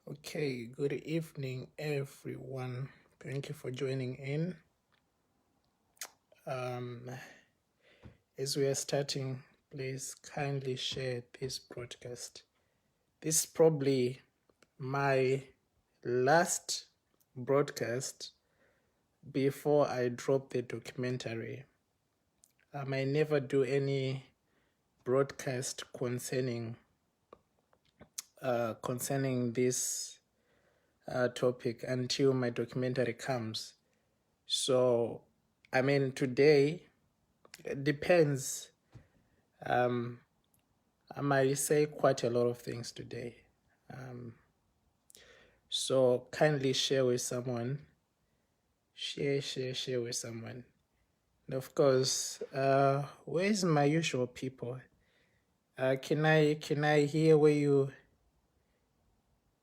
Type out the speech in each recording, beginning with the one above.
Okay, good evening, everyone. Thank you for joining in. Um, as we are starting, please kindly share this broadcast. This is probably my last broadcast before I drop the documentary. I might never do any broadcast concerning this topic until my documentary comes. So, today it depends. I might say quite a lot of things today. So kindly share with someone. Share with someone. And of course, where's my usual people? Can I hear where you?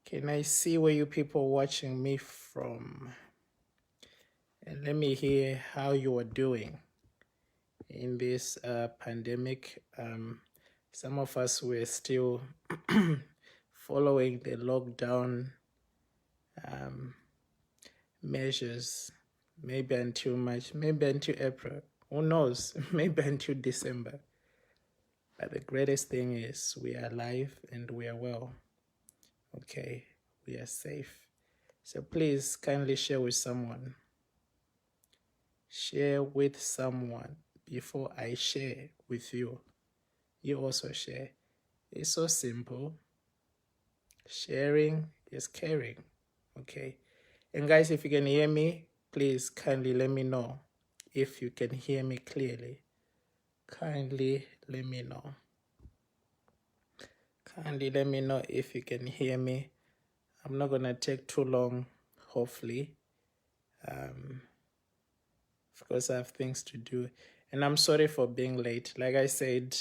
Can I see where you people watching me from? And let me hear how you are doing in this pandemic. Some of us were still following the lockdown measures, maybe until March, maybe until April. Who knows? Maybe until December. But the greatest thing is we are alive and we are well. Okay, we are safe. So please kindly share with someone. Share with someone before I share with you. You also share. It's so simple. Sharing is caring. Okay. And guys, if you can hear me, please kindly let me know. If you can hear me clearly, kindly let me know. Kindly let me know if you can hear me. I'm not going to take too long, hopefully, because I have things to do. And I'm sorry for being late. Like I said,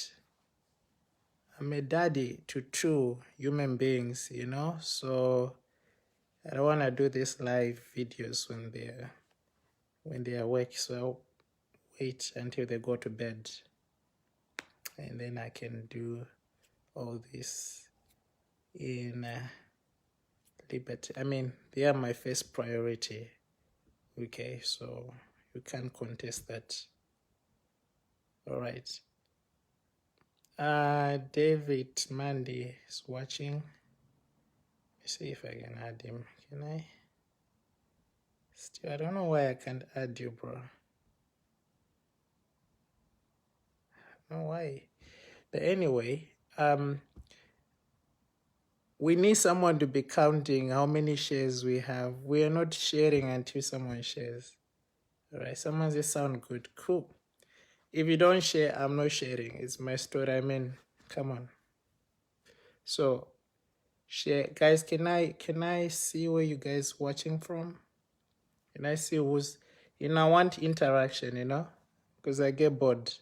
I'm a daddy to two human beings, so I don't want to do these live videos when they are awake. So I'll wait until they go to bed, and then I can do all this in liberty. They are my first priority. Okay, so you can't contest that. All right. David Mandy is watching. Let's see if I can add him. Can I? Still, I don't know why I can't add you, bro. No why. But anyway, we need someone to be counting how many shares we have. We are not sharing until someone shares. All right, someone says sound good. Cool. If you don't share, I'm not sharing. It's my story. Come on. So share, guys. Can I see where you guys watching from? Can I see who's? I want interaction. Because I get bored.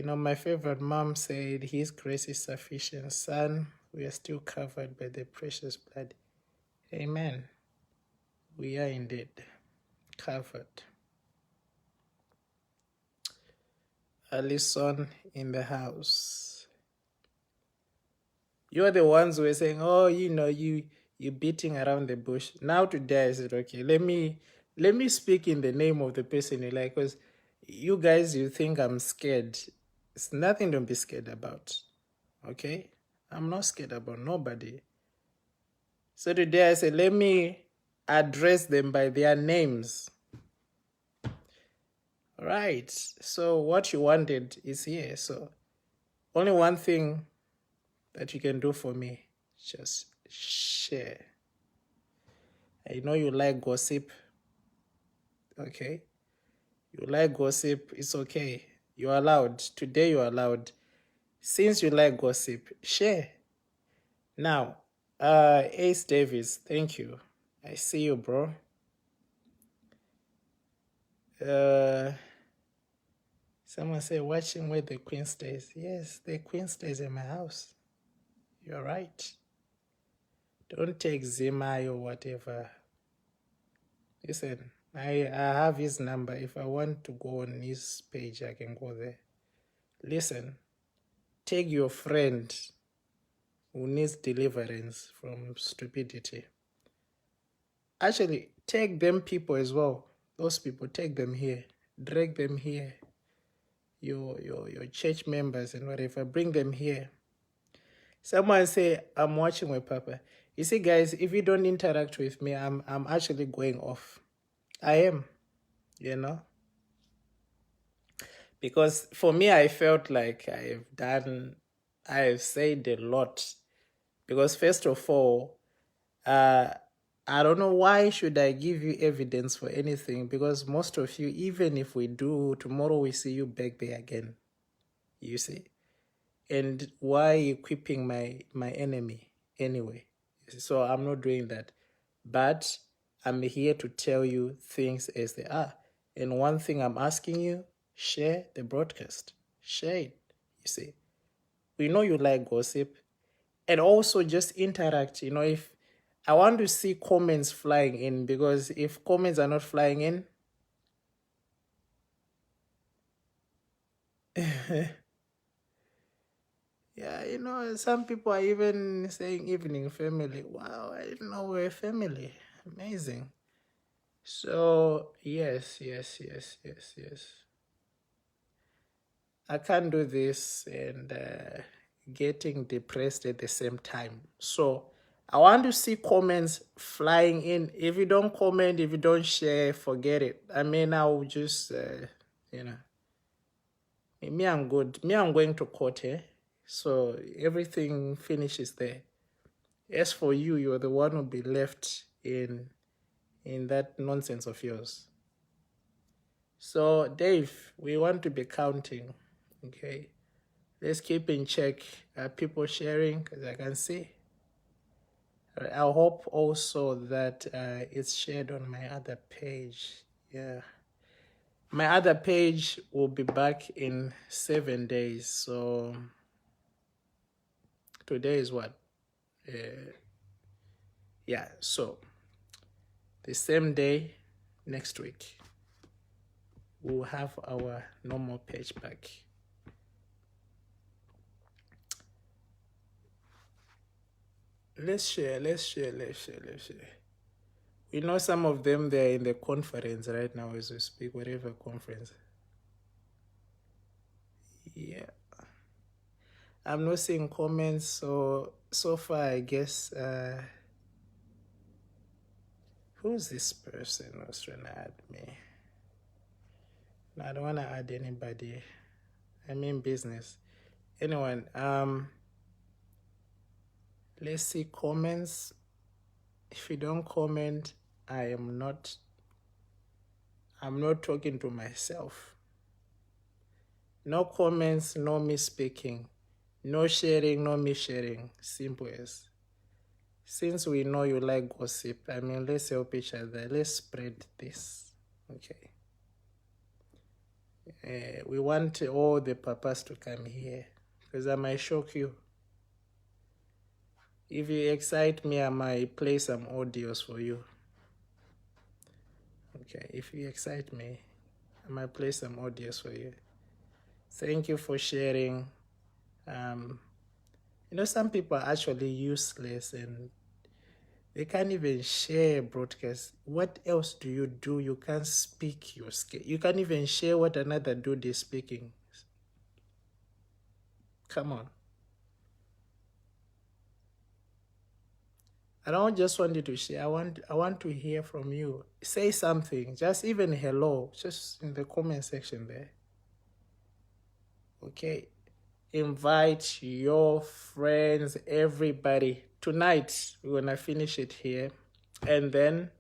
My favorite mom said, "His grace is sufficient, son. We are still covered by the precious blood." Amen. We are indeed covered. Alison in the house. You're the ones who are saying, "Oh, you beating around the bush." Now today I said, okay, let me speak in the name of the person you like, because you guys, you think I'm scared. It's nothing to be scared about. Okay? I'm not scared about nobody. So today I said, let me address them by their names. All right. So what you wanted is here. So only one thing that you can do for me, just share. I know you like gossip. Okay? You like gossip, it's okay. You're allowed. Today you're allowed. Since you like gossip, share. Now, Ace Davis, thank you. I see you, bro. Someone say, watching where the queen stays. Yes, the queen stays in my house. You're right. Don't take Zimai or whatever. Listen, I have his number. If I want to go on his page, I can go there. Listen, take your friend who needs deliverance from stupidity. Actually, take them people as well. Those people, take them here. Drag them here. Your church members and whatever, bring them here. Someone say, I'm watching my papa. You see, guys, if you don't interact with me, I'm actually going off. I am, you know. Because for me, I felt like I have said a lot. Because first of all, I don't know why should I give you evidence for anything, because most of you, even if we do, tomorrow we see you back there again. You see? And why equipping my enemy anyway? So I'm not doing that. But I'm here to tell you things as they are. And one thing I'm asking you, share the broadcast. Share it. You see? We know you like gossip. And also just interact. You know, if I want to see comments flying in, because if comments are not flying in, yeah, you know, some people are even saying evening family. Wow, I didn't know we're a family. Amazing. So, yes. I can't do this and getting depressed at the same time. So, I want to see comments flying in. If you don't comment, if you don't share, forget it. I mean, I'll just, you know, me, I'm good. Me, I'm going to court, eh? So, everything finishes there. As for you, you're the one who'll be left in that nonsense of yours. So, Dave, we want to be counting, okay? Let's keep in check people sharing, because I can see. I hope also that it's shared on my other page. Yeah. My other page will be back in 7 days. So, today is what? Yeah, so the same day next week, we'll have our normal page back. Let's share. You know, some of them, they're in the conference right now as we speak, whatever conference. Yeah. I'm not seeing comments, so far, I guess, who's this person who's trying to add me? No, I don't want to add anybody. I mean business. Anyone, let's see comments. If you don't comment, I'm not talking to myself. No comments, no me speaking. No sharing, no me sharing. Simple as. Since we know you like gossip, I mean, let's help each other. Let's spread this. Okay. We want all the papas to come here, because I might shock you. If you excite me, I might play some audios for you. Okay, if you excite me, I might play some audios for you. Thank you for sharing. You know, some people are actually useless and they can't even share broadcast. What else do? You can't speak your skill. You can't even share what another dude is speaking. Come on. I don't just want you to share. I want to hear from you. Say something. Just even hello. Just in the comment section there. Okay. Invite your friends, everybody. Tonight, we're going to finish it here. And then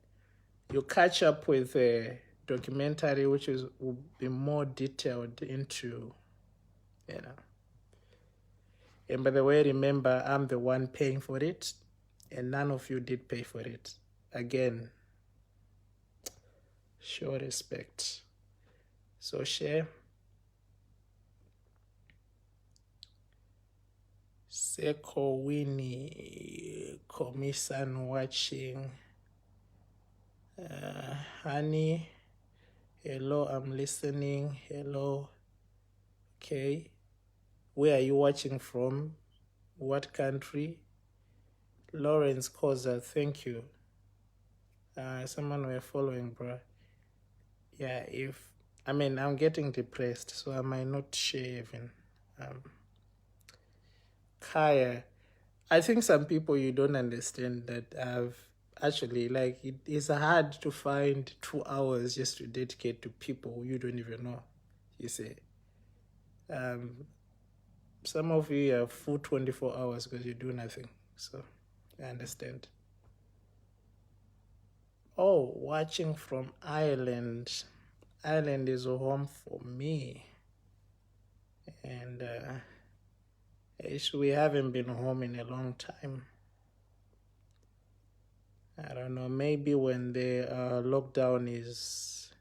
you catch up with a documentary will be more detailed into, you know. And by the way, remember, I'm the one paying for it, and none of you did pay for it. Again, show respect. So share. Seko Winnie, Commission watching. Honey, hello, I'm listening. Hello. Okay. Where are you watching from? What country? Lawrence Koza, thank you. Someone we're following, bro. Yeah, I'm getting depressed, so I might not share even. Kaya, I think some people you don't understand that I've actually, like, it is hard to find 2 hours just to dedicate to people you don't even know. You see, some of you have full 24 hours because you do nothing. So I understand. Oh, watching from Ireland. Ireland is home for me. And we haven't been home in a long time. I don't know, maybe when the lockdown is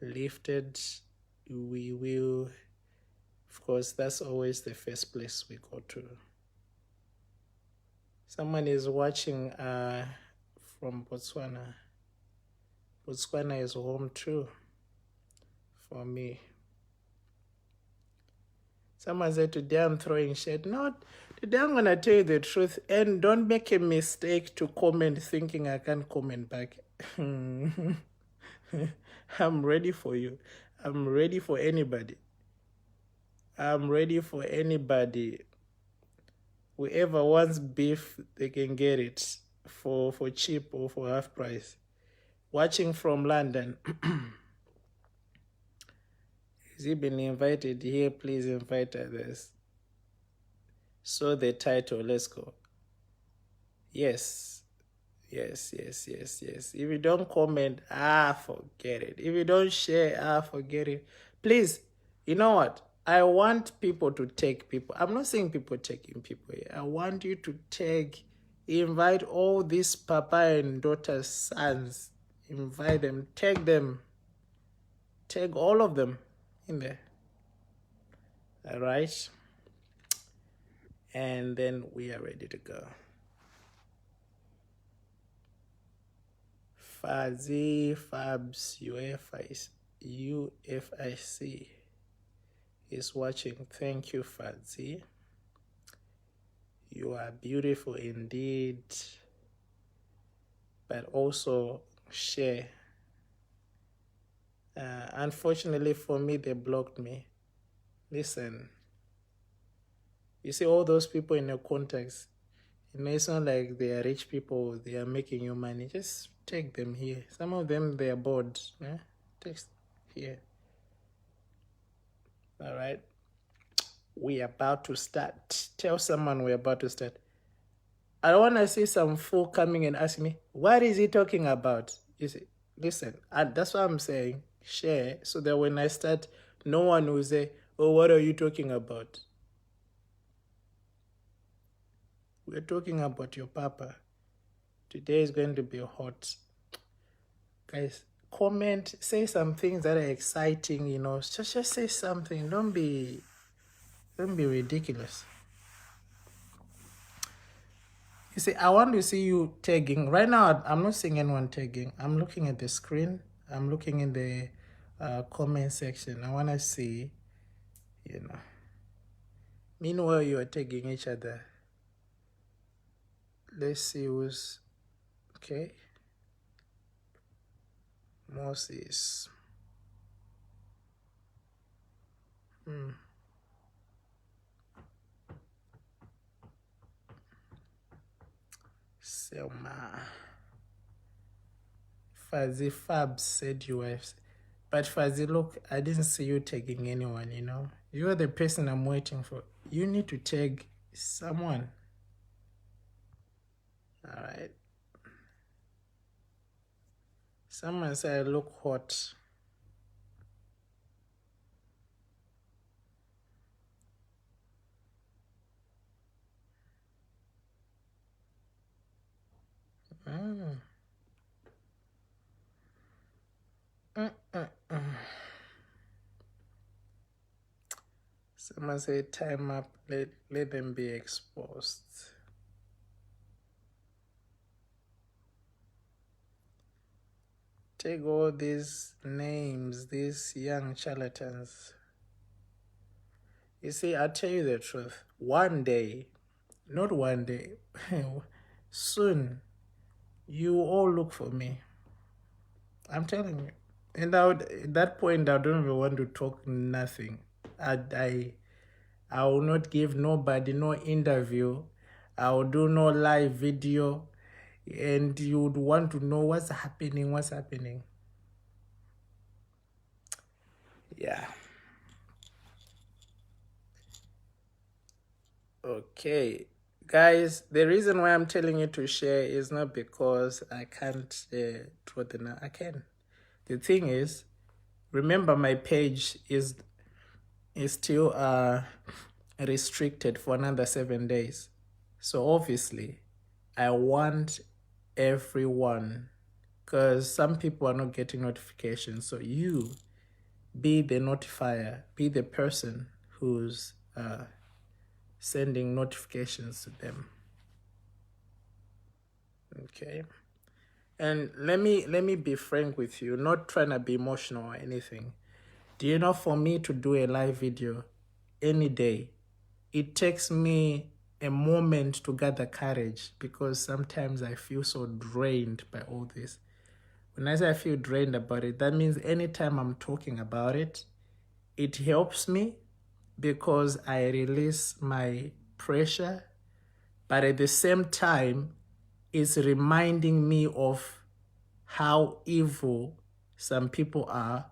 lifted, we will, of course, that's always the first place we go to. Someone is watching from Botswana. Botswana is home too for me. Someone said, today I'm throwing shade. No, today I'm going to tell you the truth. And don't make a mistake to comment thinking I can't comment back. I'm ready for you. I'm ready for anybody. I'm ready for anybody. Whoever wants beef, they can get it for cheap or for half price. Watching from London. Has he been invited here? Please invite others. So the title, let's go. Yes. If you don't comment, forget it. If you don't share, forget it. Please, you know what? I want people to take people. I'm not saying people taking people here. I want you to invite all these papa and daughter's sons. Invite them, take all of them in there. All right? And then we are ready to go. Fazi Fabs UFIC is watching. Thank you, Fazi. You are beautiful indeed. But also share. Unfortunately for me, they blocked me. Listen. You see all those people in your contacts. It's not like they are rich people, they are making you money. Just take them here. Some of them, they are bored. Text here. All right. We are about to start. Tell someone we're about to start. I don't want to see some fool coming and ask me, what is he talking about? You see, listen, that's what I'm saying. Share so that when I start, no one will say, oh, what are you talking about? We're talking about your papa. Today is going to be hot. Guys, comment, say some things that are exciting, just say something. Don't be ridiculous. You see, I want to see you tagging. Right now, I'm not seeing anyone tagging. I'm looking at the screen. I'm looking in the comment section. I want to see, Meanwhile, you are tagging each other. Let's see who's, okay. Moses. Selma. Fazi Fab said you were. But Fazi, look, I didn't see you tagging anyone, You're the person I'm waiting for. You need to tag someone. All right. Someone said I look hot. Someone said time up, let them be exposed. Take all these names, these young charlatans. You see, I'll tell you the truth. One day, not one day, soon, you all look for me. I'm telling you. And at that point, I don't even want to talk nothing. I, I will not give nobody no interview. I will do no live video. And you would want to know what's happening. Yeah. Okay. Guys, the reason why I'm telling you to share is not because I can't throw the... I can. The thing is, remember my page is still restricted for another 7 days. So obviously, I want everyone, because some people are not getting notifications. So you be the notifier, be the person who's sending notifications to them. Okay. And let me be frank with you, not trying to be emotional or anything. Do you know, for me to do a live video any day, it takes me a moment to gather courage, because sometimes I feel so drained by all this. When I say I feel drained about it, that means anytime I'm talking about it, it helps me because I release my pressure, but at the same time, it's reminding me of how evil some people are,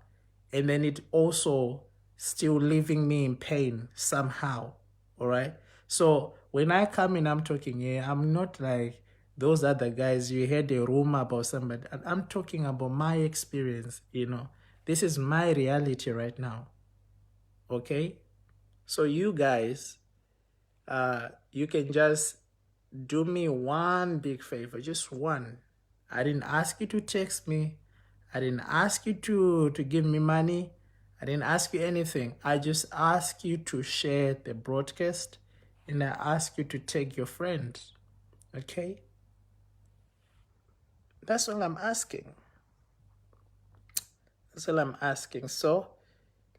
and then it also still leaving me in pain somehow. All right. So when I come in, I'm talking here, I'm not like those other guys. You heard a rumor about somebody. I'm talking about my experience, This is my reality right now. Okay? So you guys, you can just do me one big favor, just one. I didn't ask you to text me. I didn't ask you to give me money. I didn't ask you anything. I just asked you to share the broadcast, and I asked you to take your friends. Okay? That's all I'm asking. That's all I'm asking. So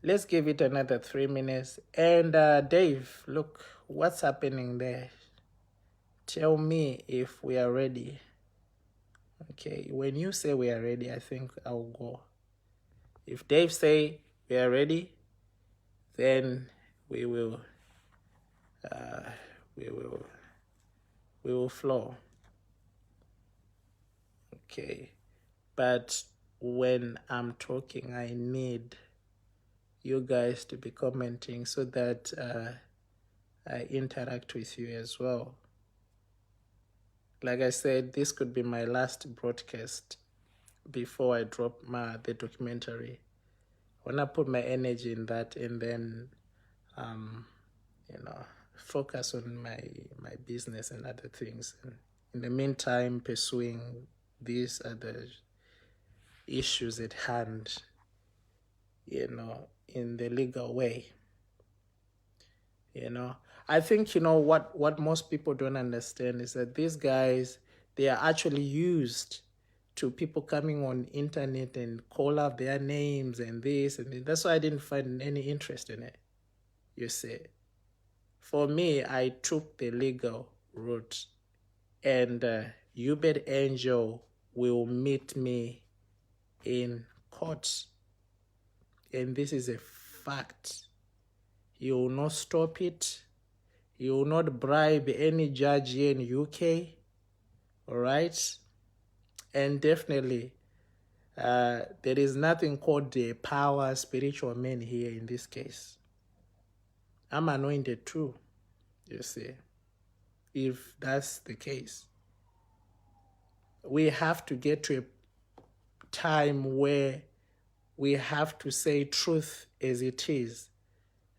let's give it another 3 minutes. And Dave, look, what's happening there? Tell me if we are ready. Okay, when you say we are ready, I think I'll go. If Dave say we are ready, then we will we will flow. Okay, but when I'm talking, I need you guys to be commenting so that I interact with you as well. Like I said, this could be my last broadcast before I drop the documentary. When I put my energy in that, and then focus on my business and other things, and in the meantime pursuing these other issues at hand, in the legal way. I think what most people don't understand is that these guys, they are actually used to people coming on internet and call out their names and this and that's why I didn't find any interest in it. You see, for me, I took the legal route, and Hubert Angel will meet me in court, and this is a fact. He will not stop it. He will not bribe any judge here in UK. All right? And definitely, there is nothing called the power spiritual men here in this case. I'm anointed too, you see, if that's the case. We have to get to a time where we have to say truth as it is.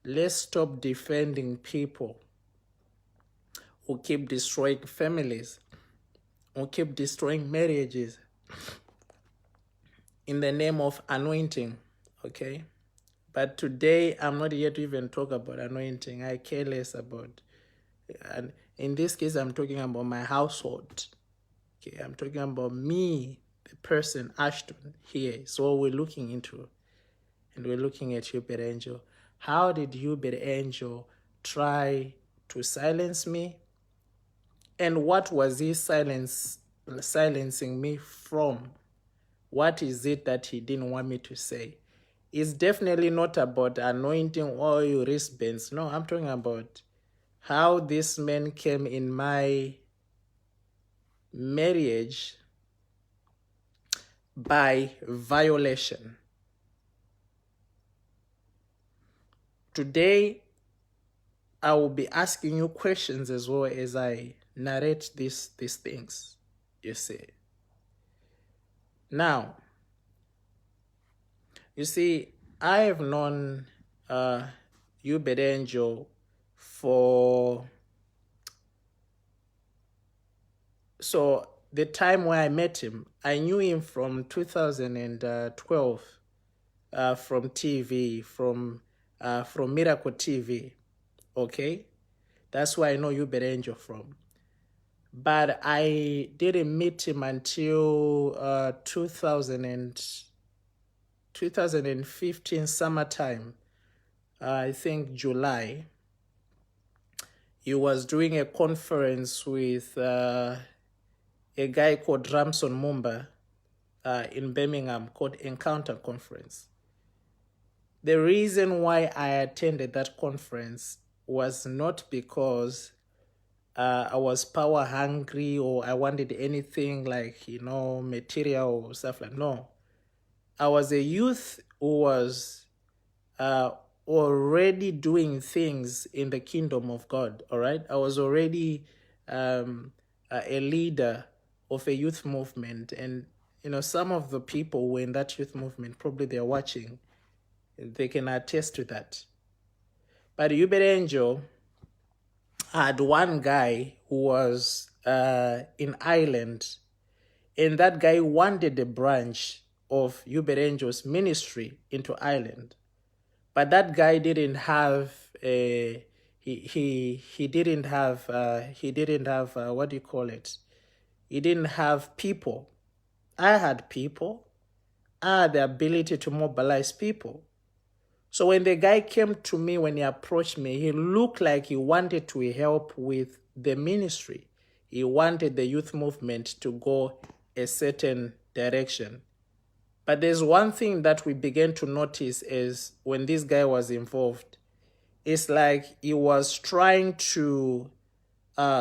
Let's stop defending people who keep destroying families, who keep destroying marriages in the name of anointing, okay? But today, I'm not here to even talk about anointing. I care less about, and in this case, I'm talking about my household. Okay, I'm talking about me, the person, Ashton, here. So we're looking into, and we're looking at Hubert Angel. How did you, be the angel, try to silence me? And what was he silencing me from? What is it that he didn't want me to say? It's definitely not about anointing oil, wristbands. No, I'm talking about how this man came in my marriage by violation. Today, I will be asking you questions as well as I narrate these things, you see. Now, you see, I have known you, Bedenjo, for... So the time where I met him, I knew him from 2012, from TV, from Miracle TV, okay? That's where I know you, Bedenjo, from. But I didn't meet him until 2015 summertime, I think July. He was doing a conference with a guy called Ramson Mumba in Birmingham called Encounter Conference. The reason why I attended that conference was not because I was power hungry or I wanted anything like, material or stuff like that. No. I was a youth who was already doing things in the kingdom of God, all right? I was already a leader of a youth movement. And, some of the people who were in that youth movement, probably they're watching, they can attest to that. But Uber Angel had one guy who was in Ireland, and that guy wanted a branch of Uber Angel's ministry into Ireland. But that guy didn't have he didn't have what do you call it? He didn't have people. I had people. I had the ability to mobilize people. So when the guy came to me, when he approached me, he looked like he wanted to help with the ministry. He wanted the youth movement to go a certain direction. But there's one thing that we began to notice is when this guy was involved, it's like he was trying to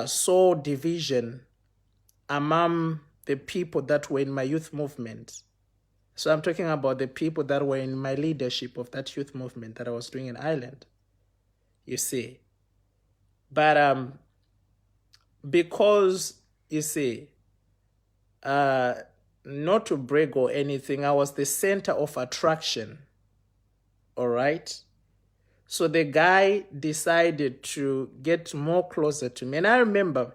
sow division among the people that were in my youth movement. So I'm talking about the people that were in my leadership of that youth movement that I was doing in Ireland, you see. But because, you see, not to brag or anything, I was the center of attraction, all right? So the guy decided to get more closer to me. And I remember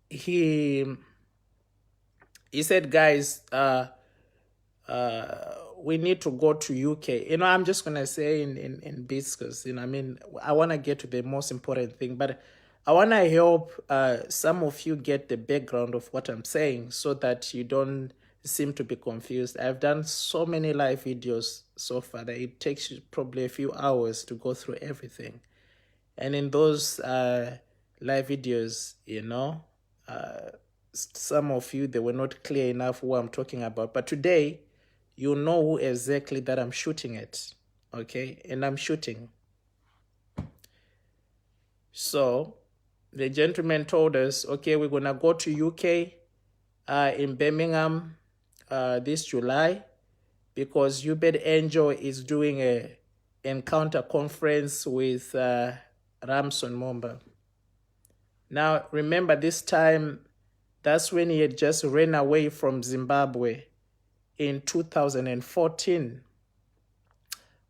he said, guys, we need to go to UK. I'm just going to say in bits because, I want to get to the most important thing. But I want to help some of you get the background of what I'm saying so that you don't seem to be confused. I've done so many live videos so far that it takes you probably a few hours to go through everything. And in those live videos, some of you, they were not clear enough what I'm talking about. But today, you know who exactly that I'm shooting at, okay? And I'm shooting. So the gentleman told us, okay, we're going to go to UK in Birmingham this July because Ubed Angel is doing a encounter conference with Ramson Momba. Now, remember this time, that's when he had just ran away from Zimbabwe in 2014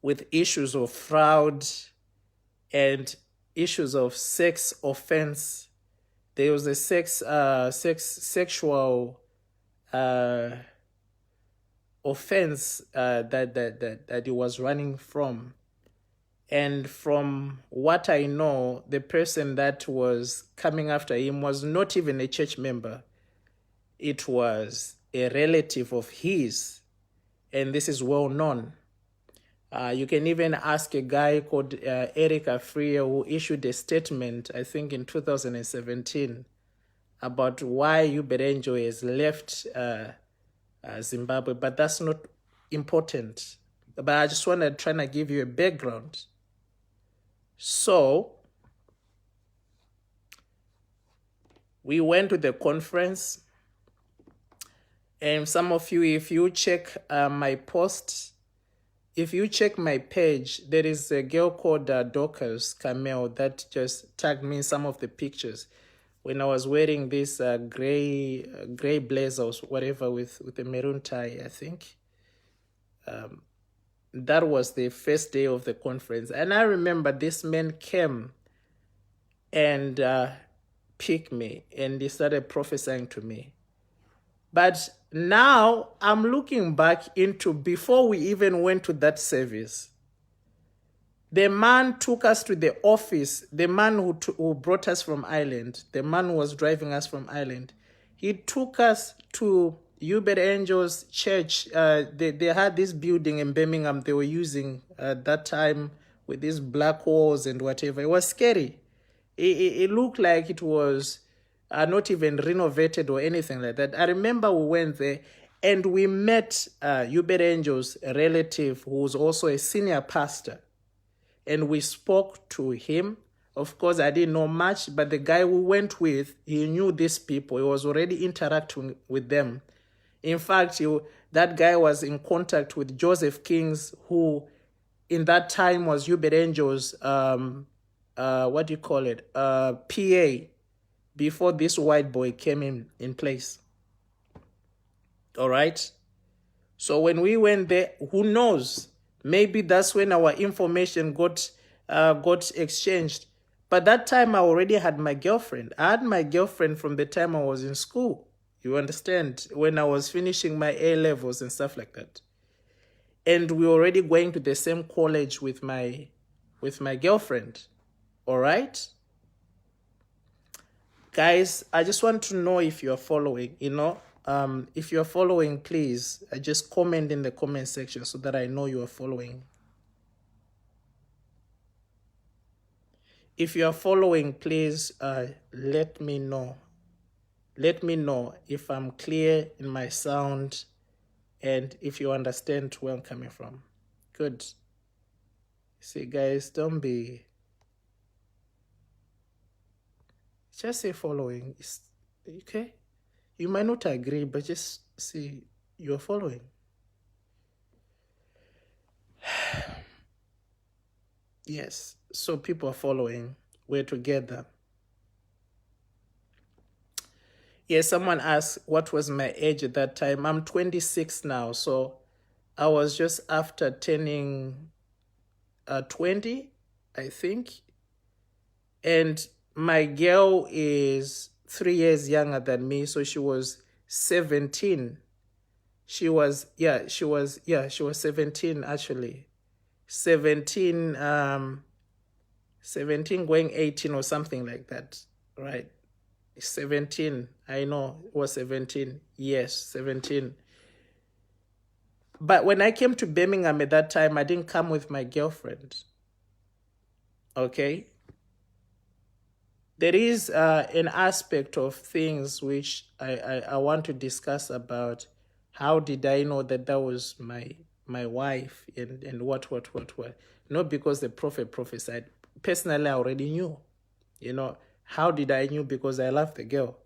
with issues of fraud and issues of sex offense. There was a sexual offense that he was running from. And from what I know, the person that was coming after him was not even a church member. It was a relative of his, and this is well known. You can even ask a guy called Eric Afriya, who issued a statement, I think in 2017, about why Uberenjo has left Zimbabwe, but that's not important. But I just want to try to give you a background. So, we went to the conference, and some of you, if you check my post, if you check my page, there is a girl called Dorcas Camille that just tagged me in some of the pictures when I was wearing this gray blazer or whatever with a maroon tie, I think. That was the first day of the conference. And I remember this man came and picked me, and he started prophesying to me. But now I'm looking back into before we even went to that service. The man took us to the office. The man who brought us from Ireland, the man who was driving us from Ireland, he took us to Hubert Angel's church. They had this building in Birmingham they were using at that time with these black walls and whatever. It was scary. It looked like it was not even renovated or anything like that. I remember we went there and we met Hubert Angel's relative, who was also a senior pastor. And we spoke to him. Of course, I didn't know much, but the guy we went with, he knew these people. He was already interacting with them. In fact, that guy was in contact with Joseph Kings, who in that time was Hubert Angel's, PA, before this white boy came in place. All right? So when we went there, who knows? Maybe that's when our information got exchanged. But that time I already had my girlfriend. I had my girlfriend from the time I was in school. You understand? When I was finishing my A-levels and stuff like that. And we were already going to the same college with my girlfriend. All right? Guys, I just want to know if you're following, if you're following, please just comment in the comment section so that I know you are following. If you are following, please let me know. Let me know if I'm clear in my sound and if you understand where I'm coming from. Good. See, guys, don't be... Just say following. It's okay? You might not agree, but just see you're following. Yes, so people are following. We're together. Yes, someone asked what was my age at that time. I'm 26 now, so I was just after turning 20, I think. And my girl is 3 years younger than me, so she was 17. She was 17 actually. 17 going 18 or something like that, right? 17, I know it was 17. Yes, 17. But when I came to Birmingham at that time, I didn't come with my girlfriend. Okay? There is an aspect of things which I want to discuss about. How did I know that that was my wife and what. Not because the prophet prophesied. Personally, I already knew. How did I knew? Because I love the girl.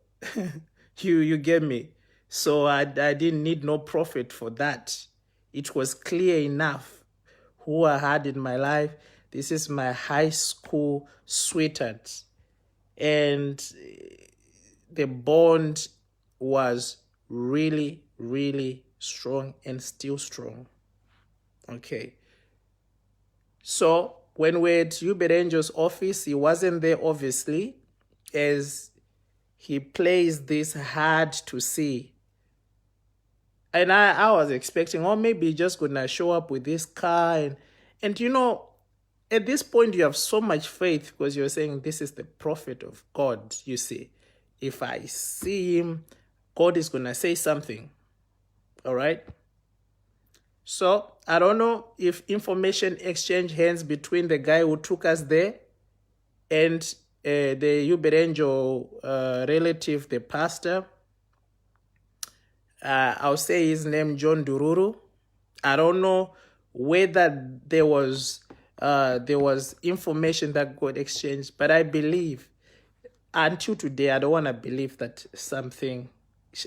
You get me? So I didn't need no prophet for that. It was clear enough who I had in my life. This is my high school sweetheart. And the bond was really, really strong and still strong. Okay. So when we're at Hubert Angel's office, he wasn't there, obviously, as he plays this hard to see. And I was expecting, maybe he's just going to show up with this car. And at this point, you have so much faith because you're saying, this is the prophet of God, you see. If I see him, God is going to say something. All right? So I don't know if information exchanged hands between the guy who took us there and the Uberangel relative, the pastor. I'll say his name, John Dururu. I don't know whether there was information that got exchanged, but I believe until today I don't want to believe that something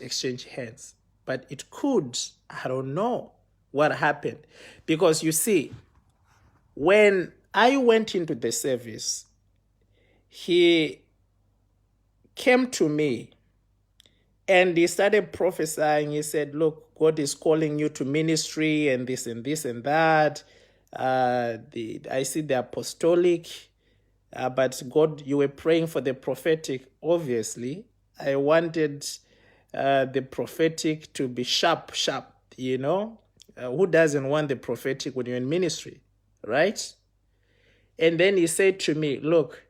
exchanged hands, but it could. I don't know what happened, because you see, when I went into the service, he came to me and he started prophesying. He said, look, God is calling you to ministry and this and this and that. I see the apostolic, but God, you were praying for the prophetic. Obviously, I wanted the prophetic to be sharp, you know. Who doesn't want the prophetic when you're in ministry, right? And then he said to me, look,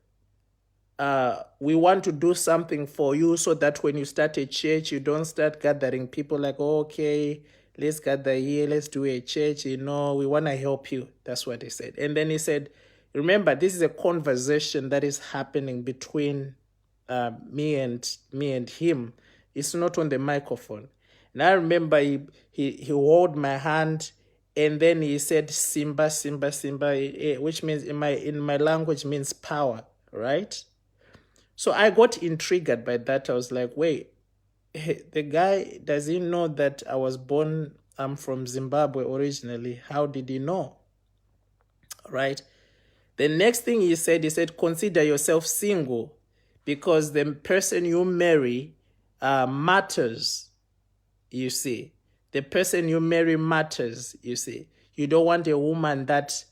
we want to do something for you so that when you start a church, you don't start gathering people like, oh, okay, let's gather here, let's do a church, you know, we want to help you. That's what he said. And then he said, remember, this is a conversation that is happening between me and him. It's not on the microphone. And I remember he held my hand, and then he said, Simba, Simba, Simba, which means in my language means power, right? So I got intrigued by that. I was like, wait, the guy, does he know that I'm from Zimbabwe originally? How did he know? Right? The next thing he said, consider yourself single, because the person you marry matters, you see. The person you marry matters, you see. You don't want a woman that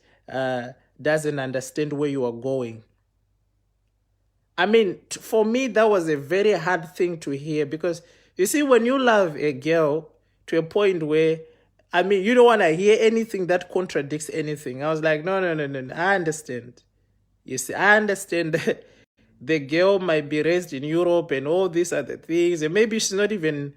doesn't understand where you are going. I mean, for me, that was a very hard thing to hear, because you see, when you love a girl to a point where, I mean, you don't want to hear anything that contradicts anything. I was like, no, I understand. You see, I understand that the girl might be raised in Europe and all these other things, and maybe she's not even,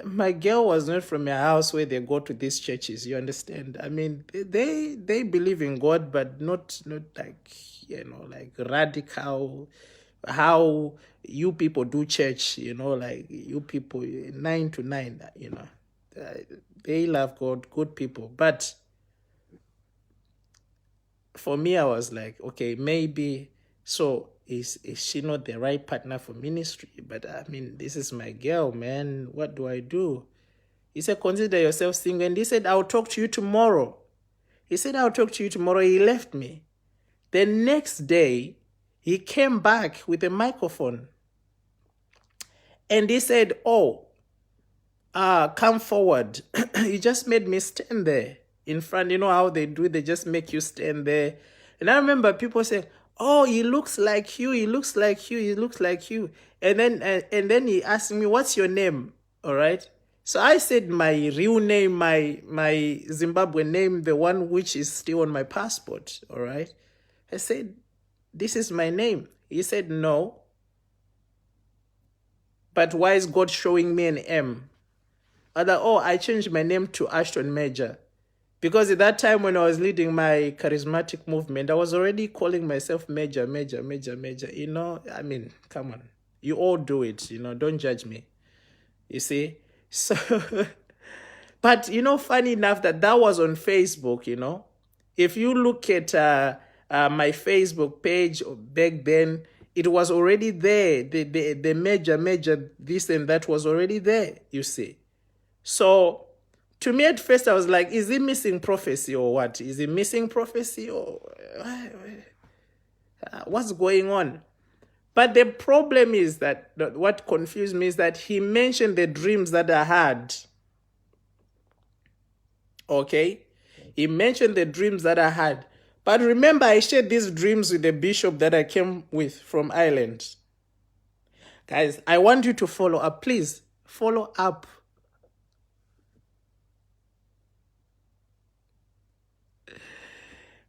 my girl was not from a house where they go to these churches, you understand? I mean, they believe in God, but not like, you know, like radical, how you people do church, you know, like you people 9 to 9, you know, they love God, good people. But for me, I was like, okay, maybe, so is she not the right partner for ministry? But I mean, this is my girl, man. What do I do? He said, consider yourself single. And he said, I'll talk to you tomorrow. He said, I'll talk to you tomorrow. He left me. The next day, he came back with a microphone. And he said, oh, come forward. He just made me stand there in front. You know how they do? They just make you stand there. And I remember people saying, oh, he looks like you. He looks like you. He looks like you. And then he asked me, what's your name? All right. So I said my real name, my Zimbabwe name, the one which is still on my passport. All right. I said, this is my name. He said, no. But why is God showing me an M? I changed my name to Ashton Major. Because at that time when I was leading my charismatic movement, I was already calling myself Major. You know, I mean, come on. You all do it, you know, don't judge me. You see? So, but, you know, funny enough that was on Facebook, you know. If you look at my Facebook page back then, it was already there. The major, this and that was already there, you see. So, to me at first, I was like, is he missing prophecy or what? Is he missing prophecy or what's going on? But the problem is that what confused me is that he mentioned the dreams that I had. Okay? He mentioned the dreams that I had. But remember, I shared these dreams with the bishop that I came with from Ireland. Guys, I want you to follow up. Please, follow up.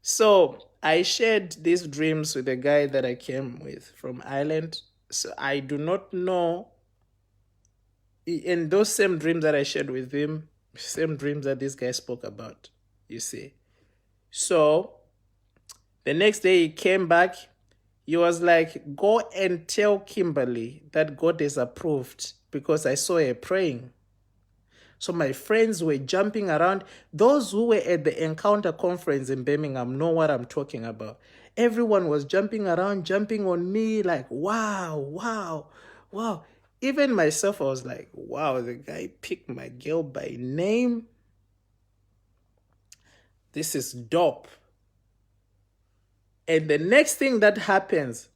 So I shared these dreams with the guy that I came with from Ireland. So I do not know. In those same dreams that I shared with him, Same dreams that this guy spoke about, you see. So the next day he came back. He was like, go and tell Kimberly that God is approved because I saw her praying. So my friends were jumping around. Those who were at the Encounter conference in Birmingham know what I'm talking about. Everyone was jumping around, jumping on me like, wow, wow, wow. Even myself, I was like, wow, the guy picked my girl by name. This is dope. And the next thing that happens,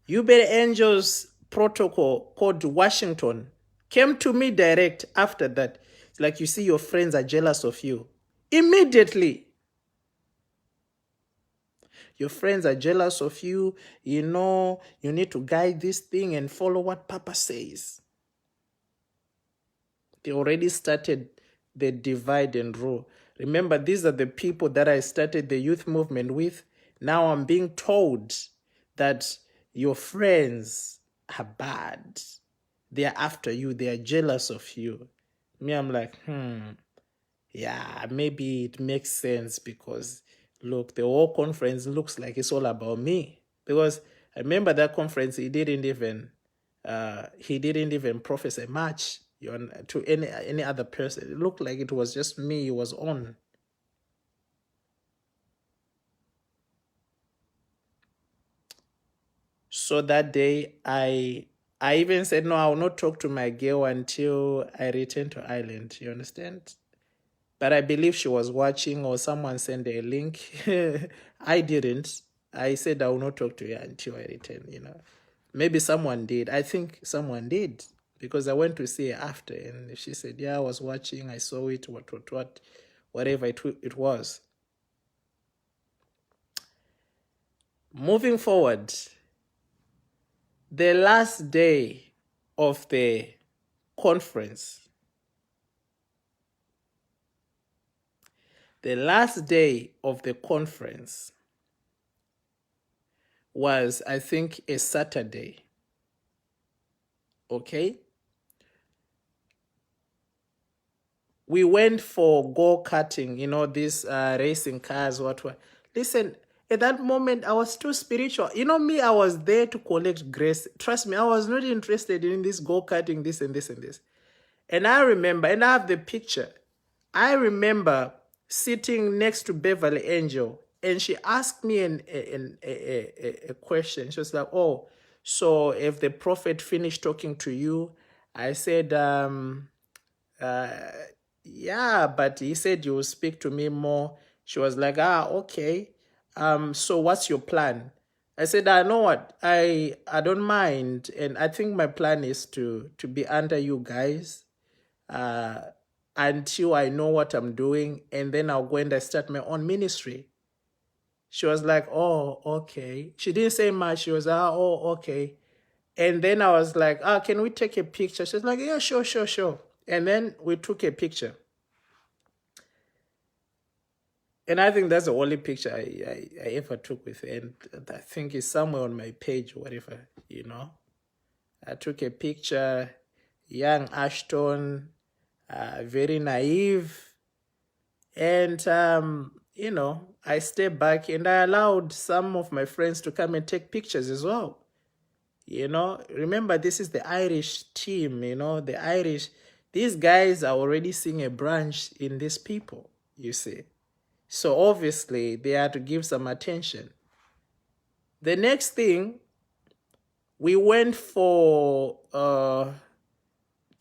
You Better Angels protocol called Washington came to me direct after that. It's like, you see, your friends are jealous of you. Immediately. Your friends are jealous of you. You know, you need to guide this thing and follow what Papa says. They already started the divide and rule. Remember, these are the people that I started the youth movement with. Now I'm being told that your friends are bad. They are after you. They are jealous of you. Me, I'm like, yeah, maybe it makes sense because, look, the whole conference looks like it's all about me. Because I remember that conference, he didn't even prophesy much to any other person. It looked like it was just me he was on. So that day, I even said, no, I will not talk to my girl until I return to Ireland. You understand? But I believe she was watching or someone sent a link. I didn't. I said I will not talk to her until I return, Maybe someone did. I think someone did because I went to see her after and she said, yeah, I was watching. I saw it, whatever it was. Moving forward, the last day of the conference, was, I think, a Saturday. Okay? We went for go-karting, these racing cars, what. Listen, at that moment, I was too spiritual. Me, I was there to collect grace. Trust me, I was not interested in this go-karting, this and this and this. And I remember, and I have the picture. I remember sitting next to Beverly Angel, and she asked me a question. She was like, oh, so if the prophet finished talking to you, I said, yeah, but he said you will speak to me more. She was like, okay. So what's your plan? I said, I know what, I don't mind. And I think my plan is to be under you guys until I know what I'm doing. And then I'll go and I start my own ministry. She was like, oh, okay. She didn't say much. She was, oh, okay. And then I was like, can we take a picture? She was like, yeah, sure. And then we took a picture. And I think that's the only picture I ever took with her. And I think it's somewhere on my page or whatever, I took a picture, young Ashton, very naive. And, I stepped back and I allowed some of my friends to come and take pictures as well. Remember, this is the Irish team, the Irish. These guys are already seeing a branch in these people, you see. So obviously, they had to give some attention. The next thing, we went to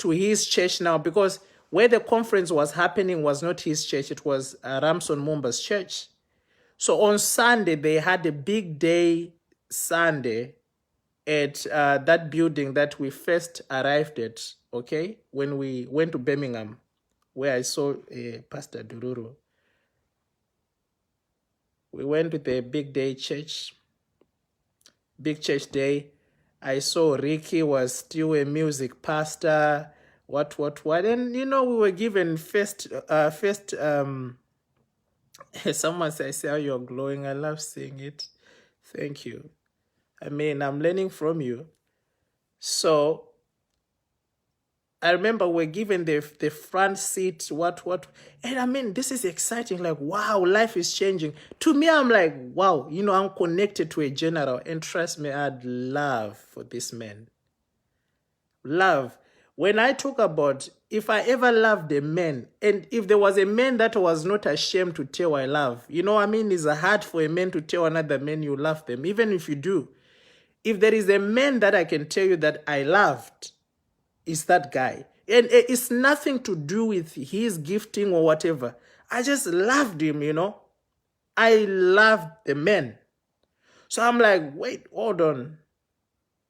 his church now because where the conference was happening was not his church. It was Ramson Mumba's church. So on Sunday, they had a big day Sunday at that building that we first arrived at, okay, when we went to Birmingham, where I saw Pastor Dururu. We went to the big church day. I saw Ricky was still a music pastor, what. And, we were given first, someone says, how you're glowing. I love seeing it. Thank you. I mean, I'm learning from you. So I remember we're given the front seat, what. And I mean, this is exciting. Like, wow, life is changing. To me, I'm like, wow, you know, I'm connected to a general. And trust me, I had love for this man. Love. When I talk about if I ever loved a man, and if there was a man that was not ashamed to tell I love, you know, I mean, it's hard for a man to tell another man you love them, even if you do. If there is a man that I can tell you that I loved, is that guy. And it's nothing to do with his gifting or whatever. I just loved him, you know. I loved the man. So I'm like, wait, hold on.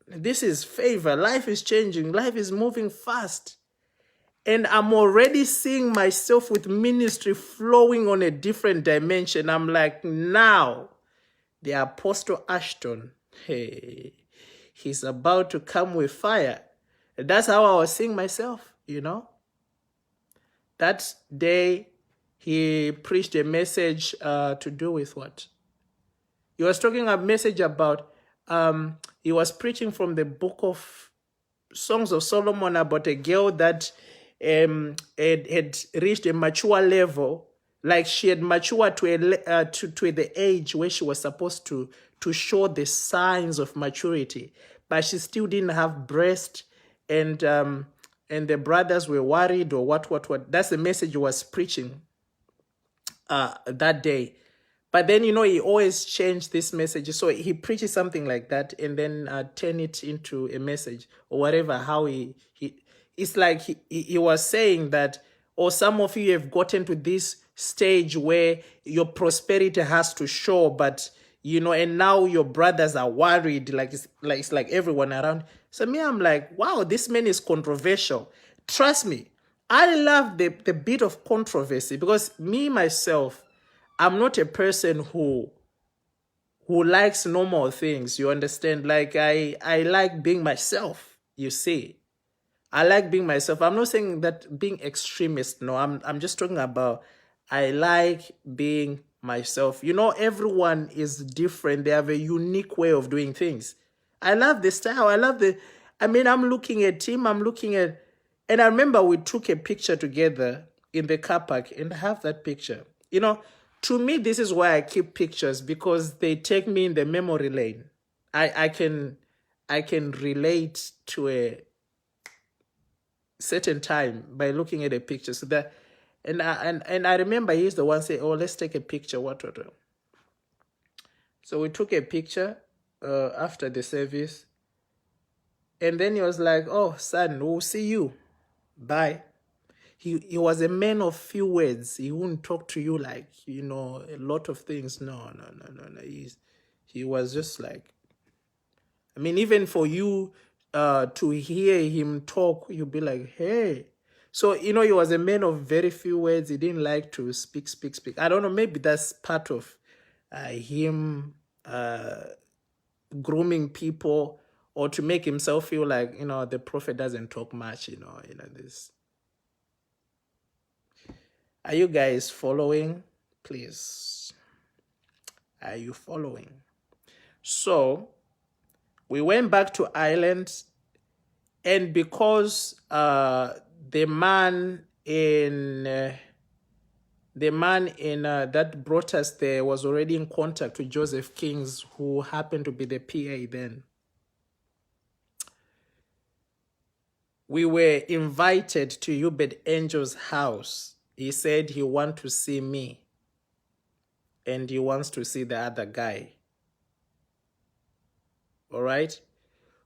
This is favor. Life is changing. Life is moving fast. And I'm already seeing myself with ministry flowing on a different dimension. I'm like, now, the Apostle Ashton, hey, he's about to come with fire. That's how I was seeing myself, you know. That day, he preached a message to do with what? He was talking a message about, he was preaching from the book of Songs of Solomon about a girl that had reached a mature level, like she had matured to the age where she was supposed to show the signs of maturity, but she still didn't have breast, and the brothers were worried or what. That's the message he was preaching that day. But then, you know, he always changed this message. So he preaches something like that and then turn it into a message or whatever, how it's like he was saying that, or some of you have gotten to this stage where your prosperity has to show, but, you know, and now your brothers are worried, it's like everyone around. So me, I'm like, wow, this man is controversial. Trust me, I love the bit of controversy because me, myself, I'm not a person who likes normal things, you understand? Like, I like being myself, you see. I like being myself. I'm not saying that being extremist, no. I'm just talking about I like being myself. You know, everyone is different. They have a unique way of doing things. I love the style. I'm looking at him, and I remember we took a picture together in the car park, and I have that picture. You know, to me, this is why I keep pictures, because they take me in the memory lane. I can relate to a certain time by looking at a picture. So that, and I remember he's the one say, "Oh, let's take a picture." What. So we took a picture after the service, and then he was like, "Oh, son, we'll see you. Bye." He was a man of few words. He wouldn't talk to you like, you know, a lot of things. No. He was just like, I mean, even for you to hear him talk, you'd be like, hey. So, you know, he was a man of very few words. He didn't like to speak. I don't know, maybe that's part of him grooming people, or to make himself feel like, you know, the prophet doesn't talk much, you know, this. Are you guys following? Please. Are you following? So we went back to Ireland, and because the man that brought us there was already in contact with Joseph Kings, who happened to be the PA then. We were invited to Hubert Angel's house. He said he wants to see me, and he wants to see the other guy. All right?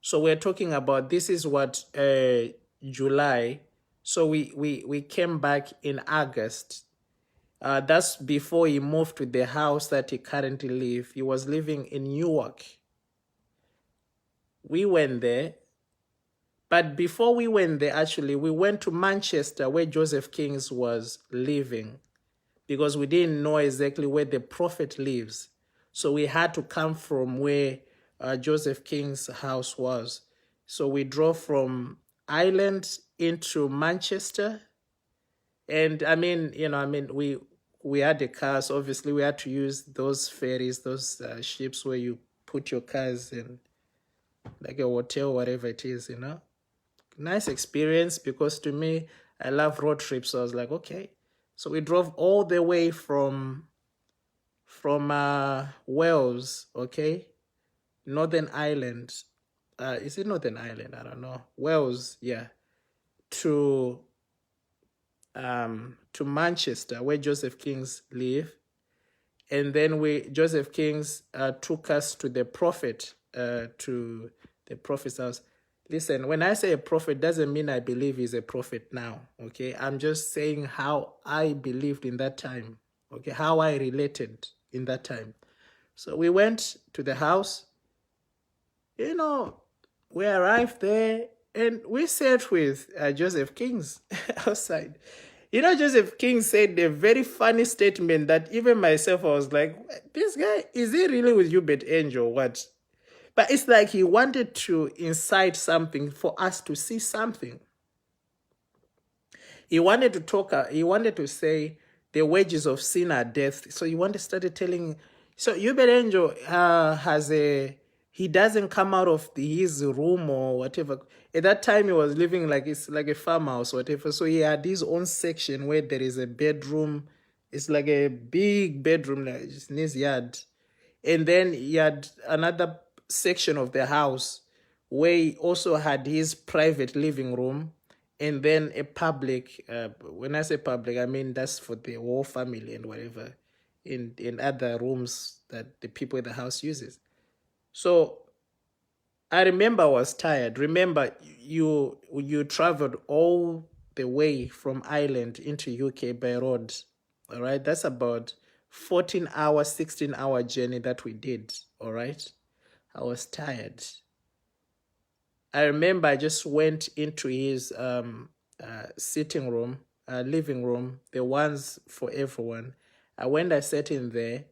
So we're talking about, this is what, July. So we came back in August. That's before he moved to the house that he currently lives. He was living in Newark. We went there. But before we went there, actually, we went to Manchester, where Joseph Kings was living, because we didn't know exactly where the prophet lives. So we had to come from where Joseph King's house was. So we drove from Ireland into Manchester. And we had the cars. Obviously, we had to use those ferries, those ships where you put your cars in, like a hotel, whatever it is, you know. nice experience, because to me, I love road trips. So I was like, okay. So we drove all the way from Wales, okay, Northern Ireland. Is it Northern Ireland? I don't know. Wales, yeah, to Manchester, where Joseph Kings live. And then Joseph Kings took us to the prophet, to the prophet's house. Listen, when I say a prophet, doesn't mean I believe he's a prophet now, okay? I'm just saying how I believed in that time, okay? How I related in that time. So we went to the house, you know, we arrived there, and we sat with Joseph Kings outside. You know, Joseph King said a very funny statement that even myself, I was like, this guy, is he really with you, Bet Angel, or what? But it's like he wanted to incite something for us to see something. He wanted to talk, he wanted to say the wages of sin are death. So he wanted to start telling, so Hubert Angel he doesn't come out of his room or whatever. At that time, he was living like it's like a farmhouse or whatever. So he had his own section where there is a bedroom. It's like a big bedroom, like in his yard. And then he had another section of the house where he also had his private living room, and then a public, when I say public, I mean that's for the whole family and whatever, in other rooms that the people in the house uses. So I remember I was tired. Remember, you traveled all the way from Ireland into UK by road. All right, that's about 14-hour, 16-hour journey that we did. All right, I was tired. I remember I just went into his sitting room, living room, the ones for everyone. I sat in there,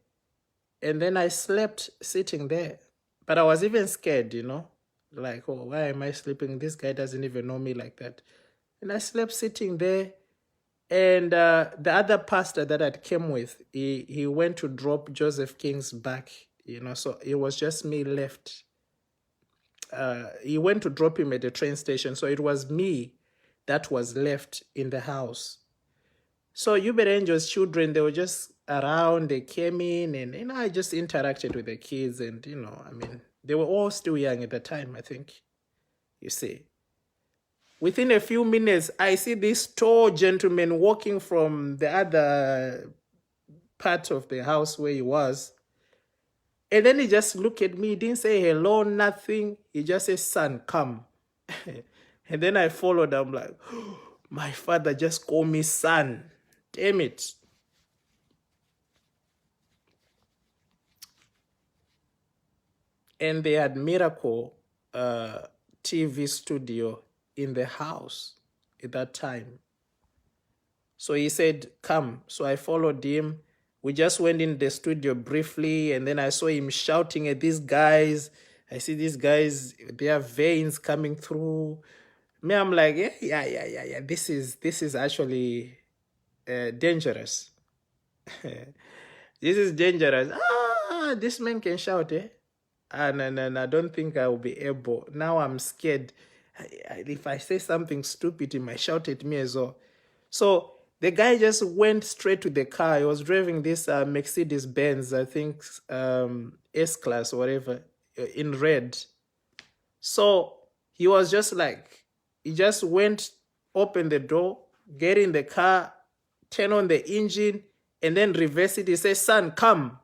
and then I slept sitting there. But I was even scared, you know, like, oh, why am I sleeping? This guy doesn't even know me like that. And I slept sitting there. And the other pastor that I came with, he went to drop Joseph King's back, you know, so it was just me left. He went to drop him at the train station, so it was me that was left in the house. So Hubert Angel's children, they were just around, they came in, and, you know, I just interacted with the kids, and, you know, I mean, they were all still young at the time, I think, you see. Within a few minutes, I see this tall gentleman walking from the other part of the house where he was. And then he just looked at me. He didn't say hello, nothing. He just said, son, come. And then I followed. I'm like, oh, my father just called me son. Damn it. And they had Miracle TV studio in the house at that time. So he said, come. So I followed him. We just went in the studio briefly, and then I saw him shouting at these guys. I see these guys, their veins coming through. Me, I'm like, yeah. This is actually dangerous. This is dangerous. This man can shout, eh? And I don't think I will be able. Now I'm scared. If I say something stupid, he might shout at me as well. So the guy just went straight to the car. He was driving this Mercedes Benz, I think S-Class or whatever, in red. So he was just like, he just went, open the door, get in the car, turn on the engine, and then reverse it. He says, son, come.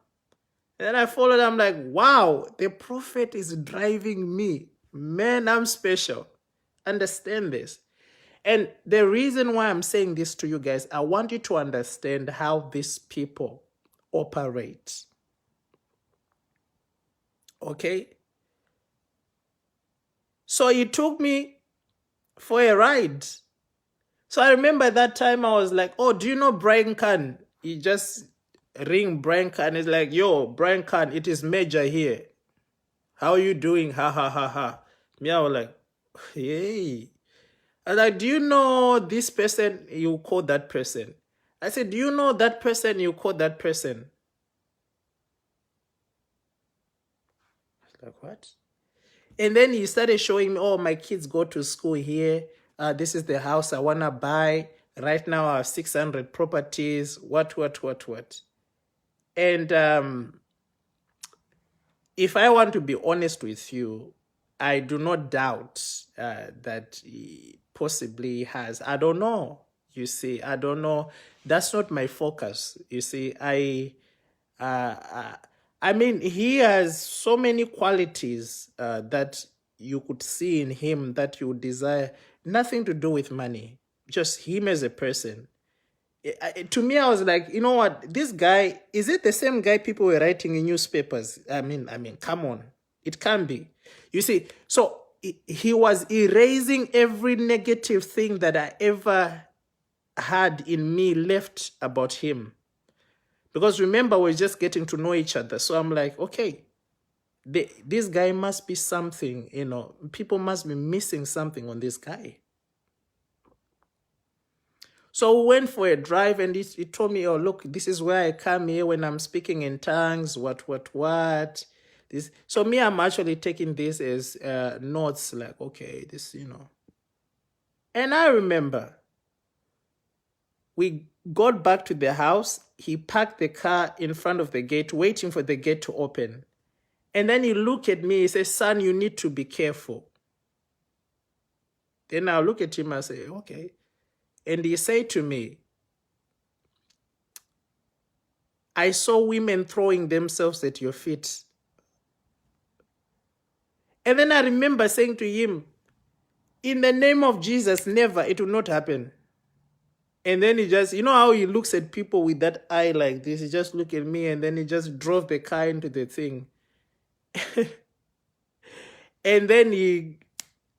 And then I followed. I'm like, wow, the prophet is driving me. Man, I'm special. Understand this. And the reason why I'm saying this to you guys, I want you to understand how these people operate. Okay? So he took me for a ride. So I remember that time I was like, oh, do you know Brian Khan? He just ring Brian Khan. He's like, yo, Brian Khan, it is Major here. How are you doing? Ha, ha, ha, ha. Me, I was like, hey. I was like, do you know this person? You call that person. I said, do you know that person? You call that person. I was like, what? And then he started showing me, oh, my kids go to school here. This is the house I want to buy. Right now I have 600 properties. What. And if I want to be honest with you, I do not doubt that he possibly has. I don't know. You see, I don't know. That's not my focus. You see, I mean, he has so many qualities that you could see in him that you would desire. Nothing to do with money, just him as a person. To me, I was like, you know what? This guy, is it the same guy people were writing in newspapers? I mean, come on, it can be. You see, so he was erasing every negative thing that I ever had in me left about him. Because remember, we're just getting to know each other. So I'm like, okay, this guy must be something, people must be missing something on this guy. So we went for a drive and he told me, oh, look, this is where I come here when I'm speaking in tongues, what. This. So me, I'm actually taking this as notes, like, okay, this. And I remember we got back to the house. He parked the car in front of the gate, waiting for the gate to open. And then he looked at me, he said, son, you need to be careful. Then I'll look at him and say, okay. And he said to me, I saw women throwing themselves at your feet. And then I remember saying to him, in the name of Jesus, never, it will not happen. And then he just, how he looks at people with that eye like this, he just looked at me and then he just drove the car into the thing. And then he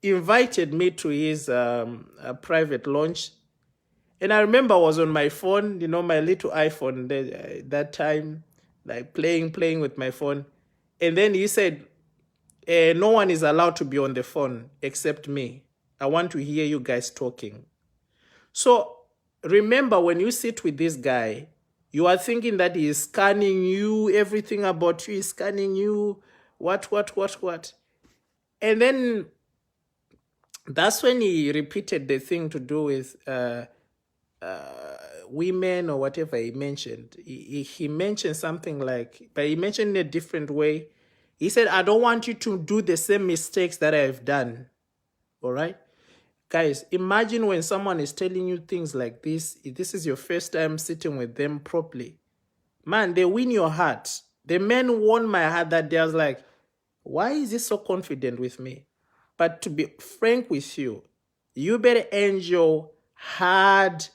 invited me to his private lunch. And I remember I was on my phone, my little iPhone that time, like playing with my phone. And then he said, no one is allowed to be on the phone except me. I want to hear you guys talking. So remember, when you sit with this guy, you are thinking that he is scanning you, everything about you is scanning you, what. And then that's when he repeated the thing to do with women or whatever he mentioned. He mentioned something like, but he mentioned in a different way. He said, I don't want you to do the same mistakes that I've done. All right? Guys, imagine when someone is telling you things like this, if this is your first time sitting with them properly. Man, they win your heart. The man won my heart that day. I was like, why is he so confident with me? But to be frank with you, you better angel had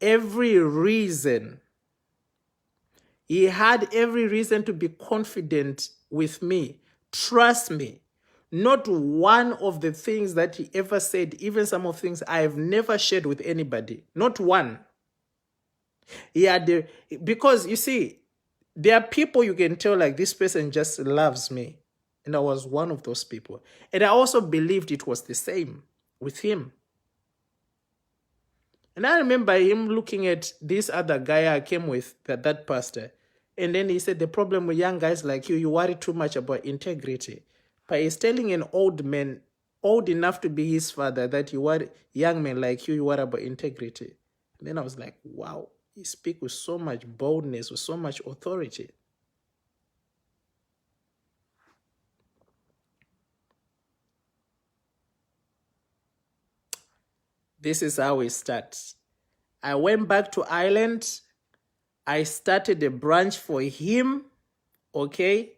every reason. He had every reason to be confident with me. Trust me. Not one of the things that he ever said, even some of the things I have never shared with anybody. Not one. He had because you see, there are people you can tell like this person just loves me. And I was one of those people. And I also believed it was the same with him. And I remember him looking at this other guy I came with, that pastor. And then he said, the problem with young guys like you worry too much about integrity. But he's telling an old man, old enough to be his father, that you worry, young men like you worry about integrity. And then I was like, wow, he speaks with so much boldness, with so much authority. This is how it starts. I went back to Ireland. I started a branch for him, okay?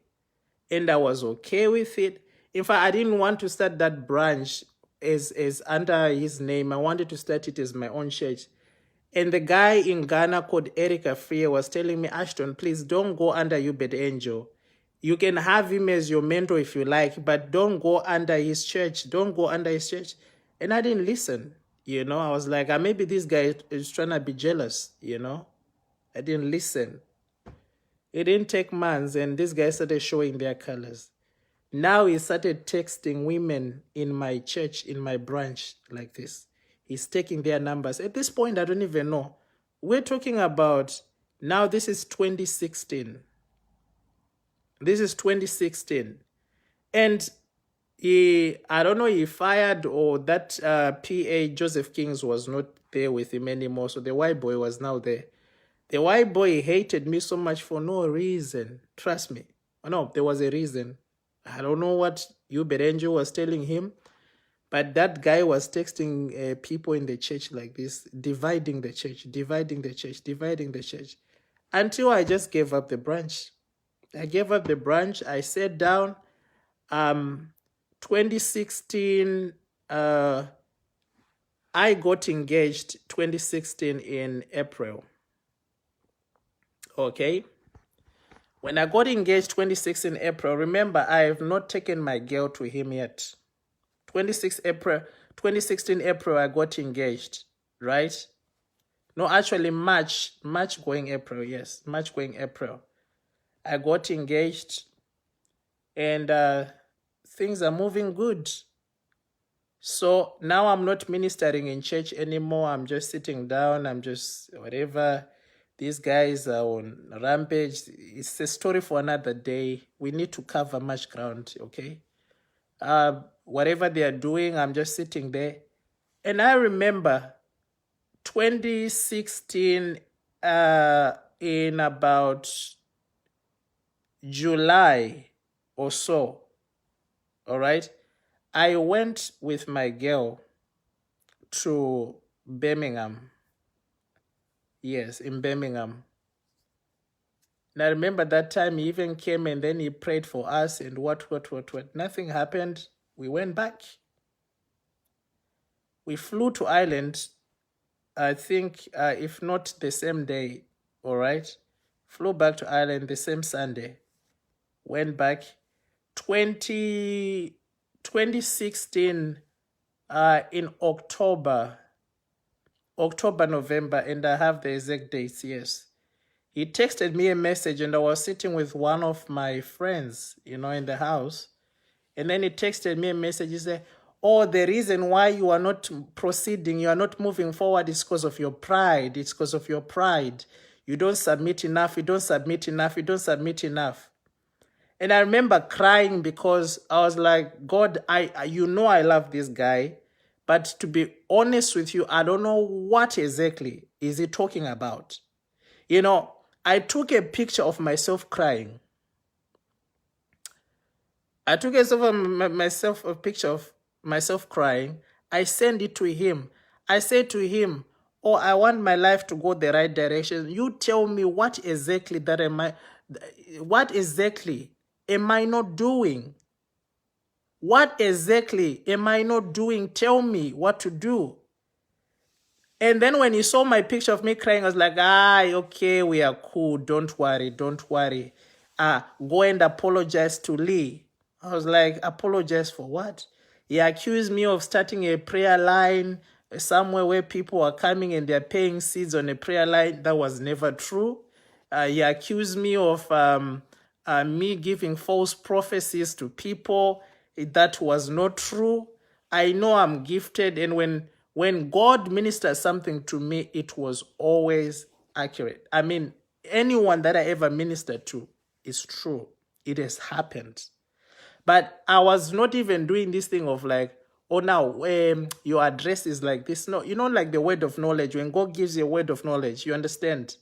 And I was okay with it. In fact, I didn't want to start that branch as under his name. I wanted to start it as my own church. And the guy in Ghana called Eric Afriye was telling me, Ashton, please don't go under Hubert Angel. You can have him as your mentor if you like, but don't go under his church. Don't go under his church. And I didn't listen. I was like, maybe this guy is trying to be jealous, I didn't listen. It didn't take months, and this guy started showing their colors. Now he started texting women in my church, in my branch, like this. He's taking their numbers. At this point, I don't even know. We're talking about, now this is 2016. This is 2016. And I don't know, he fired, or that PA Joseph Kings was not there with him anymore. So the white boy was now there. The white boy hated me so much for no reason. Trust me. No, there was a reason. I don't know what Hubert Angel was telling him, but that guy was texting people in the church like this, dividing the church, dividing the church, dividing the church, until I just gave up the branch. I gave up the branch. I sat down. 2016, I got engaged 2016 in April. Okay. When I got engaged 2016 April, remember, I have not taken my girl to him yet. 2016 April, I got engaged, right? No, actually March going April, yes. March going April. I got engaged, and things are moving good. So now I'm not ministering in church anymore. I'm just sitting down. I'm just whatever. These guys are on rampage. It's a story for another day. We need to cover much ground, okay? Whatever they are doing, I'm just sitting there. And I remember 2016, in about July or so, all right? I went with my girl to Birmingham. Yes, in Birmingham. And I remember that time he even came and then he prayed for us and what. Nothing happened. We went back. We flew to Ireland, I think, if not the same day, all right? Flew back to Ireland the same Sunday. Went back. 2016, in October, November, and I have the exact dates, yes. He texted me a message, and I was sitting with one of my friends, in the house. And then he texted me a message. He said, oh, the reason why you are not proceeding, you are not moving forward is because of your pride. It's because of your pride. You don't submit enough. You don't submit enough. You don't submit enough. And I remember crying because I was like, God, I love this guy. But to be honest with you, I don't know what exactly is he talking about. I took a picture of myself crying. I took a picture of myself crying. I sent it to him. I said to him, oh, I want my life to go the right direction. You tell me what exactly am I not doing? What exactly am I not doing? Tell me what to do. And then when he saw my picture of me crying, I was like, okay, we are cool. Don't worry. Go and apologize to Lee. I was like, apologize for what? He accused me of starting a prayer line somewhere where people are coming and they're paying seeds on a prayer line. That was never true. He accused me of me giving false prophecies to people. That was not true. I know I'm gifted, and when God ministers something to me, it was always accurate. I mean, anyone that I ever ministered to is true. It has happened. But I was not even doing this thing of like, oh, now your address is like this. No, like the word of knowledge. When God gives you a word of knowledge, you understand.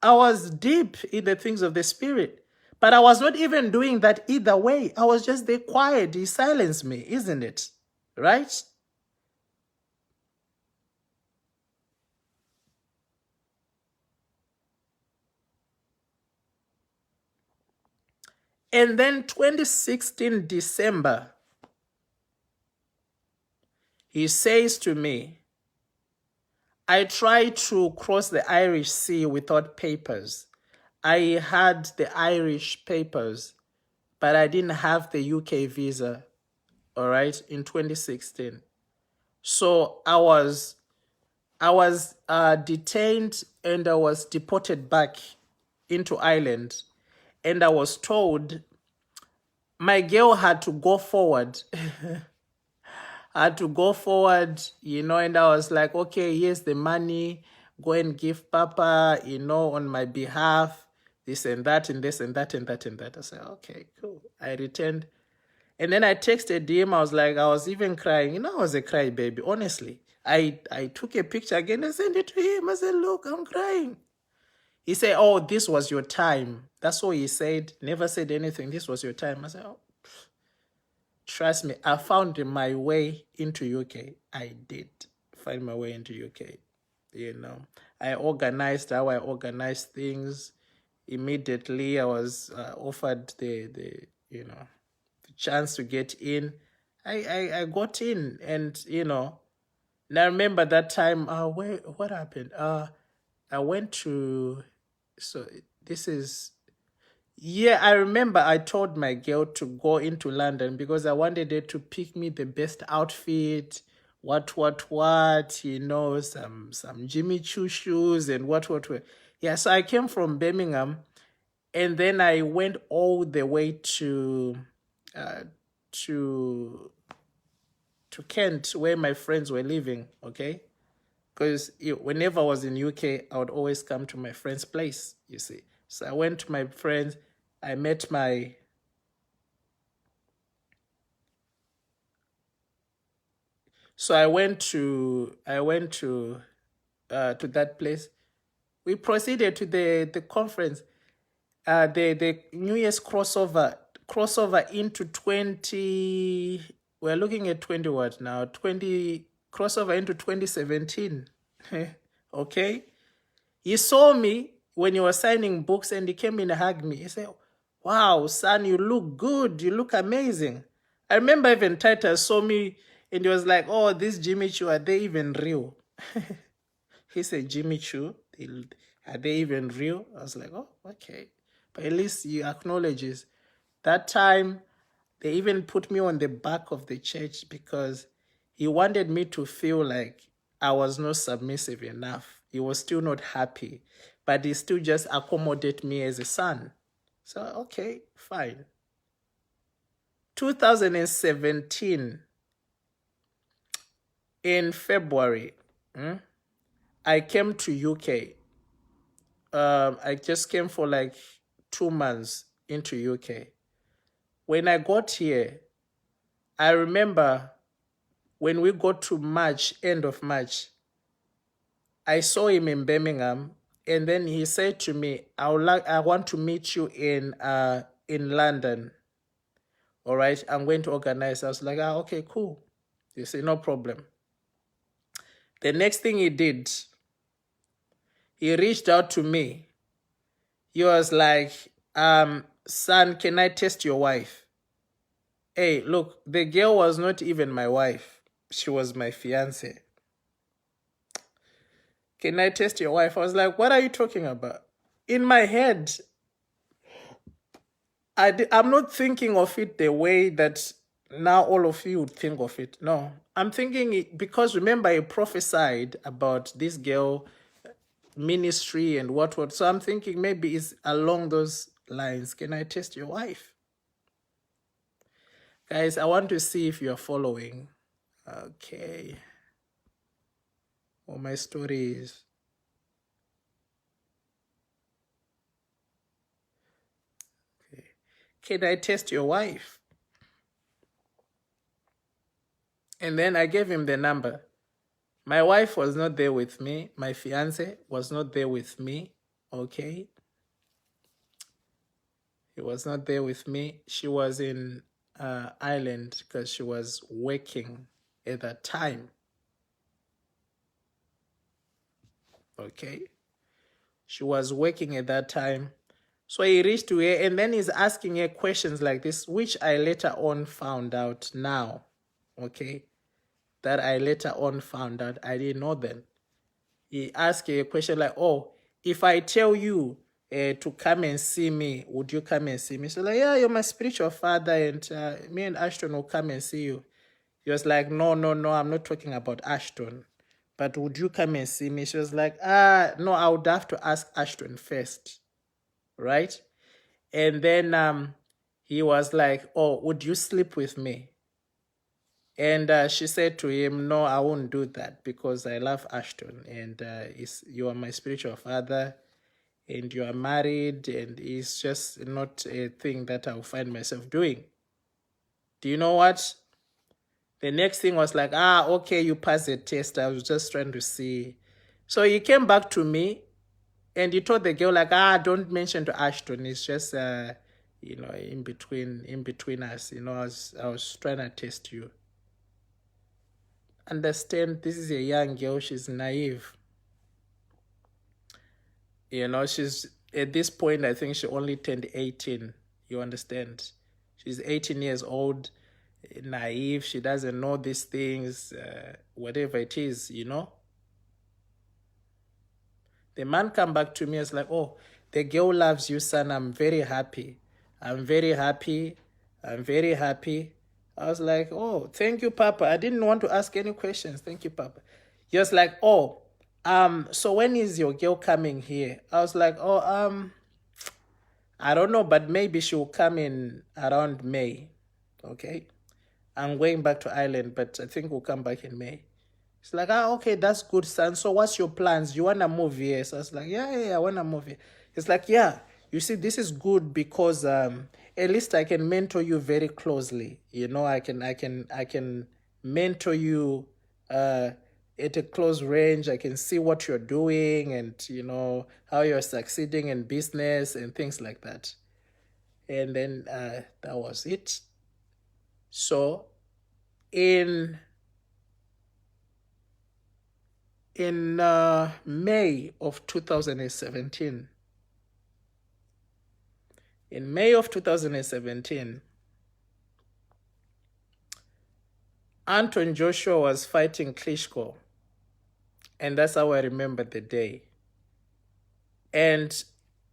I was deep in the things of the Spirit. But I was not even doing that either way. I was just there quiet. He silenced me, isn't it? Right? And then 2016 December, he says to me, I tried to cross the Irish Sea without papers. I had the Irish papers, but I didn't have the UK visa, all right, in 2016. So I was detained and I was deported back into Ireland. And I was told my girl had to go forward. And I was like, okay, here's the money. Go and give Papa, on my behalf, this and that, and this and that, and that, and that. I said, okay, cool. I returned. And then I texted him. I was even crying. I was a crybaby, honestly. I took a picture again and sent it to him. I said, look, I'm crying. He said, oh, this was your time. That's all he said. Never said anything. This was your time. I said, oh, trust me, I found my way into UK. I did find my way into UK. I organized how I organized things. Immediately, I was offered the chance to get in. I got in, and and I remember that time. What happened? I went to. So this is. Yeah, I remember I told my girl to go into London because I wanted her to pick me the best outfit, what, some Jimmy Choo shoes and what. Yeah, so I came from Birmingham, and then I went all the way uh, to Kent, where my friends were living. Okay, because whenever I was in UK, I would always come to my friend's place. You see, so I went to my friends. I met my. So I went to that place. We proceeded to the conference. The New Year's crossover into 20. We're looking at 20 what now? 20 crossover into 2017. Okay. He saw me when he was signing books, and he came in and hugged me. He said, wow, son, you look good. You look amazing. I remember even Titus saw me and he was like, oh, this Jimmy Choo, are they even real? He said, Jimmy Choo, are they even real? I was like, oh, okay. But at least he acknowledges. That time, they even put me on the back of the church because he wanted me to feel like I was not submissive enough. He was still not happy, but he still just accommodated me as a son. So, okay, fine. 2017, in February, I came to UK. I just came for like 2 months into UK. When I got here, I remember when we got to March, end of March, I saw him in Birmingham, and then he said to me, I want to meet you in London. All right, I'm going to organize. I was like, okay, cool. You say, no problem. The next thing he did, he reached out to me. He was like, son, can I test your wife? Hey, look, the girl was not even my wife. She was my fiance. Can I test your wife? I was like, what are you talking about? In my head, I'm not thinking of it the way that now all of you would think of it. No, I'm thinking it because remember I prophesied about this girl ministry and what. So I'm thinking maybe it's along those lines. Can I test your wife? Guys, I want to see if you're following. Okay. What my story is. Okay. Can I test your wife? And then I gave him the number. My wife was not there with me. My fiance was not there with me. Okay. He was not there with me. She was in Ireland because she was working at that time. Okay. She was working at that time. So he reached to her and then he's asking her questions like this, which I later on found out now. Okay. That I later on found out. I didn't know then. He asked her a question like, oh, if I tell you to come and see me, would you come and see me? So like, yeah, you're my spiritual father, and me and Ashton will come and see you. He was like, no, I'm not talking about Ashton. But would you come and see me? She was like, no, I would have to ask Ashton first. Right? And then he was like, oh, would you sleep with me? And she said to him, no, I won't do that because I love Ashton. And you are my spiritual father. And you are married. And it's just not a thing that I'll find myself doing. Do you know what? The next thing was like, okay, you passed the test. I was just trying to see. So he came back to me and he told the girl like, don't mention to Ashton. It's just, in between us. I was trying to test you. Understand, this is a young girl. She's naive. She's at this point, I think she only turned 18. You understand? She's 18 years old, naive. She doesn't know these things, whatever it is. The man come back to me and was like, oh, the girl loves you, son. I'm very happy. I'm very happy. I'm very happy. I was like, oh, thank you, Papa. I didn't want to ask any questions. Thank you, Papa. He was like, oh, so when is your girl coming here? I was like, oh, I don't know, but maybe she'll come in around May. Okay. I'm going back to Ireland, but I think we'll come back in May. It's like, okay, that's good, son. So what's your plans? You want to move here? So I was like, yeah, I want to move here. It's like, yeah, you see, this is good because at least I can mentor you very closely. I can mentor you at a close range. I can see what you're doing and, how you're succeeding in business and things like that. And then that was it. So in May of 2017, Anton Joshua was fighting Klitschko. And that's how I remember the day. And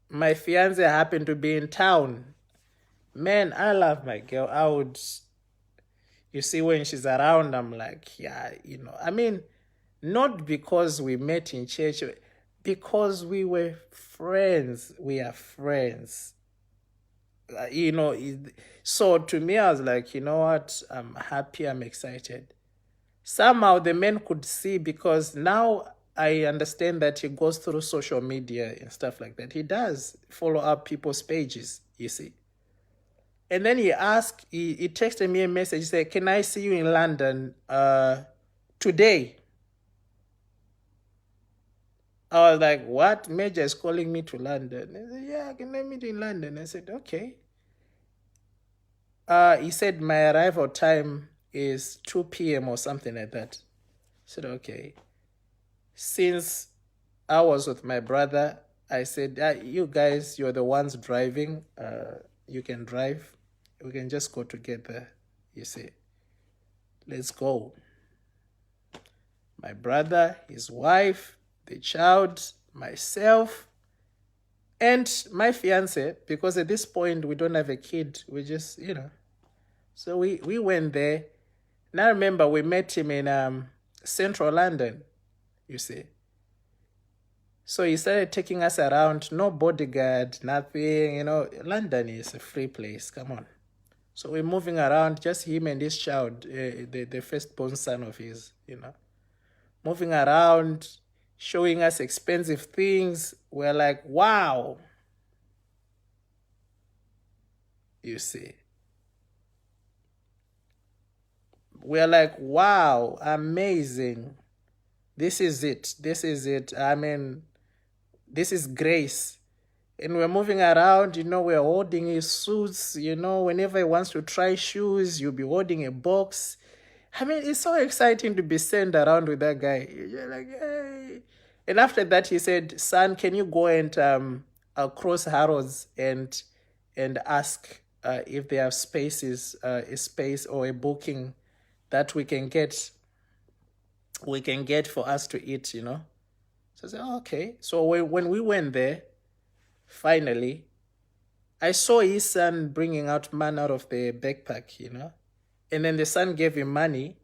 my fiance happened to be in town. Man, I love my girl. You see, when she's around, I'm like, yeah, not because we met in church, because we were friends. We are friends. So to me, I was like, you know what? I'm happy. I'm excited. Somehow the men could see, because now I understand that he goes through social media and stuff like that. He does follow up people's pages, you see. And then he texted me a message. He said, can I see you in London today? I was like, what? Major is calling me to London. He said, yeah, can I meet in London? I said, okay. He said my arrival time is 2 p.m. or something like that. I said, okay. Since I was with my brother, I said, you guys, you're the ones driving. You can drive. We can just go together, you see. Let's go. My brother, his wife, the child, myself, and my fiance, because at this point we don't have a kid. We just, So we went there. Now remember, we met him in central London, you see. So he started taking us around, no bodyguard, nothing, London is a free place, come on. So we're moving around, just him and his child, the firstborn son of his, moving around, showing us expensive things. We're like, wow. You see. We're like, wow, amazing. This is it. This is it. I mean, this is grace. And we're moving around, we're holding his suits, whenever he wants to try shoes, you'll be holding a box. I mean, it's so exciting to be sent around with that guy. You're like, hey. And after that, he said, son, can you go and across Harrods and ask if they have spaces, a space or a booking that we can get for us to eat, So I said, okay. So when we went there, finally, I saw his son bringing out man out of the backpack, And then the son gave him money,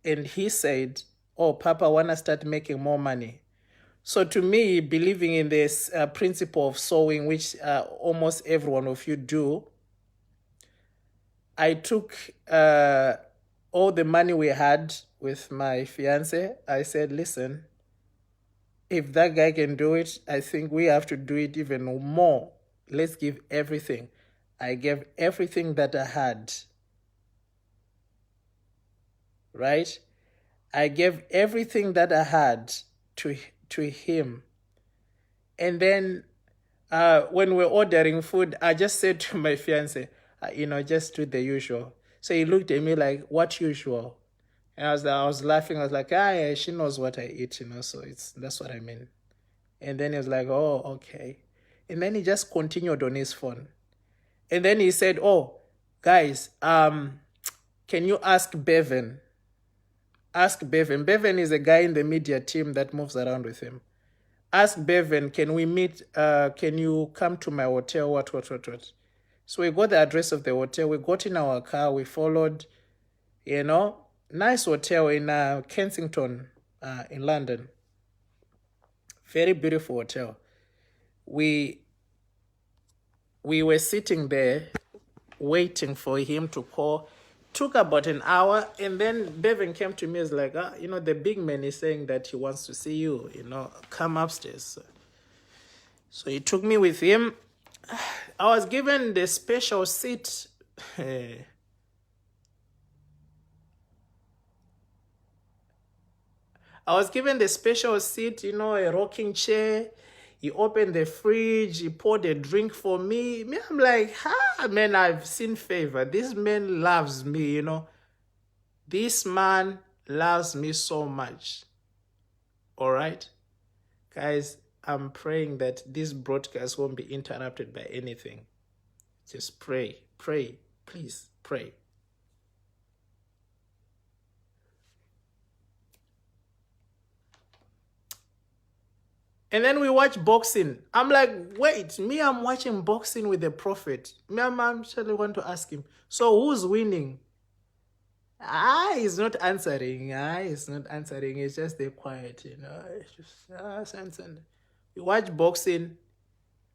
and he said, oh, Papa, I want to start making more money. So to me, believing in this principle of sowing, which almost every one of you do, I took all the money we had with my fiance. I said, listen, if that guy can do it, I think we have to do it even more. Let's give everything. I gave everything that I had. right? I gave everything that I had to him. And then when we're ordering food, I just said to my fiance, just do the usual. So he looked at me like, what usual? And I was laughing. I was like, yeah, she knows what I eat, so that's what I mean. And then he was like, oh, okay. And then he just continued on his phone. And then he said, oh, guys, can you ask Bevan? Ask Bevan. Bevan is a guy in the media team that moves around with him. Ask Bevan, can we meet? Can you come to my hotel? What? So we got the address of the hotel. We got in our car. We followed, nice hotel in Kensington, in London. Very beautiful hotel. We were sitting there waiting for him to call. Took about an hour, and then Bevan came to me. Is like, the big man is saying that he wants to see you. Come upstairs. So he took me with him. I was given the special seat. I was given the special seat, a rocking chair. He opened the fridge. He poured a drink for me. I'm like, man, I've seen favor. This man loves me, This man loves me so much. All right? Guys, I'm praying that this broadcast won't be interrupted by anything. Just pray, please pray. And then we watch boxing. I'm like, wait, I'm watching boxing with the prophet. I'm actually want to ask him, so who's winning? He's not answering. He's not answering. It's just they're quiet, It's just answering. We watch boxing.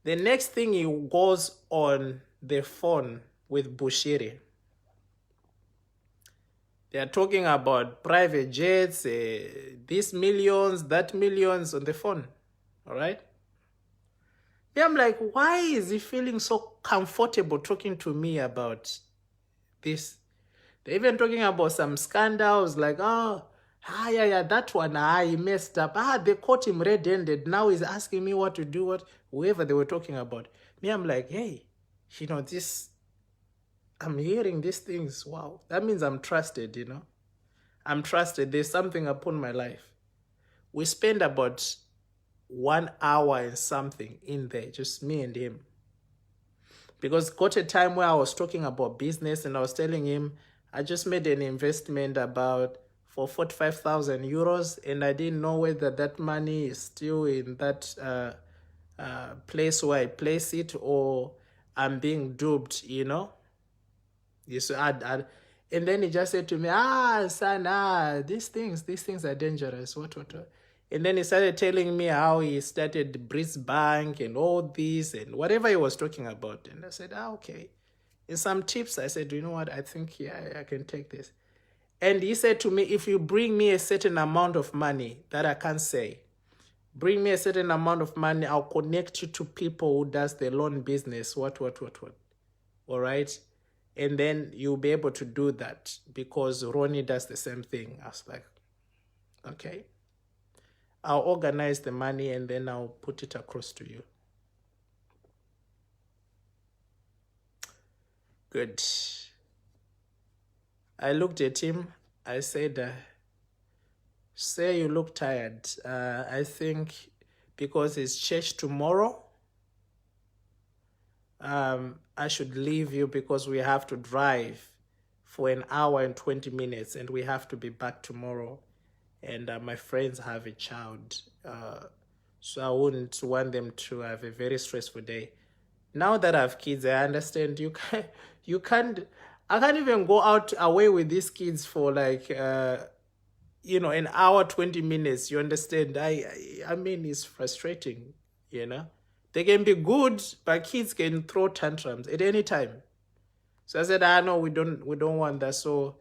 The next thing he goes on the phone with Bushiri. They are talking about private jets, this millions, that millions on the phone. All right? I'm like, why is he feeling so comfortable talking to me about this? They're even talking about some scandals like, yeah, that one, he messed up. They caught him red-handed. Now he's asking me what to do, whoever they were talking about. I'm like, hey, this, I'm hearing these things. Wow, that means I'm trusted, I'm trusted. There's something upon my life. We spend about 1 hour and something in there, just me and him. Because got a time where I was talking about business and I was telling him, I just made an investment for 45,000 euros, and I didn't know whether that money is still in that place where I place it, or I'm being duped, Yes, and then he just said to me, son, these things are dangerous. What? And then he started telling me how he started Breeze Bank and all this and whatever he was talking about. And I said, okay. And some tips, I said, you know what? I think, I can take this. And he said to me, if you bring me a certain amount of money that I can't say, bring me a certain amount of money, I'll connect you to people who does the loan business, what. All right? And then you'll be able to do that because Ronnie does the same thing. I was like, okay. I'll organize the money and then I'll put it across to you. Good. I looked at him. I said, say you look tired. I think because it's church tomorrow, I should leave you because we have to drive for 1 hour and 20 minutes and we have to be back tomorrow. And my friends have a child. So I wouldn't want them to have a very stressful day. Now that I have kids, I understand I can't even go out away with these kids for like, 1 hour, 20 minutes. You understand? I mean, it's frustrating, They can be good, but kids can throw tantrums at any time. So I said, no, we don't want that. So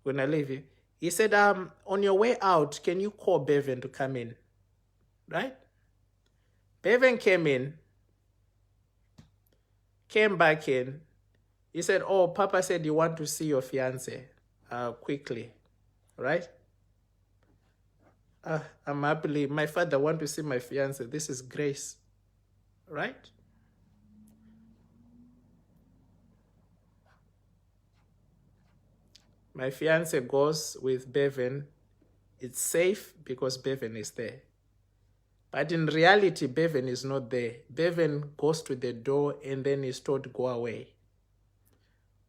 when I leave you, he said, on your way out, can you call Bevan to come in? Right? Bevan came back in. He said, oh, Papa said you want to see your fiance quickly. right? I'm happily, my father want to see my fiance. This is grace, right? My fiance goes with Bevan. It's safe because Bevan is there. But in reality, Bevan is not there. Bevan goes to the door and then is told, go away.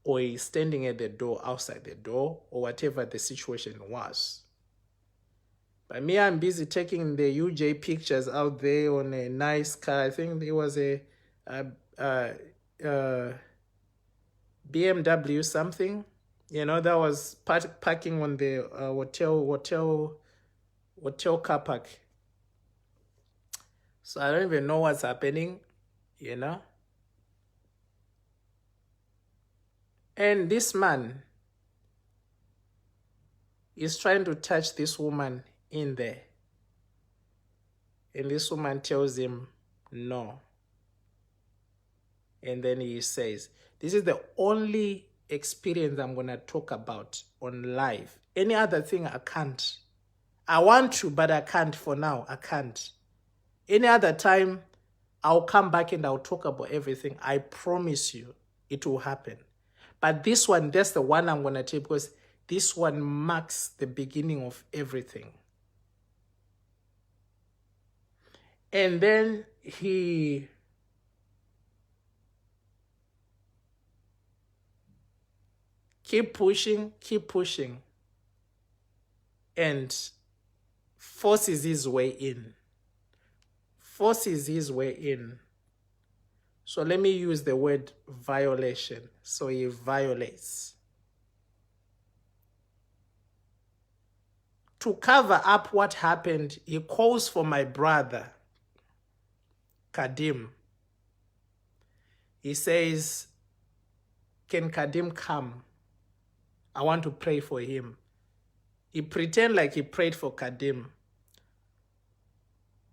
Or he's standing at the door, outside the door, or whatever the situation was. But me, I'm busy taking the UJ pictures out there on a nice car. I think it was a BMW something. You know, that was parking on the hotel car park. So I don't even know what's happening, you know. And this man is trying to touch this woman in there. And this woman tells him no. And then he says, this is the only experience I'm going to talk about on live. Any other thing I can't. I want to, but I can't for now. I can't. Any other time, I'll come back and I'll talk about everything. I promise you it will happen. But this one, that's the one I'm going to take because this one marks the beginning of everything. And then he keep pushing, and forces his way in. Forces his way in. So let me use the word violation. So he violates. To cover up what happened, he calls for my brother, Kadim. He says, can Kadim come? I want to pray for him. He pretend like he prayed for Kadim.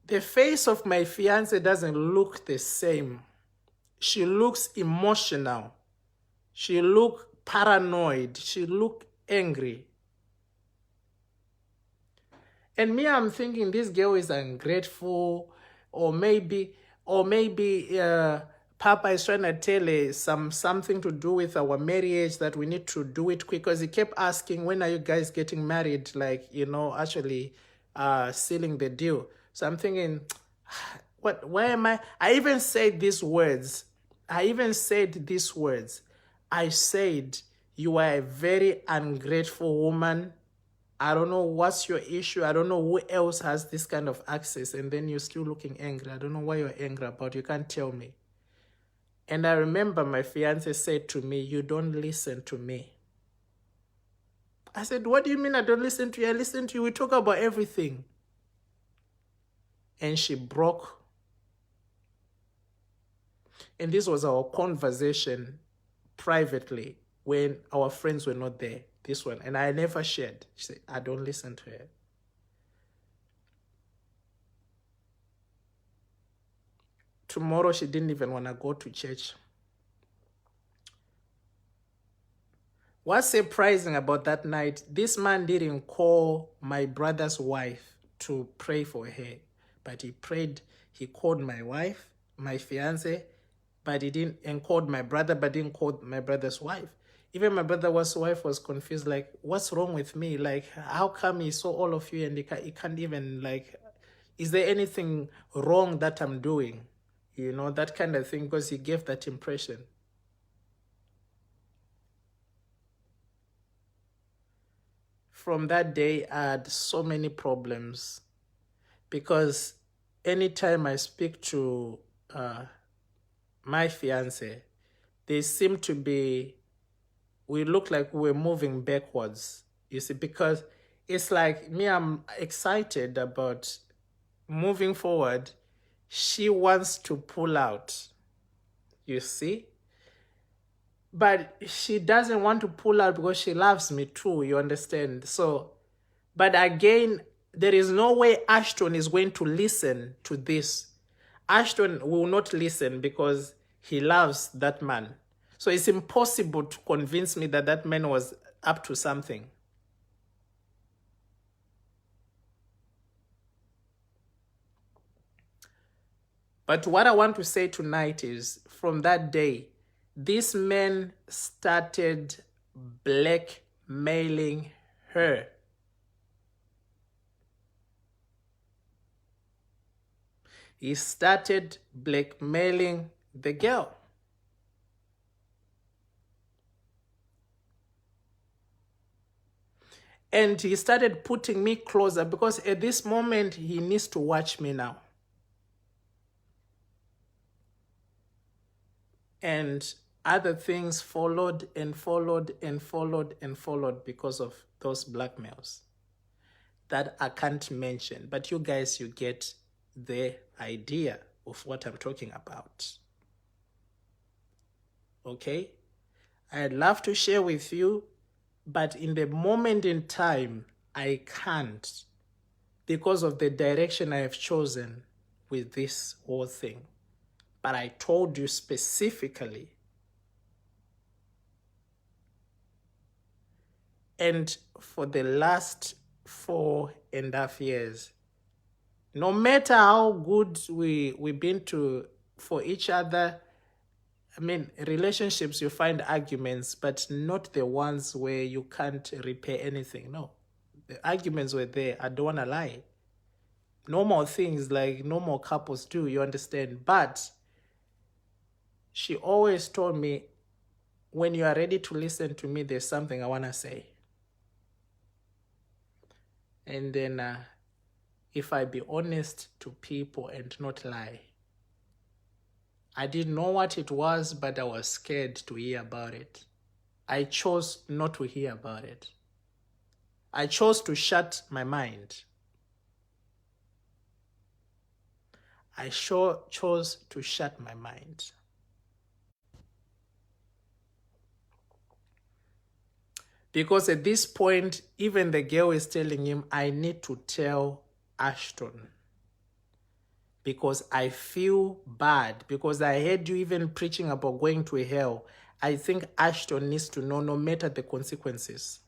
The face of my fiance doesn't look the same. She looks emotional. She looks paranoid. She looks angry. And me, I'm thinking this girl is ungrateful, or maybe Papa is trying to tell her something to do with our marriage, that we need to do it quick, because he kept asking, when are you guys getting married? Like, you know, actually sealing the deal. So I'm thinking, where am I? I even said these words. I said, you are a very ungrateful woman. I don't know what's your issue. I don't know who else has this kind of access. And then you're still looking angry. I don't know what you're angry about. You can't tell me. And I remember my fiance said to me, you don't listen to me. I said, what do you mean I don't listen to you? I listen to you. We talk about everything. And she broke. And this was our conversation privately when our friends were not there. This one. And I never shared. She said, I don't listen to her. Tomorrow, she didn't even want to go to church. What's surprising about that night, this man didn't call my brother's wife to pray for her. But he called my wife, my fiance, but he didn't, and called my brother, but didn't call my brother's wife. Even my brother's wife was confused, like, what's wrong with me? Like, how come he saw all of you and he can't even, like, is there anything wrong that I'm doing? You know, that kind of thing, because he gave that impression. From that day, I had so many problems, because anytime I speak to my fiance, they seem to be, we look like we're moving backwards, you see, because it's like me, I'm excited about moving forward. She wants to pull out, you see? But she doesn't want to pull out because she loves me too, you understand? So, but again, there is no way Ashton is going to listen to this. Ashton will not listen because he loves that man. So it's impossible to convince me that that man was up to something. But what I want to say tonight is, from that day, this man started blackmailing her. He started blackmailing the girl. And he started putting me closer, because at this moment, he needs to watch me now. And other things followed and followed and followed and followed because of those blackmails that I can't mention. But you guys, you get the idea of what I'm talking about. Okay? I'd love to share with you, but in the moment in time, I can't, because of the direction I have chosen with this whole thing. But I told you specifically. And for the last 4.5 years, no matter how good we've been for each other, I mean, relationships, you find arguments, but not the ones where you can't repair anything. No, the arguments were there. I don't want to lie. Normal things like normal couples do, you understand. But she always told me, when you are ready to listen to me, there's something I want to say. And then if I be honest to people and not lie, I didn't know what it was, but I was scared to hear about it. I chose not to hear about it. I chose to shut my mind. I chose to shut my mind. Because at this point, even the girl is telling him, I need to tell Ashton. Because I feel bad. Because I heard you even preaching about going to hell. I think Ashton needs to know, no matter the consequences.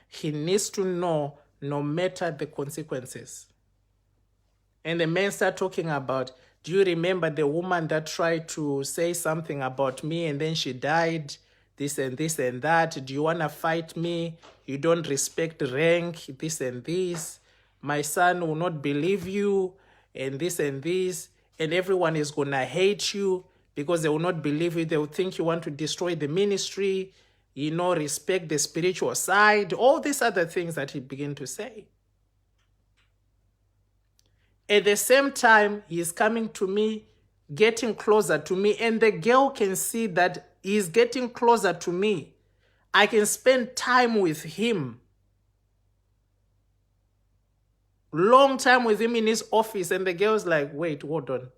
He needs to know, no matter the consequences. And the men start talking about, do you remember the woman that tried to say something about me and then she died? This and this and that. Do you want to fight me? You don't respect rank, this and this. My son will not believe you, and this and this. And everyone is going to hate you because they will not believe you. They will think you want to destroy the ministry, respect the spiritual side, all these other things that he began to say. At the same time, he is coming to me, getting closer to me, and the girl can see that he is getting closer to me. I can spend time with him, long time with him in his office, and the girl's like, wait, hold on.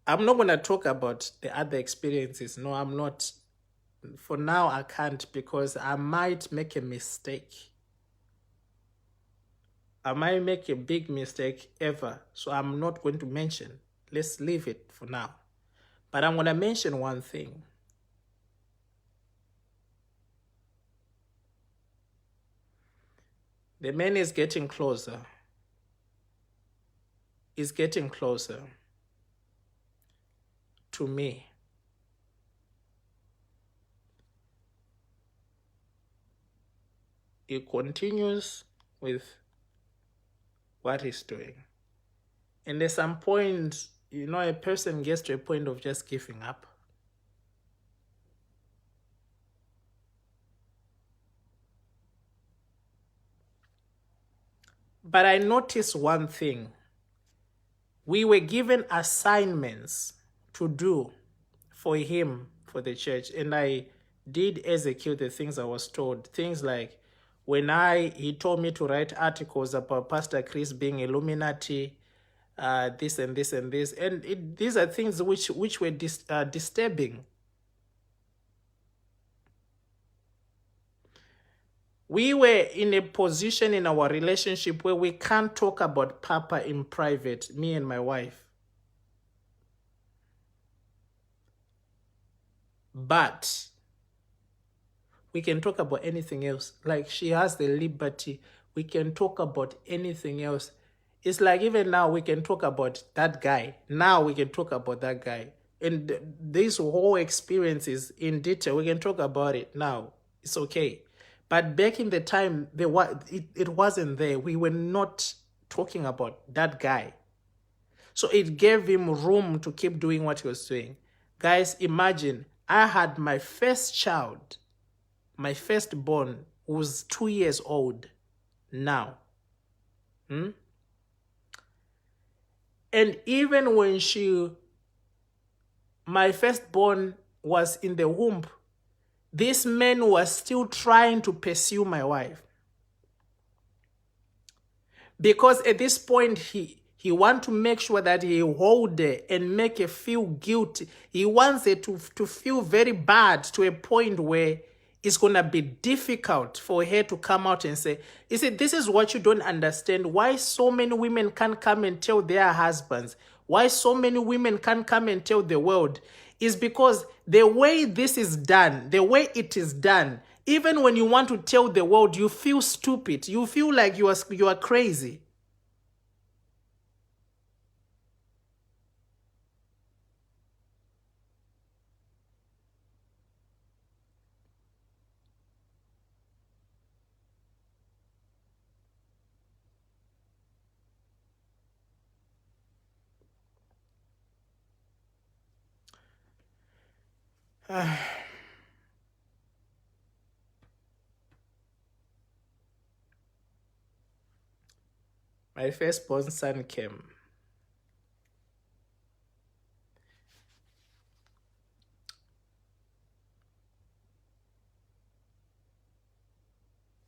I'm not going to talk about the other experiences. No, I'm not. For now, I can't, because I might make a mistake. I might make a big mistake ever. So I'm not going to mention. Let's leave it for now. But I'm going to mention one thing. The man is getting closer. Is getting closer to me. He continues with what he's doing. And at some point, a person gets to a point of just giving up. But I noticed one thing. We were given assignments to do for him, for the church. And I did execute the things I was told. Things like, when he told me to write articles about Pastor Chris being Illuminati, this and this and this. And these are things which were disturbing. We were in a position in our relationship where we can't talk about Papa in private, me and my wife. But we can talk about anything else. Like, she has the liberty. We can talk about anything else. It's like even now we can talk about that guy. Now we can talk about that guy. And this whole experience is in detail. We can talk about it now. It's okay. But back in the time, it wasn't there. We were not talking about that guy. So it gave him room to keep doing what he was doing. Guys, imagine I had my first child, my firstborn, who was 2 years old now. And even when my firstborn was in the womb, this man was still trying to pursue my wife. Because at this point, he wants to make sure that he hold her and make her feel guilty. He wants her to feel very bad to a point where it's going to be difficult for her to come out and say, you see, this is what you don't understand. Why so many women can't come and tell their husbands? Why so many women can't come and tell the world? Is because the way this is done, the way it is done, even when you want to tell the world, you feel stupid. You feel like you are crazy. My firstborn son came.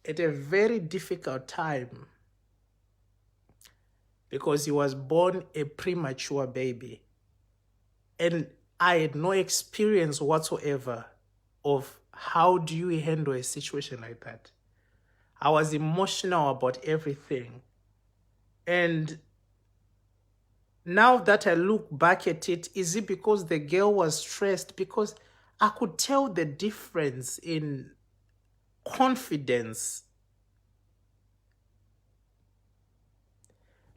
At a very difficult time, because he was born a premature baby. And I had no experience whatsoever of how do you handle a situation like that. I was emotional about everything. And now that I look back at it, is it because the girl was stressed? Because I could tell the difference in confidence.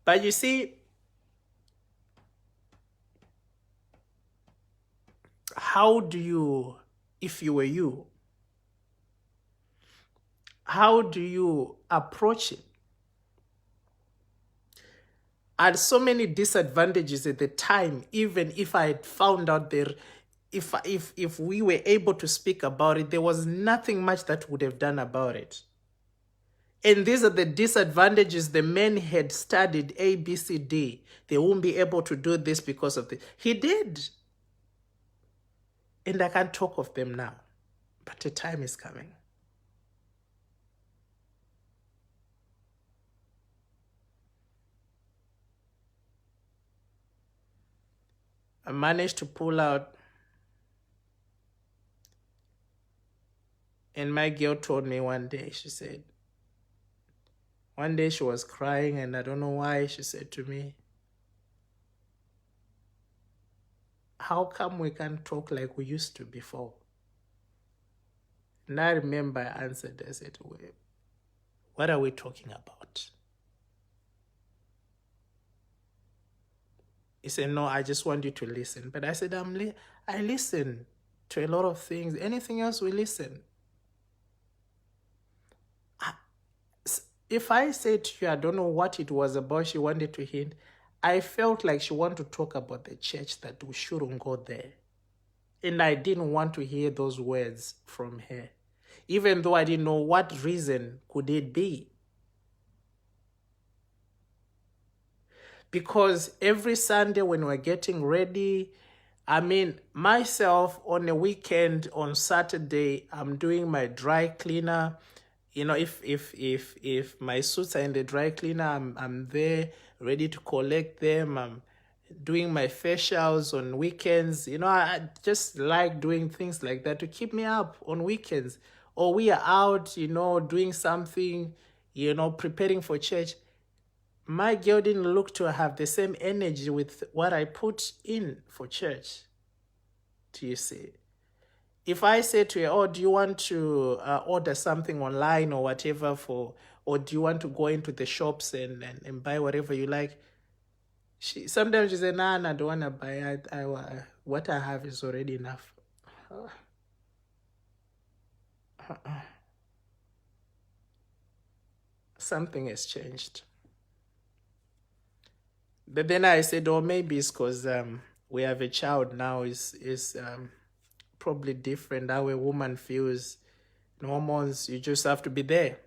But you see, how do you, if you were you, how do you approach it? I had so many disadvantages at the time, even if I had found out there, if we were able to speak about it, there was nothing much that would have done about it. And these are the disadvantages. The men had studied A, B, C, D. They won't be able to do this because of this. He did. And I can't talk of them now. But the time is coming. I managed to pull out. And my girl told me one day, she said, one day she was crying, and I don't know why, she said to me, how come we can't talk like we used to before? And I remember I answered, I said, what are we talking about? He said, no, I just want you to listen. But I said, I listen to a lot of things. Anything else, we listen. If I said to you, I don't know what it was about she wanted to hint, I felt like she wanted to talk about the church, that we shouldn't go there. And I didn't want to hear those words from her, even though I didn't know what reason could it be. Because every Sunday when we're getting ready, I mean, myself on a weekend, on Saturday, I'm doing my dry cleaner. You know, if my suits are in the dry cleaner, I'm there ready to collect them. I'm doing my facials on weekends. You know, I just like doing things like that to keep me up on weekends. or we are out, doing something, preparing for church, my girl didn't look to have the same energy with what I put in for church. Do you see? If I say to her, oh, do you want to order something online or whatever or do you want to go into the shops and buy whatever you like? Sometimes she says, nah, I don't want to buy. What I have is already enough. Something has changed. But then I said, oh, maybe it's because we have a child now. Is probably different how a woman feels. Hormones, you just have to be there.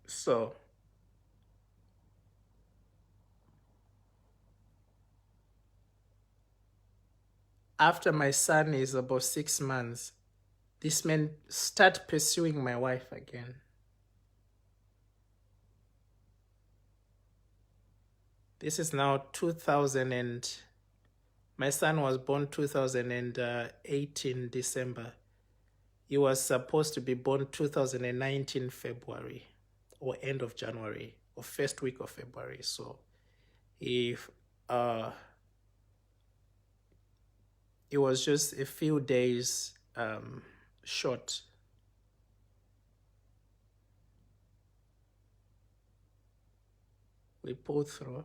So after my son is about 6 months, this man start pursuing my wife again. This is now 2000 and my son was born 2018 December. He was supposed to be born 2019 February or end of January or first week of February. So if it was just a few days short. We pulled through.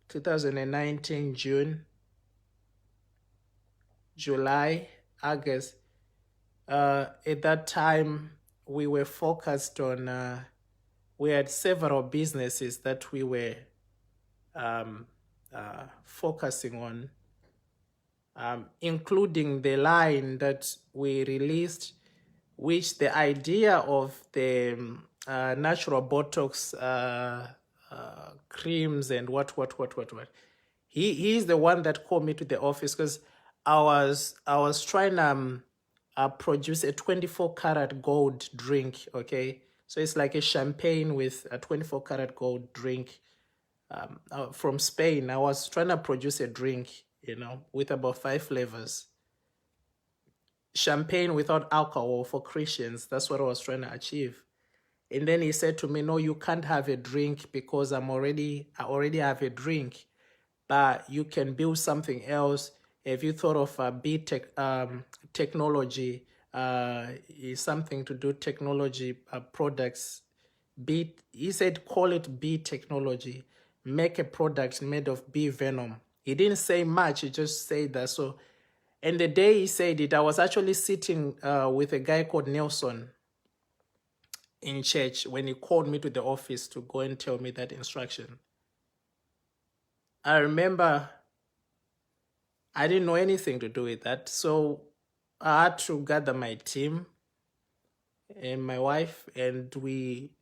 2019 June, July, August. At that time, we were focused on, we had several businesses that we were focusing on, including the line that we released, which the idea of the natural Botox creams and what. He's the one that called me to the office because I was trying to produce a 24 karat gold drink. Okay, so it's like a champagne with a 24 karat gold drink from Spain. I was trying to produce a drink, with about 5 flavors. Champagne without alcohol for Christians. That's what I was trying to achieve. And then he said to me, no, you can't have a drink because I already have a drink, but you can build something else. Have you thought of technology? Is something to do technology products. He said, call it bee technology. Make a product made of bee venom. He didn't say much. He just said that. So, and the day he said it, I was actually sitting with a guy called Nelson in church when he called me to the office to go and tell me that instruction. I remember I didn't know anything to do with that. So I had to gather my team and my wife, and we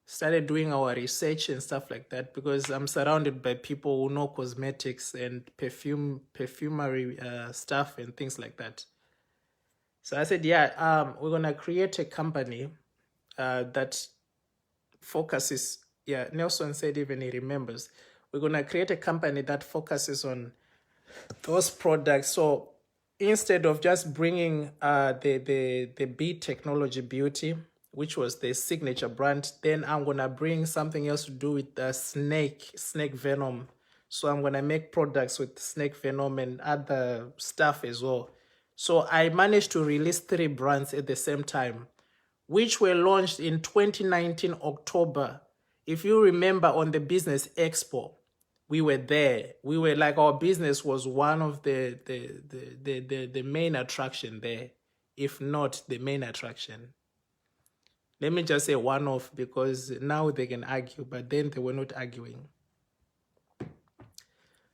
started doing our research and stuff like that because I'm surrounded by people who know cosmetics and perfumery stuff and things like that. So I said, yeah, we're going to create a company that focuses, Nelson said even he remembers, we're going to create a company that focuses on those products. So instead of just bringing the bee technology beauty, which was the signature brand, then I'm going to bring something else to do with the snake venom. So I'm going to make products with snake venom and other stuff as well. So I managed to release 3 brands at the same time, which were launched in 2019 October. If you remember on the Business Expo, we were there. We were like, our business was one of the main attraction there, if not the main attraction. Let me just say one of, because now they can argue, but then they were not arguing.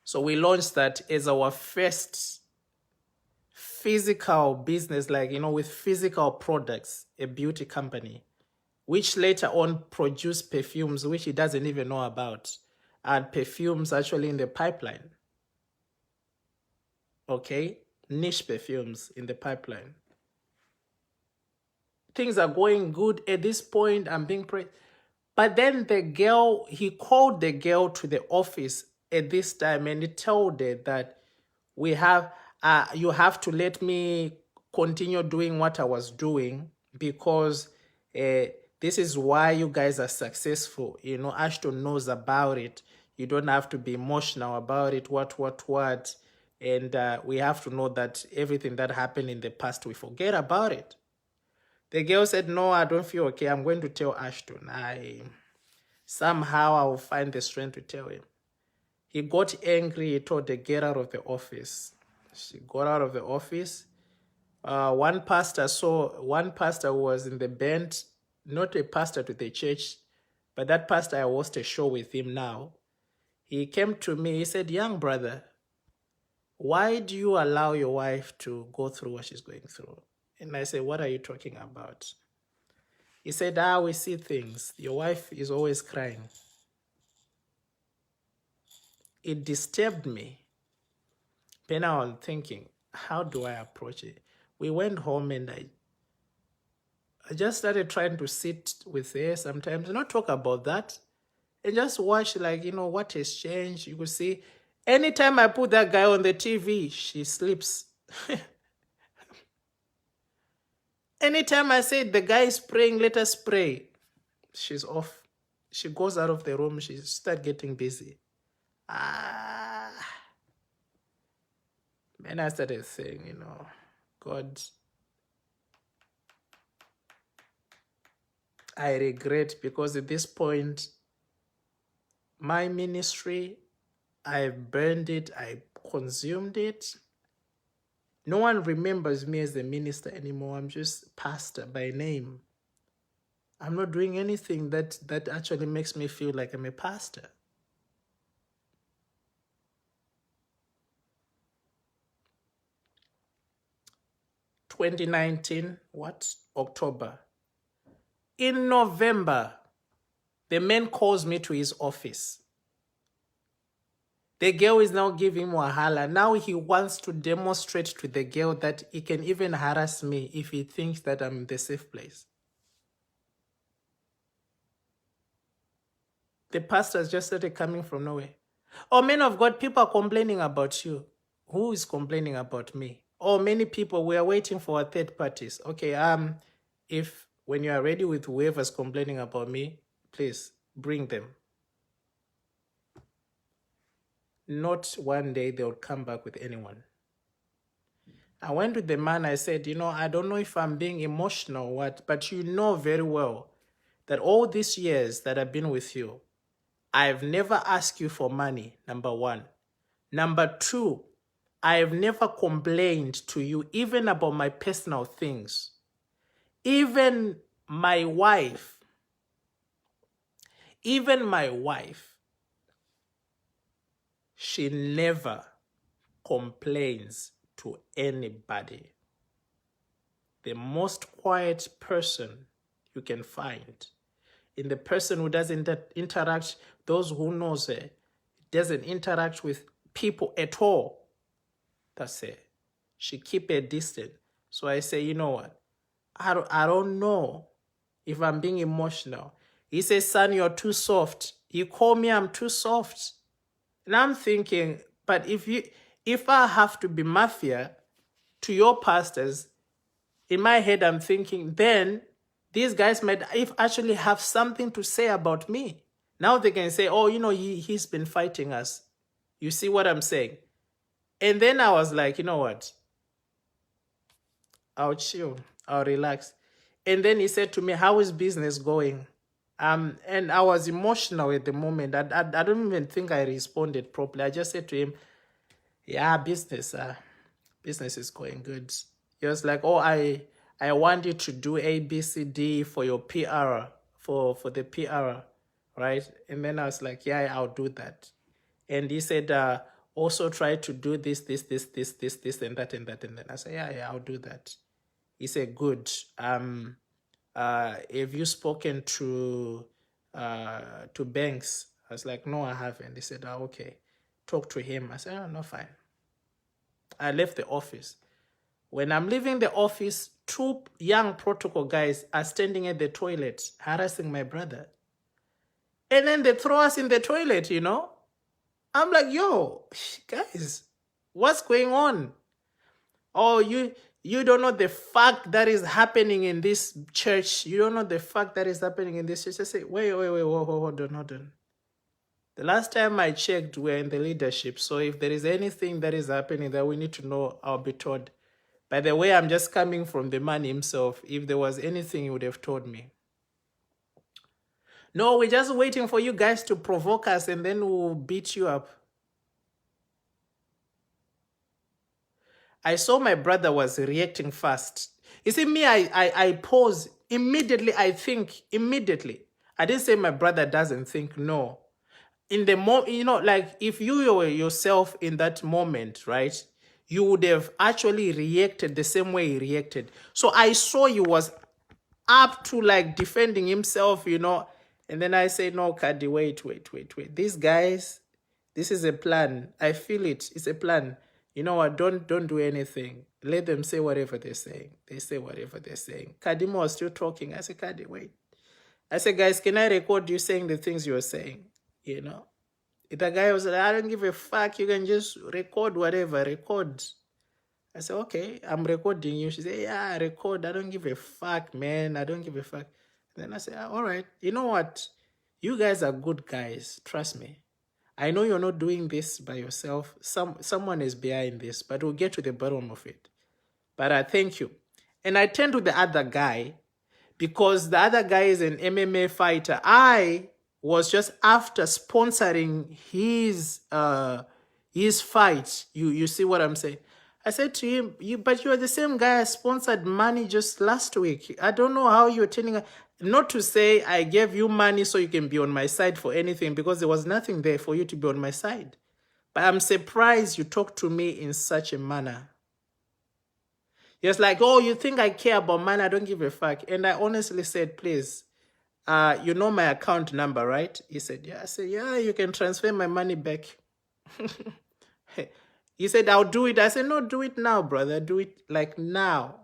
So we launched that as our first physical business, like, with physical products, a beauty company, which later on produced perfumes, which he doesn't even know about, and perfumes actually in the pipeline. Okay, niche perfumes in the pipeline. Things are going good at this point. I'm being praised. But then he called the girl to the office at this time, and he told her that we have, you have to let me continue doing what I was doing because this is why you guys are successful. You know, Ashton knows about it. You don't have to be emotional about it, what. And we have to know that everything that happened in the past, we forget about it. The girl said, no, I don't feel okay. I'm going to tell Ashton. Somehow I will find the strength to tell him. He got angry. He told her, get out of the office. She got out of the office. One pastor who was in the band, not a pastor to the church, but that pastor, I watched a show with him now. He came to me. He said, young brother, why do you allow your wife to go through what she's going through? And I said, what are you talking about? He said, we see things. Your wife is always crying. It disturbed me. Then I was thinking, how do I approach it? We went home and I just started trying to sit with her sometimes, not talk about that, and just watch, like, you know, what has changed. You could see, anytime I put that guy on the TV, she sleeps. Anytime I say the guy is praying, let us pray, she's off. She goes out of the room, she starts getting busy. Man, I started saying, you know, God, I regret, because at this point, my ministry, I burned it, I consumed it. No one remembers me as the minister anymore. I'm just pastor by name. I'm not doing anything that actually makes me feel like I'm a pastor. (2019) October. In November, the man calls me to his office. The girl is now giving him wahala. Now he wants to demonstrate to the girl that he can even harass me if he thinks that I'm in the safe place. The pastors just started coming from nowhere. Oh, men of God, people are complaining about you. Who is complaining about me? Oh, many people, we are waiting for our third parties. Okay, if when you are ready with whoever's complaining about me, please bring them. Not one day they'll come back with anyone. I went to the man, I said, you know, I don't know if I'm being emotional or what, but you know very well that all these years that I've been with you, I've never asked you for money, number one. Number two, I've never complained to you even about my personal things. Even my wife, she never complains to anybody. The most quiet person you can find, in the person who doesn't interact, those who knows her, doesn't interact with people at all. That's it. She keep a distance. So I say, you know what? I don't know if I'm being emotional. He says, son, you're too soft. You call me, I'm too soft. And I'm thinking, but if I have to be mafia to your pastors, in my head I'm thinking, then these guys might actually have something to say about me. Now they can say, oh, you know, he's been fighting us. You see what I'm saying? And then I was like, you know what? I'll chill. I'll relax. And then he said to me, how is business going? And I was emotional at the moment. I don't even think I responded properly. I just said to him, yeah, business is going good. He was like, oh, I want you to do A, B, C, D for your PR, for the PR, right? And then I was like, yeah, I'll do that. And he said, also try to do this, and that, and that. And then I said, yeah, I'll do that. He said, good. Have you spoken to Banks? I was like, no, I haven't. He said, oh, okay. Talk to him. I said, oh, no, fine. I left the office. When I'm leaving the office, two young protocol guys are standing at the toilet harassing my brother. And then they throw us in the toilet, you know. I'm like, yo, guys, what's going on? Oh, you don't know the fact that is happening in this church. You don't know the fact that is happening in this church. I say, wait, hold on, hold on. The last time I checked, we're in the leadership. So if there is anything that is happening that we need to know, I'll be told. By the way, I'm just coming from the man himself. If there was anything, he would have told me. No, we're just waiting for you guys to provoke us and then we'll beat you up. I saw my brother was reacting fast. You see, me, I pause. Immediately, I think. Immediately. I didn't say my brother doesn't think. No. In the moment, like if you were yourself in that moment, right, you would have actually reacted the same way he reacted. So I saw he was up to like defending himself, and then I said, no, Kadi, wait. These guys, this is a plan. I feel it. It's a plan. You know what? Don't do anything. Let them say whatever they're saying. They say whatever they're saying. Kadimo was still talking. I said, Kadi, wait. I said, guys, can I record you saying the things you're saying? The guy was like, I don't give a fuck. You can just record whatever. Record. I said, okay, I'm recording you. She said, yeah, record. I don't give a fuck, man. I don't give a fuck. Then I said, all right. You know what? You guys are good guys. Trust me. I know you're not doing this by yourself. Someone is behind this, but we'll get to the bottom of it. But I thank you. And I turned to the other guy because the other guy is an MMA fighter. I was just after sponsoring his fight. You see what I'm saying? I said to him, but you are the same guy I sponsored money just last week. I don't know how you're turning. Not to say I gave you money so you can be on my side for anything, because there was nothing there for you to be on my side. But I'm surprised you talk to me in such a manner. It's like, oh, you think I care about money? I don't give a fuck. And I honestly said, please, you know my account number, right? He said, yeah. I said, yeah, you can transfer my money back. He said, I'll do it. I said, no, do it now, brother. Do it like now.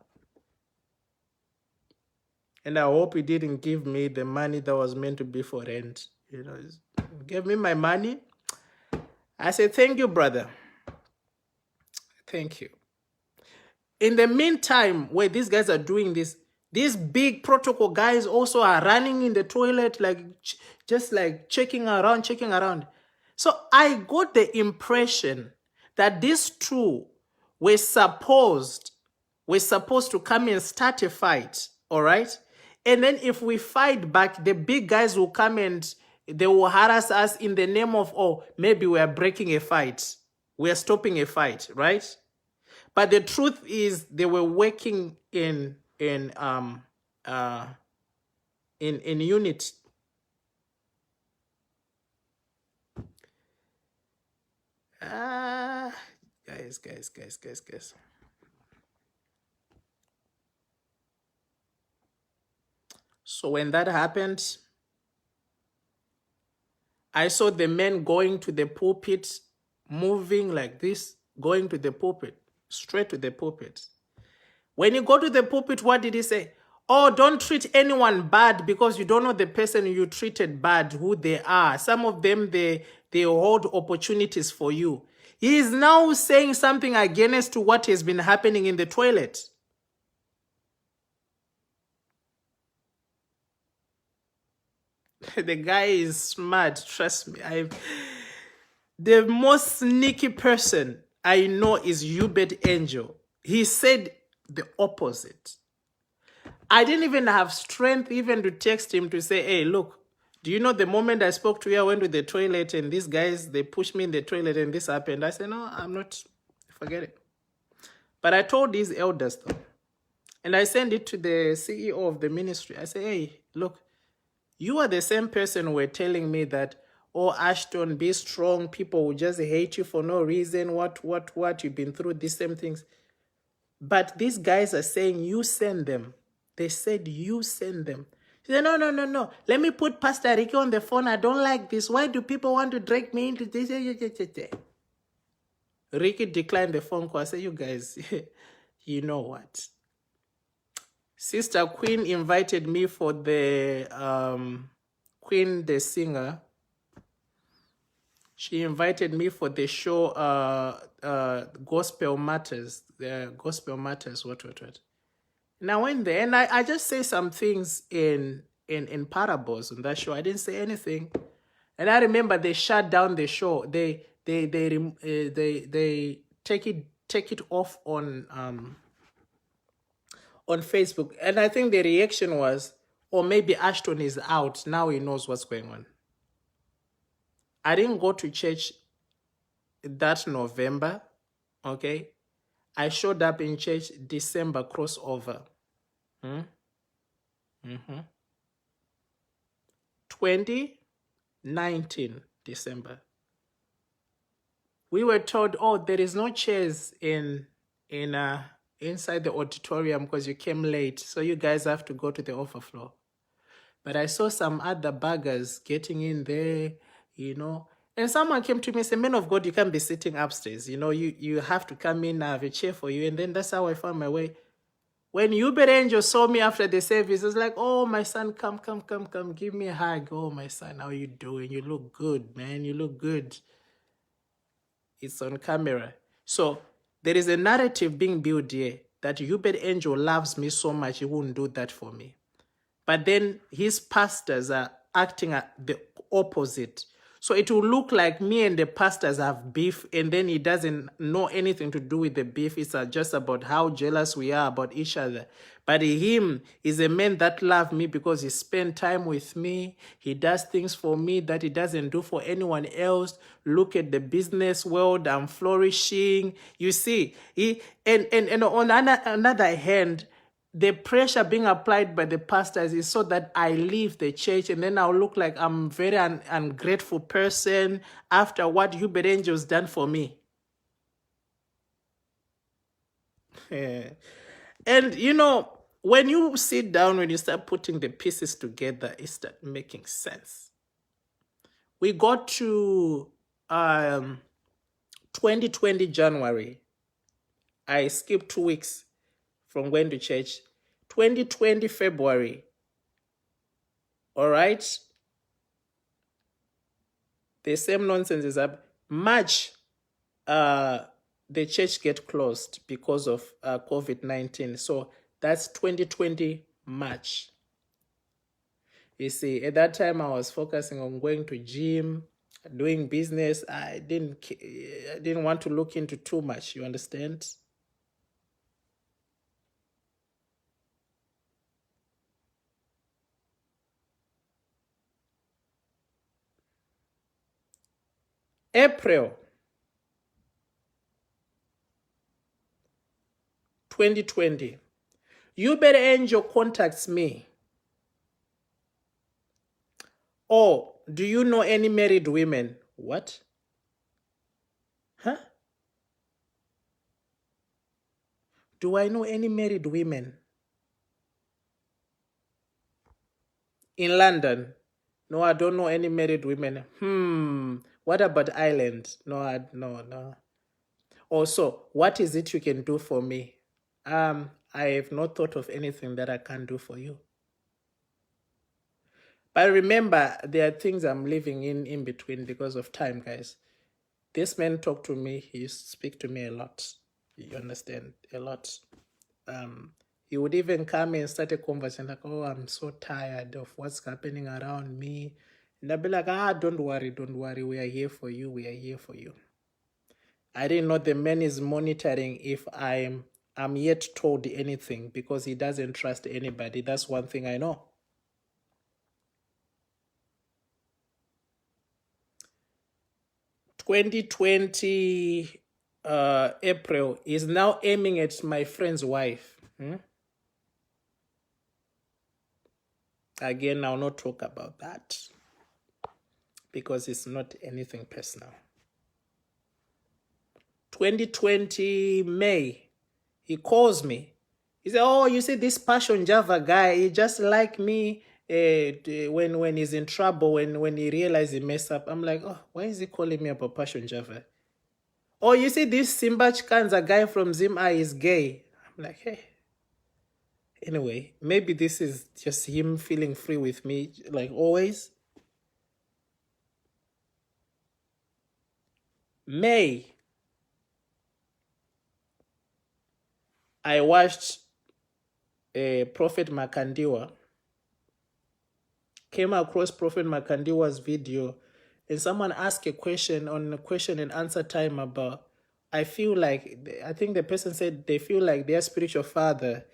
And I hope he didn't give me the money that was meant to be for rent. Give me my money. I said, thank you, brother. Thank you. In the meantime, where these guys are doing this, these big protocol guys also are running in the toilet, like just like checking around. So I got the impression that these two were supposed to come and start a fight, all right? And then if we fight back, the big guys will come and they will harass us in the name of, oh, maybe we are breaking a fight. We are stopping a fight, right? But the truth is they were working in unit. Guys. So when that happened, I saw the men going to the pulpit, moving like this, going to the pulpit, straight to the pulpit. When you go to the pulpit, what did he say? Oh, don't treat anyone bad because you don't know the person you treated bad, who they are. Some of them, they hold opportunities for you. He is now saying something against what has been happening in the toilet. The guy is smart, trust me. The most sneaky person I know is Hubert Angel. He said the opposite. I didn't even have strength even to text him to say, hey, look, do you know the moment I spoke to you, I went to the toilet and these guys, they pushed me in the toilet and this happened. I said, no, I'm not, forget it. But I told these elders though, and I sent it to the CEO of the ministry. I said, hey, look, you are the same person who were telling me that, oh, Ashton, be strong. People will just hate you for no reason. What? You've been through these same things. But these guys are saying you send them. They said you send them. He said, no. Let me put Pastor Ricky on the phone. I don't like this. Why do people want to drag me into this? Ricky declined the phone call. I said, you guys, you know what? Sister Queen invited me for the Queen the singer. She invited me for the show, Gospel Matters. Gospel Matters, what. And I went there and I just say some things in parables on that show. I didn't say anything. And I remember they shut down the show. They take it off on Facebook. And I think the reaction was, or maybe Ashton is out. Now he knows what's going on. I didn't go to church that November, okay? I showed up in church December crossover. 2019 December. We were told, oh, there is no chairs inside the auditorium because you came late, so you guys have to go to the overflow. But I saw some other buggers getting in there, and someone came to me and said, man of God, you can't be sitting upstairs. You have to come in, I have a chair for you. And then that's how I found my way. When Uber Angel saw me after the service, it was like, oh, my son, come, give me a hug. Oh, my son, how are you doing? You look good, man. You look good. It's on camera. So there is a narrative being built here that Uber Angel loves me so much, he wouldn't do that for me. But then his pastors are acting at the opposite. So it will look like me and the pastors have beef, and then he doesn't know anything to do with the beef. It's just about how jealous we are about each other. But him is a man that loves me because he spent time with me. He does things for me that he doesn't do for anyone else. Look at the business world. I'm flourishing. You see, and on another hand, the pressure being applied by the pastors is so that I leave the church and then I'll look like I'm a very ungrateful person after what Hubert Angel's done for me. And when you sit down, when you start putting the pieces together, it starts making sense. We got to 2020 January. I skipped 2 weeks from going to church. 2020 February. All right. The same nonsense is up. March, the church get closed because of COVID-19. So that's 2020 March. You see, at that time I was focusing on going to gym, doing business. I didn't want to look into too much. You understand? April 2020, Uber Angel contacts me. Oh, do you know any married women? What? Huh? Do I know any married women? In London? No, I don't know any married women. What about Ireland? No, no. Also, what is it you can do for me? I have not thought of anything that I can do for you. But remember, there are things I'm living in between because of time, guys. This man talked to me. He used to speak to me a lot. You understand? A lot. He would even come and start a conversation like, oh, I'm so tired of what's happening around me. And I'd be like, don't worry. We are here for you. We are here for you. I didn't know the man is monitoring if I'm yet told anything because he doesn't trust anybody. That's one thing I know. "2020 April is now aiming at my friend's wife." Again, I'll not talk about that because it's not anything personal. 2020 May, he calls me. He said, oh, you see this Passion Java guy, he just like me when he's in trouble, when he realizes he messed up. I'm like, oh, why is he calling me about Passion Java? Oh, you see this Simbach Kanza guy from Zim-I is gay. I'm like, hey. Anyway, maybe this is just him feeling free with me, like always. May, I watched Prophet Makandiwa, came across Prophet Makandiwa's video, and someone asked a question on a question and answer time about, I think the person said they feel like their spiritual father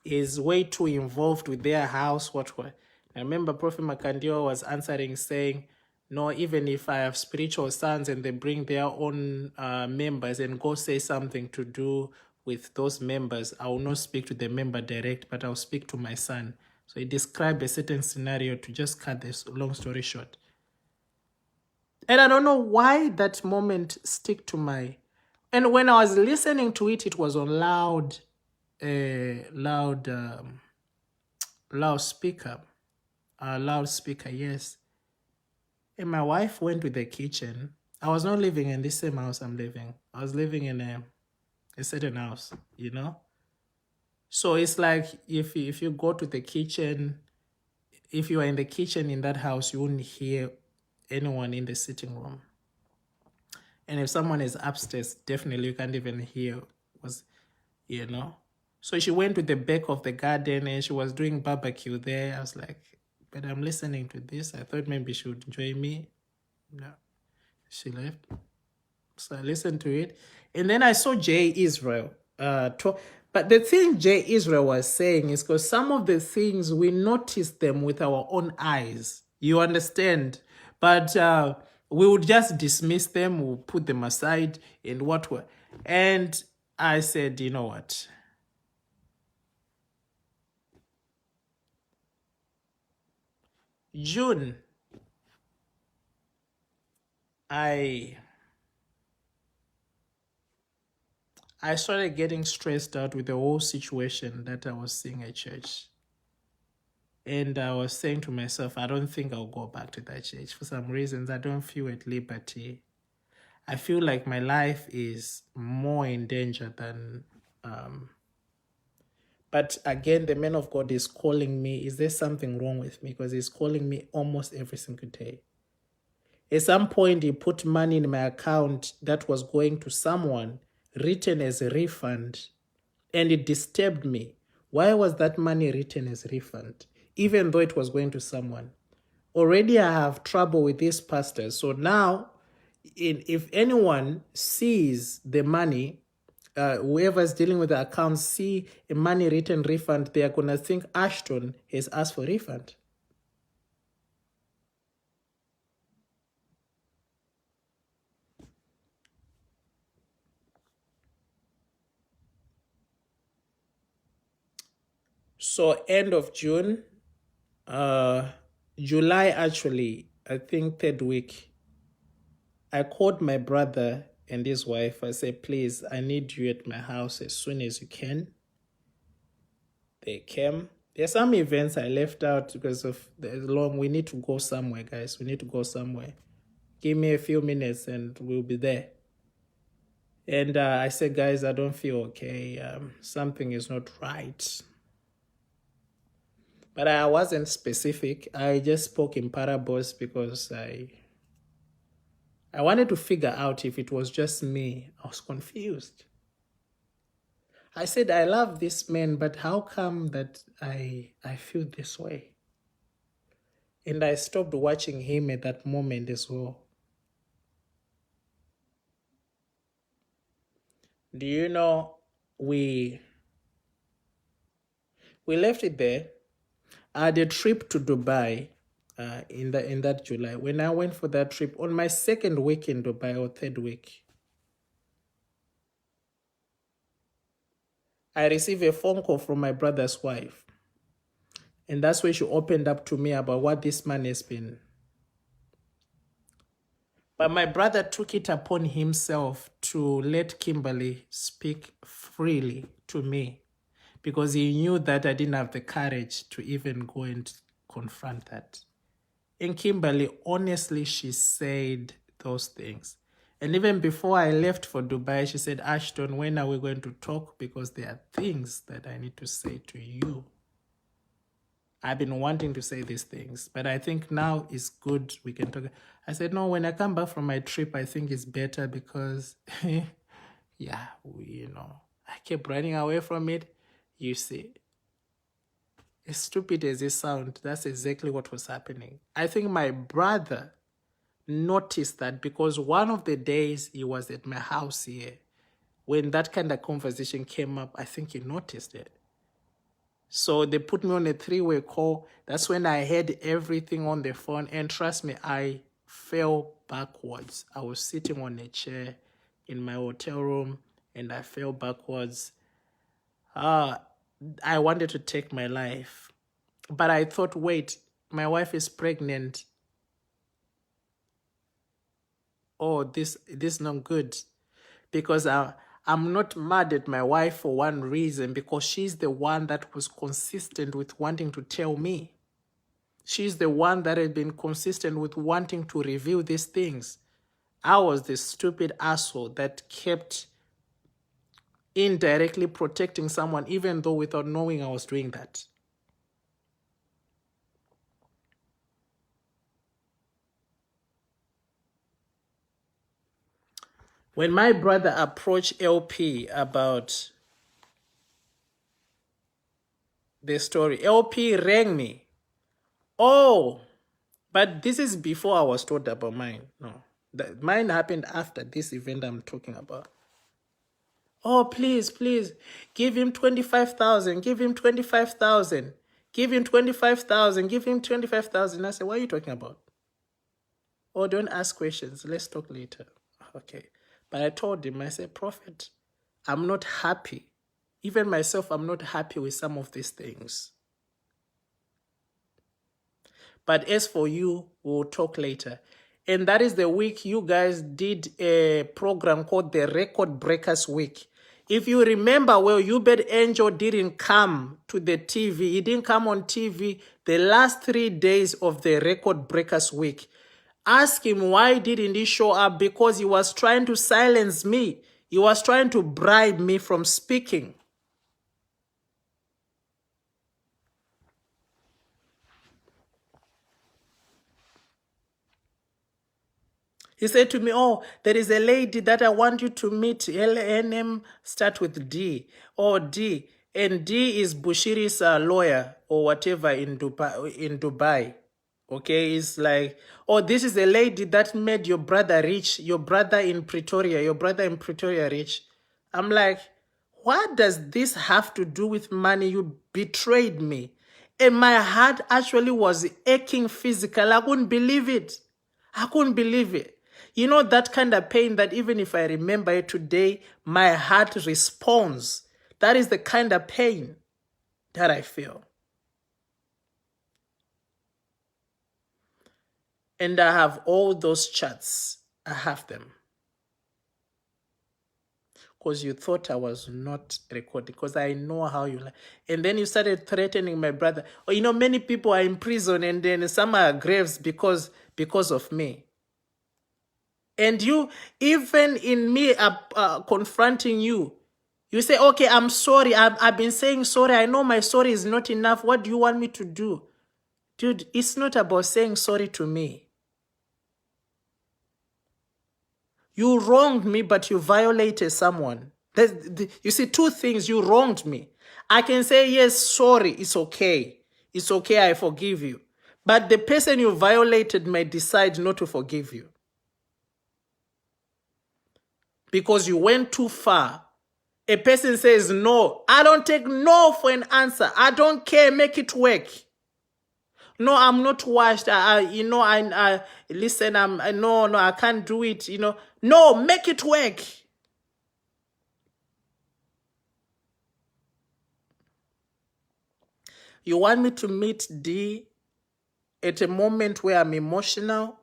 is way too involved with their house, what. I remember Prophet Makandiwa was answering saying, no, even if I have spiritual sons and they bring their own members and go say something to do with those members, I will not speak to the member direct, but I'll speak to my son. So he described a certain scenario to just cut this long story short. And I don't know why that moment stick to my... And when I was listening to it, it was on loudspeaker, yes. And my wife went to the kitchen. I was not living in the same house I'm living. I was living in a certain house, you know? So it's like if you go to the kitchen, if you are in the kitchen in that house, you wouldn't hear anyone in the sitting room. And if someone is upstairs, definitely you can't even hear, you know? So she went to the back of the garden and she was doing barbecue there. I was like, but I'm listening to this. I thought maybe she would join me. No, she left. So I listened to it. And then I saw Jay Israel talk. But the thing Jay Israel was saying is because some of the things we notice them with our own eyes. You understand? But we would just dismiss them, we'll put them aside and what were. And I said, you know what? June, I started getting stressed out with the whole situation that I was seeing at church. And I was saying to myself, I don't think I'll go back to that church. For some reasons, I don't feel at liberty. I feel like my life is more in danger than... But again, the man of God is calling me. Is there something wrong with me? Because he's calling me almost every single day. At some point, he put money in my account that was going to someone, written as a refund, and it disturbed me. Why was that money written as refund, even though it was going to someone? Already I have trouble with these pastors. So now, if anyone sees the money, whoever's dealing with the account see a money written refund, they are going to think Ashton has asked for refund. So end of June, July actually, I think third week, I called my brother and his wife. I said, please, I need you at my house as soon as you can. They came. There's some events I left out because of the long. We need to go somewhere, guys. We need to go somewhere. Give me a few minutes and we'll be there. And I said, guys, I don't feel okay. Something is not right. But I wasn't specific. I just spoke in parables because I wanted to figure out if it was just me. I was confused. I said, I love this man, but how come that I feel this way? And I stopped watching him at that moment as well. Do you know, we left it there. I had a trip to Dubai in that July. When I went for that trip, on my second week in Dubai or third week, I received a phone call from my brother's wife. And that's where she opened up to me about what this man has been. But my brother took it upon himself to let Kimberly speak freely to me because he knew that I didn't have the courage to even go and confront that. And Kimberly, honestly, she said those things. And even before I left for Dubai, she said, Ashton, when are we going to talk? Because there are things that I need to say to you. I've been wanting to say these things, but I think now is good. We can talk. I said, no, when I come back from my trip, I think it's better because, yeah, I kept running away from it. You see, as stupid as it sounds, that's exactly what was happening. I think my brother noticed that because one of the days he was at my house here, when that kind of conversation came up, I think he noticed it. So they put me on a three-way call. That's when I heard everything on the phone. And trust me, I fell backwards. I was sitting on a chair in my hotel room and I fell backwards. I wanted to take my life. But I thought, wait, my wife is pregnant. Oh, this is not good. Because I'm not mad at my wife for one reason, because she's the one that was consistent with wanting to tell me. She's the one that had been consistent with wanting to reveal these things. I was the stupid asshole that kept indirectly protecting someone, even though without knowing I was doing that. When my brother approached LP about the story, LP rang me. Oh, but this is before I was told about mine. No, mine happened after this event I'm talking about. Oh, please, give him 25,000. Give him 25,000. Give him 25,000. Give him 25,000. I said, what are you talking about? Oh, don't ask questions. Let's talk later. Okay. But I told him, I said, Prophet, I'm not happy. Even myself, I'm not happy with some of these things. But as for you, we'll talk later. And that is the week you guys did a program called the Record Breakers Week. If you remember, well, You Bet Angel didn't come to the TV. He didn't come on TV the last 3 days of the Record Breakers Week. Ask him why didn't he show up, because he was trying to silence me. He was trying to bribe me from speaking. He said to me, oh, there is a lady that I want you to meet. Her name start with D or D. And D is Bushiri's lawyer or whatever in Dubai. Okay, it's like, oh, this is a lady that made your brother rich. Your brother in Pretoria rich. I'm like, what does this have to do with money? You betrayed me. And my heart actually was aching physical. I couldn't believe it. I couldn't believe it. You know, that kind of pain that even if I remember it today, my heart responds. That is the kind of pain that I feel. And I have all those chats. I have them. Because you thought I was not recording. Because I know how you like. And then you started threatening my brother. Oh, you know, many people are in prison and then some are graves because of me. And you, even in me confronting you, you say, okay, I'm sorry. I've been saying sorry. I know my sorry is not enough. What do you want me to do? Dude, it's not about saying sorry to me. You wronged me, but you violated someone. You see, two things. You wronged me. I can say, yes, sorry, it's okay. It's okay, I forgive you. But the person you violated may decide not to forgive you. Because you went too far. A person says no. I don't take no for an answer. I don't care. Make it work. No, I'm not washed. Listen, no, I can't do it. No, make it work. You want me to meet D at a moment where I'm emotional?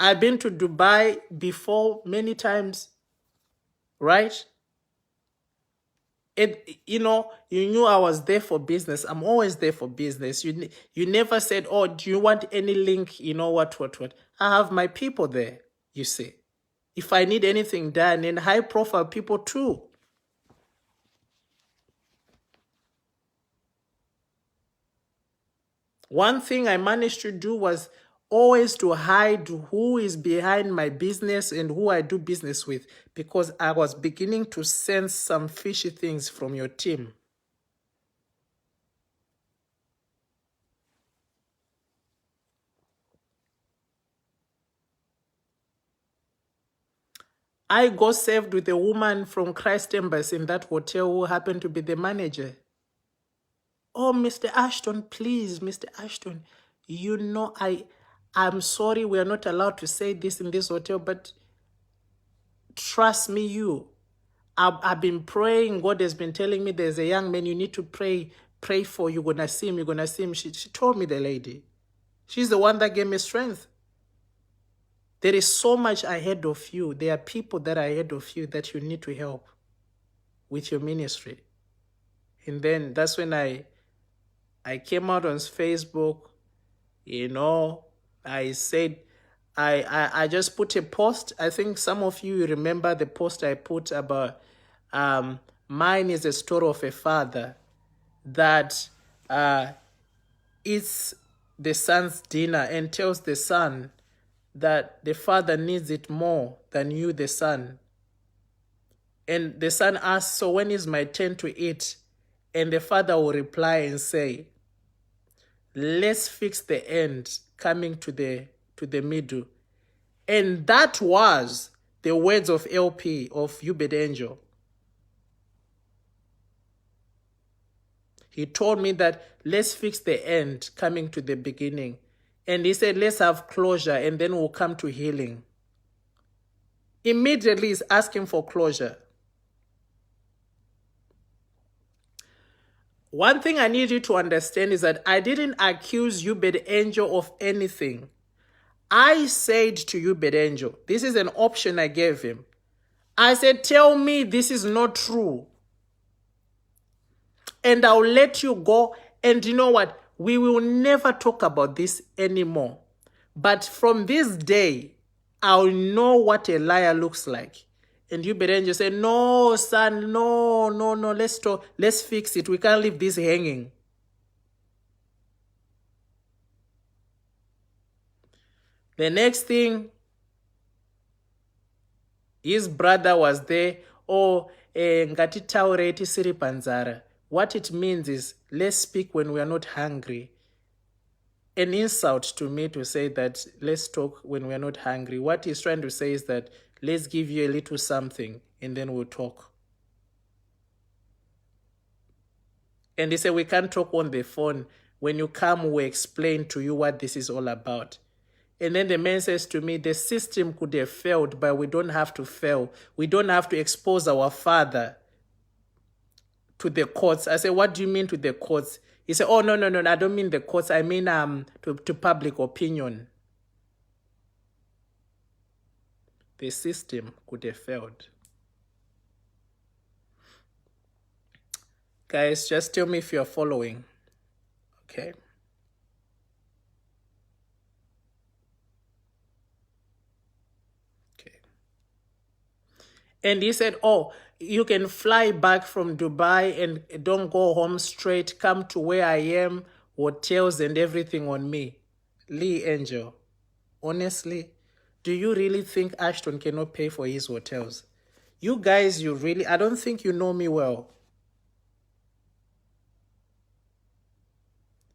I've been to Dubai before many times, right? You knew I was there for business. I'm always there for business. You never said, oh, do you want any link? What. I have my people there, you see. If I need anything done, and high profile people too. One thing I managed to do was always to hide who is behind my business and who I do business with, because I was beginning to sense some fishy things from your team. I got served with a woman from Christ Embassy in that hotel who happened to be the manager. Oh, Mr. Ashton, please, Mr. Ashton, you know, I'm sorry we are not allowed to say this in this hotel, but trust me, I've been praying. God has been telling me there's a young man you need to pray for. You're going to see him. You're going to see him. She told me, the lady. She's the one that gave me strength. There is so much ahead of you. There are people that are ahead of you that you need to help with your ministry. And then that's when I came out on Facebook, you know, I said, I just put a post. I think some of you remember the post I put about mine is a story of a father that eats the son's dinner and tells the son that the father needs it more than you, the son. And the son asks, so when is my turn to eat? And the father will reply and say, let's fix the end coming to the middle. And that was the words of LP, of Hubert Angel. He told me that let's fix the end coming to the beginning. And he said, let's have closure and then we'll come to healing. Immediately he's asking for closure. One thing I need you to understand is that I didn't accuse Hubert Angel of anything. I said to Hubert Angel, this is an option I gave him. I said, tell me this is not true, and I'll let you go. And you know what? We will never talk about this anymore. But from this day, I'll know what a liar looks like. And Hubert Angel said, no, son, no, let's talk, let's fix it. We can't leave this hanging. The next thing, his brother was there. Oh, ngati taure tisiri panzara. What it means is, let's speak when we are not hungry. An insult to me to say that let's talk when we are not hungry. What he's trying to say is that let's give you a little something and then we'll talk. And he said, we can't talk on the phone. When you come, we'll explain to you what this is all about. And then the man says to me, the system could have failed, but we don't have to fail. We don't have to expose our father to the courts. I said, what do you mean to the courts? He said, oh, no, I don't mean the courts. I mean to public opinion. The system could have failed. Guys, just tell me if you're following. Okay. And he said, oh, you can fly back from Dubai and don't go home straight. Come to where I am, hotels and everything on me. Lee Angel, honestly, do you really think Ashton cannot pay for his hotels? You guys, I don't think you know me well.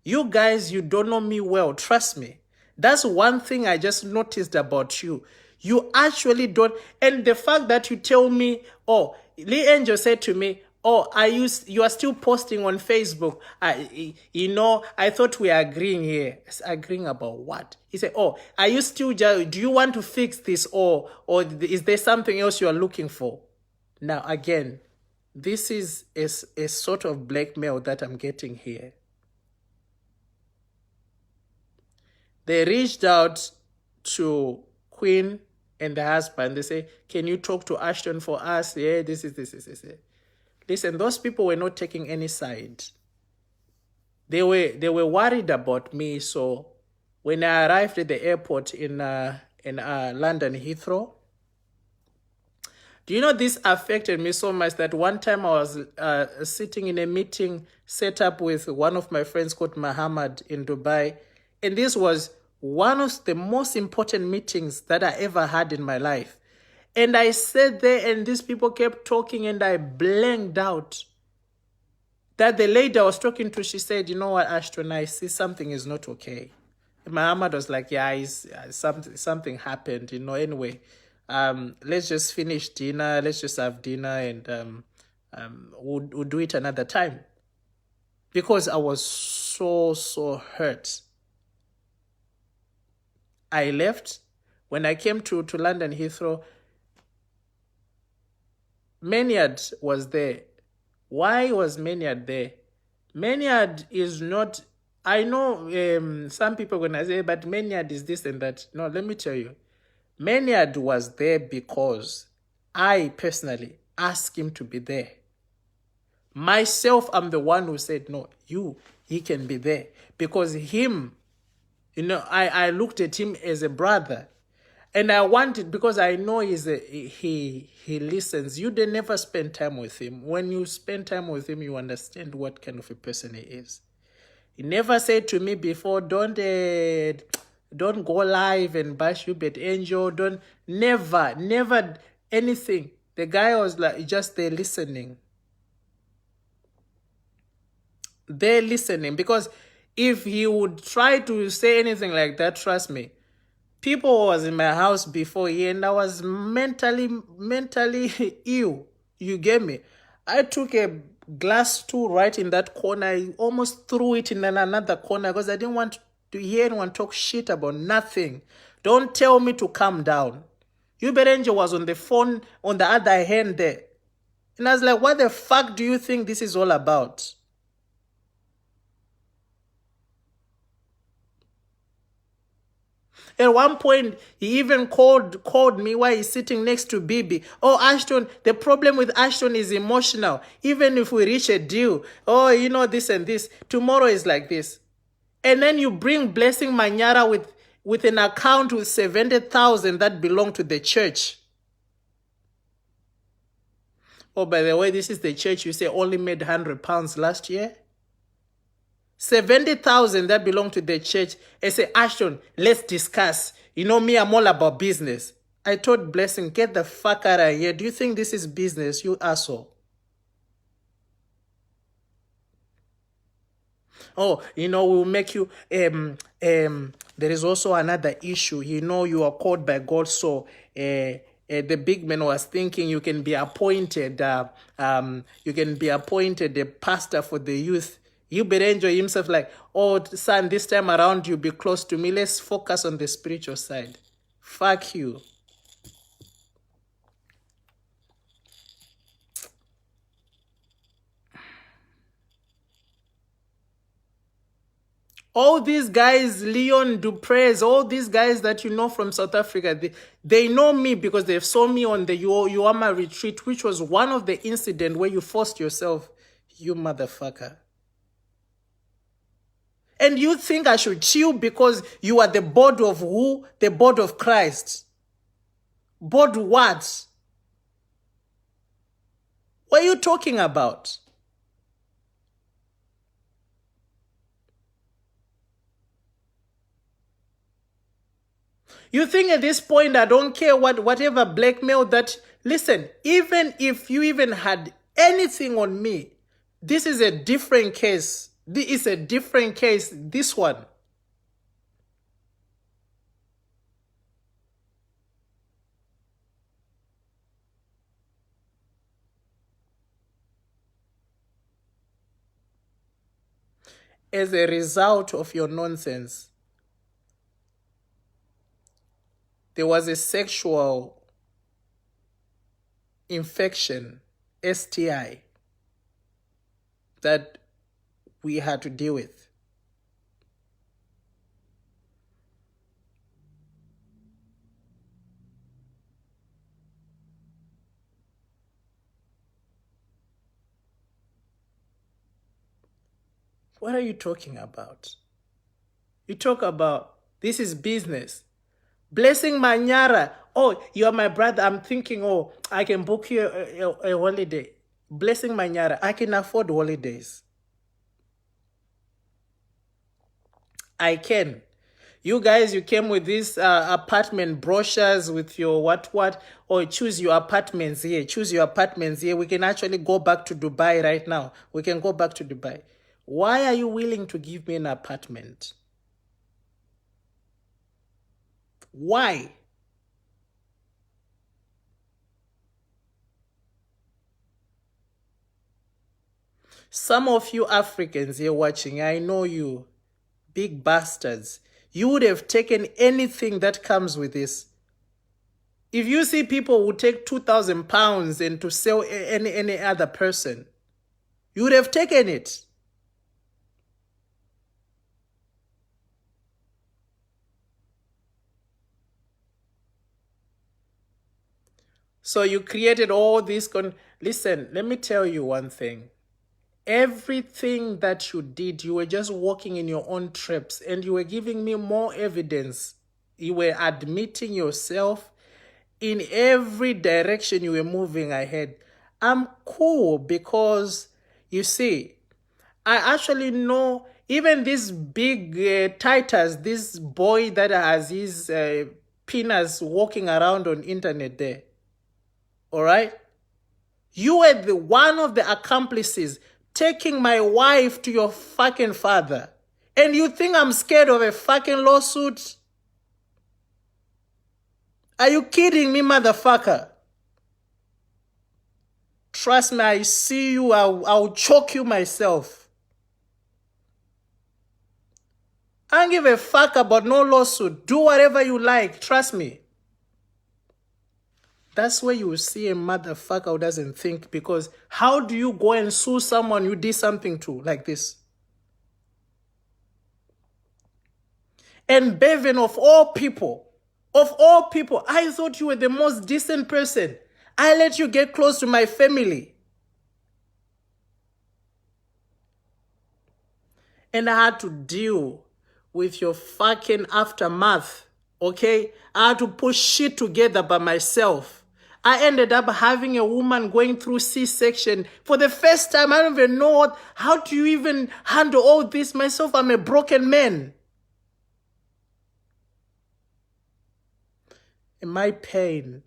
You guys, you don't know me well. Trust me. That's one thing I just noticed about you. You actually don't. And the fact that you tell me, oh, Lee Angel said to me, oh, you are still posting on Facebook. I thought we are agreeing here. Agreeing about what? He said, oh, are you still, do you want to fix this, or is there something else you are looking for? Now, again, this is a sort of blackmail that I'm getting here. They reached out to Queen and the husband. They say, can you talk to Ashton for us? Yeah, this is. Listen, those people were not taking any side. They were worried about me. So when I arrived at the airport in London Heathrow, Do you know this affected me so much that one time I was sitting in a meeting set up with one of my friends called Muhammad in Dubai. And this was one of the most important meetings that I ever had in my life. And I sat there and these people kept talking and I blanked out. That the lady I was talking to, she said, you know what, Ashton, I see something is not okay. And Muhammad was like, yeah, something happened, anyway. Let's just finish dinner. Let's just have dinner and we'll do it another time. Because I was so hurt. I left. When I came to London Heathrow, Maynard was there. Why was Maynard there? Maynard is not... I know some people are going to say, but Maynard is this and that. No, let me tell you. Maynard was there because I personally asked him to be there. Myself, I'm the one who said, no, he can be there. Because him, I looked at him as a brother. And I wanted, because I know he listens. You did never spend time with him. When you spend time with him, you understand what kind of a person he is. He never said to me before, don't go live and bash you, but Angel, never anything. The guy was like just there listening. They're listening, because if he would try to say anything like that, trust me, people was in my house before here and I was mentally ill. You get me? I took a glass stool right in that corner. I almost threw it in another corner because I didn't want to hear anyone talk shit about nothing. Don't tell me to calm down. Angel was on the phone on the other hand there. And I was like, what the fuck do you think this is all about? At one point, he even called me while he's sitting next to Bibi. Oh, Ashton, the problem with Ashton is emotional. Even if we reach a deal, this and this, tomorrow is like this. And then you bring Blessing Manyara with an account with 70,000 that belong to the church. Oh, by the way, this is the church you say only made £100 last year. 70,000 that belong to the church. I say, Ashton, let's discuss. Me, I'm all about business. I told Blessing, get the fuck out of here. Do you think this is business, you asshole? Oh, we'll make you... there is also another issue. You are called by God, so... the big man was thinking you can be appointed a pastor for the youth. You better enjoy himself like, oh, son, this time around you be close to me. Let's focus on the spiritual side. Fuck you. All these guys, Leon Duprez, all these guys that you know from South Africa, they know me because they saw me on the Uama retreat, which was one of the incidents where you forced yourself, you motherfucker. And you think I should chill because you are the board of who? The board of Christ. Board what? What are you talking about? You think at this point I don't care whatever blackmail that... Listen, even if you even had anything on me, this is a different case. This is a different case, this one. As a result of your nonsense, there was a sexual infection, STI, that we had to deal with. What are you talking about? You talk about this is business. Blessing Manyara Oh, you're my brother. I'm thinking, oh, I can book you a holiday. Blessing Manyara, I can afford holidays. I can. You guys, you came with these apartment brochures with your what, or choose your apartments here. Choose your apartments here. We can actually go back to Dubai right now. We can go back to Dubai. Why are you willing to give me an apartment? Why? Some of you Africans here watching, I know you, big bastards. You would have taken anything that comes with this. If you see people who take 2,000 pounds and to sell any other person, you would have taken it. So you created all this. Listen, let me tell you one thing. Everything that you did, you were just walking in your own traps, and you were giving me more evidence. You were admitting yourself in every direction you were moving ahead. I'm cool because, you see, I actually know even this big Titus, this boy that has his penis walking around on internet there. All right? You were one of the accomplices taking my wife to your fucking father. And you think I'm scared of a fucking lawsuit? Are you kidding me, motherfucker? Trust me, I see you, I'll choke you myself. I don't give a fuck about no lawsuit. Do whatever you like, trust me. That's where you will see a motherfucker who doesn't think, because how do you go and sue someone you did something to like this? And Bevan, of all people, I thought you were the most decent person. I let you get close to my family. And I had to deal with your fucking aftermath, okay? I had to put shit together by myself. I ended up having a woman going through C-section for the first time. I don't even know how do you even handle all this myself. I'm a broken man. In my pain,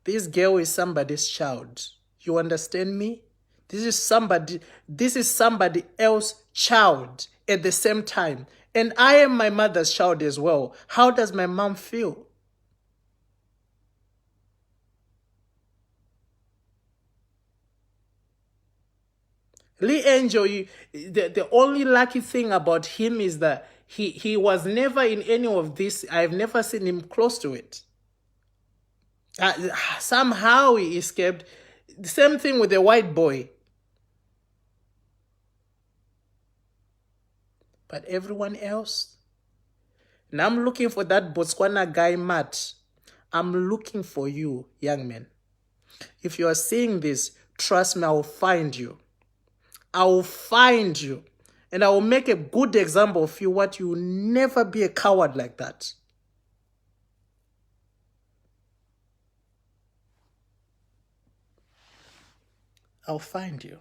this girl is somebody's child. You understand me? This is somebody else's child at the same time. And I am my mother's child as well. How does my mom feel? Lee Angel, the only lucky thing about him is that he was never in any of this. I've never seen him close to it. Somehow he escaped. The same thing with the white boy. But everyone else, and I'm looking for that Botswana guy, Matt. I'm looking for you, young man. If you are seeing this, trust me, I will find you. I will find you. And I will make a good example of you, what you will never be a coward like that. I'll find you.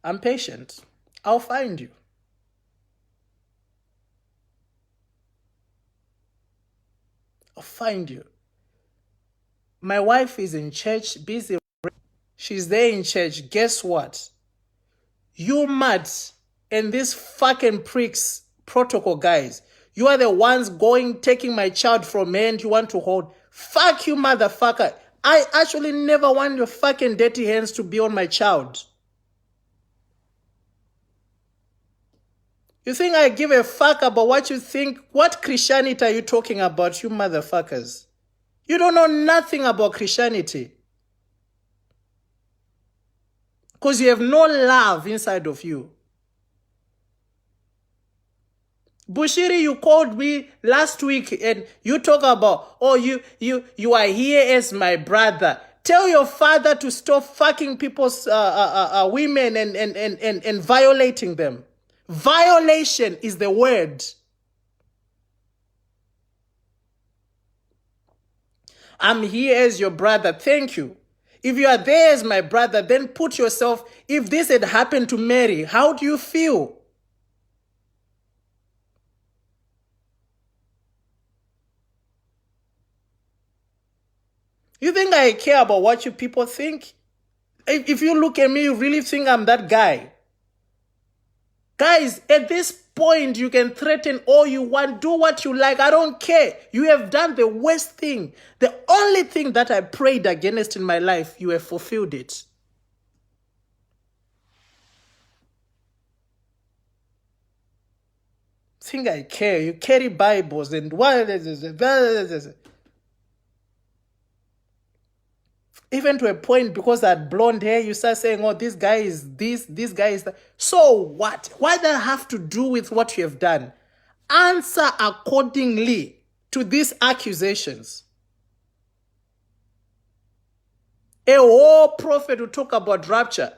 I'm patient. I'll find you. I'll find you. My wife is in church, busy. She's there in church. Guess what? You mad and these fucking pricks, protocol guys, you are the ones taking my child from me and you want to hold. Fuck you, motherfucker. I actually never want your fucking dirty hands to be on my child. You think I give a fuck about what you think? What Christianity are you talking about, you motherfuckers? You don't know nothing about Christianity. Because you have no love inside of you. Bushiri, you called me last week and you talk about, oh, you are here as my brother. Tell your father to stop fucking people's women and violating them. Violation is the word. I'm here as your brother. Thank you. If you are there as my brother, then put yourself, if this had happened to Mary, how do you feel? You think I care about what you people think? If you look at me, you really think I'm that guy? Guys, at this point, you can threaten all you want, do what you like. I don't care. You have done the worst thing. The only thing that I prayed against in my life, you have fulfilled it. Think I care? You carry Bibles and what? Even to a point, because I had blonde hair, you start saying, oh, this guy is this guy is that. So what? What does that have to do with what you have done? Answer accordingly to these accusations. A whole prophet will talk about rapture.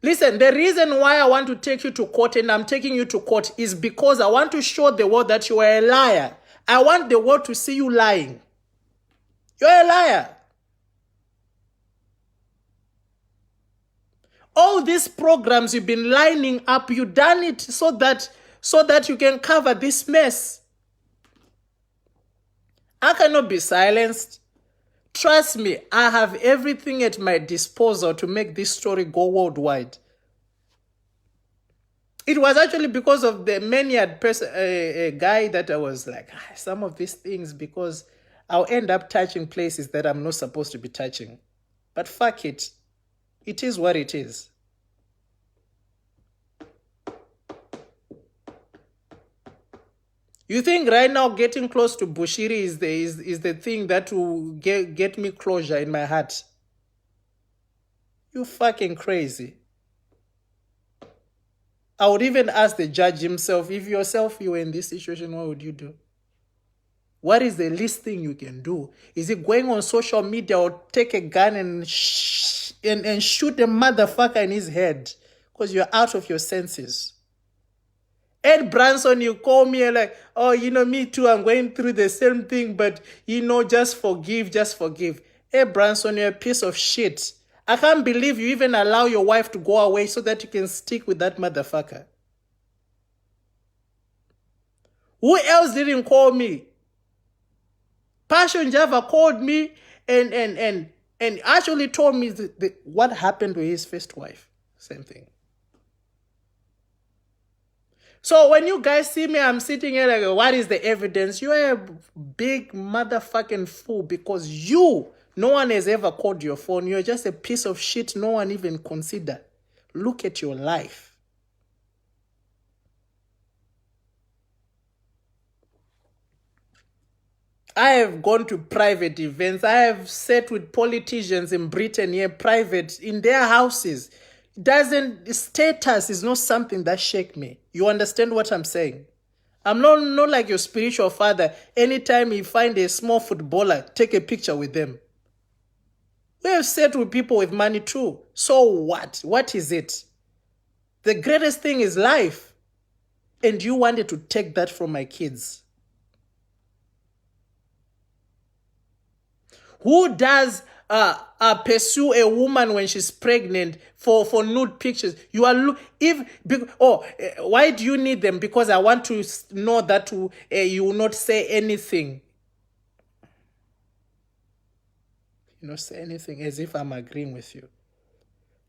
Listen, the reason why I want to take you to court, and I'm taking you to court, is because I want to show the world that you are a liar. I want the world to see you lying. You're a liar. All these programs you've been lining up, you done it so that you can cover this mess. I cannot be silenced. Trust me, I have everything at my disposal to make this story go worldwide. It was actually because of the maniac person, a guy, that I was like, some of these things, because I'll end up touching places that I'm not supposed to be touching. But fuck it. It is what it is. You think right now getting close to Bushiri is the thing that will get me closure in my heart? You fucking crazy. I would even ask the judge himself, if yourself you were in this situation, what would you do? What is the least thing you can do? Is it going on social media or take a gun and shoot a motherfucker in his head because you're out of your senses? Ed Branson, you call me like, oh, me too, I'm going through the same thing, but, just forgive, just forgive. Ed Branson, you're a piece of shit. I can't believe you even allow your wife to go away so that you can stick with that motherfucker. Who else didn't call me? Passion Java called me and actually told me what happened to his first wife. Same thing. So when you guys see me, I'm sitting here like, what is the evidence? You're a big motherfucking fool, because no one has ever called your phone. You're just a piece of shit no one even considered. Look at your life. I have gone to private events. I have sat with politicians in Britain here, private, in their houses. Status is not something that shake me. You understand what I'm saying? I'm not like your spiritual father. Anytime you find a small footballer, take a picture with them. We have sat with people with money too. So what? What is it? The greatest thing is life. And you wanted to take that from my kids. Who does pursue a woman when she's pregnant for nude pictures? You are why do you need them? Because I want to know that you will not say anything. You not say anything, as if I'm agreeing with you.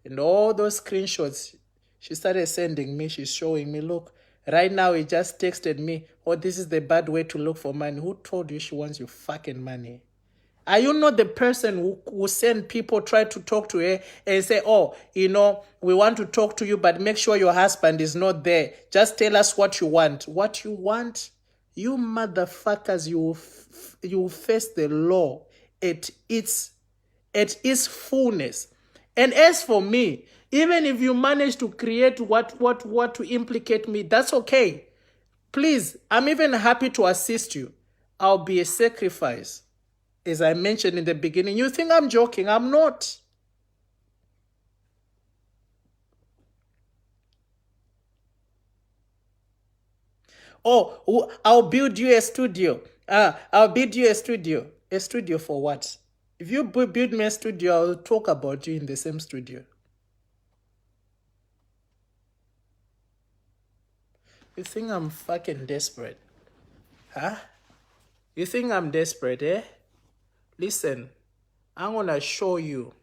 And all those screenshots she started sending me, she's showing me, look, right now he just texted me, oh, this is the bad way to look for money. Who told you she wants your fucking money? Are you not the person who send people, try to talk to her and say, oh, we want to talk to you, but make sure your husband is not there. Just tell us what you want. What you want? You motherfuckers, you face the law at its fullness. And as for me, even if you manage to create what to implicate me, that's okay. Please, I'm even happy to assist you. I'll be a sacrifice. As I mentioned in the beginning, you think I'm joking. I'm not. Oh, I'll build you a studio. I'll build you a studio. A studio for what? If you build me a studio, I'll talk about you in the same studio. You think I'm fucking desperate? Huh? You think I'm desperate, eh? Listen, I'm gonna show you.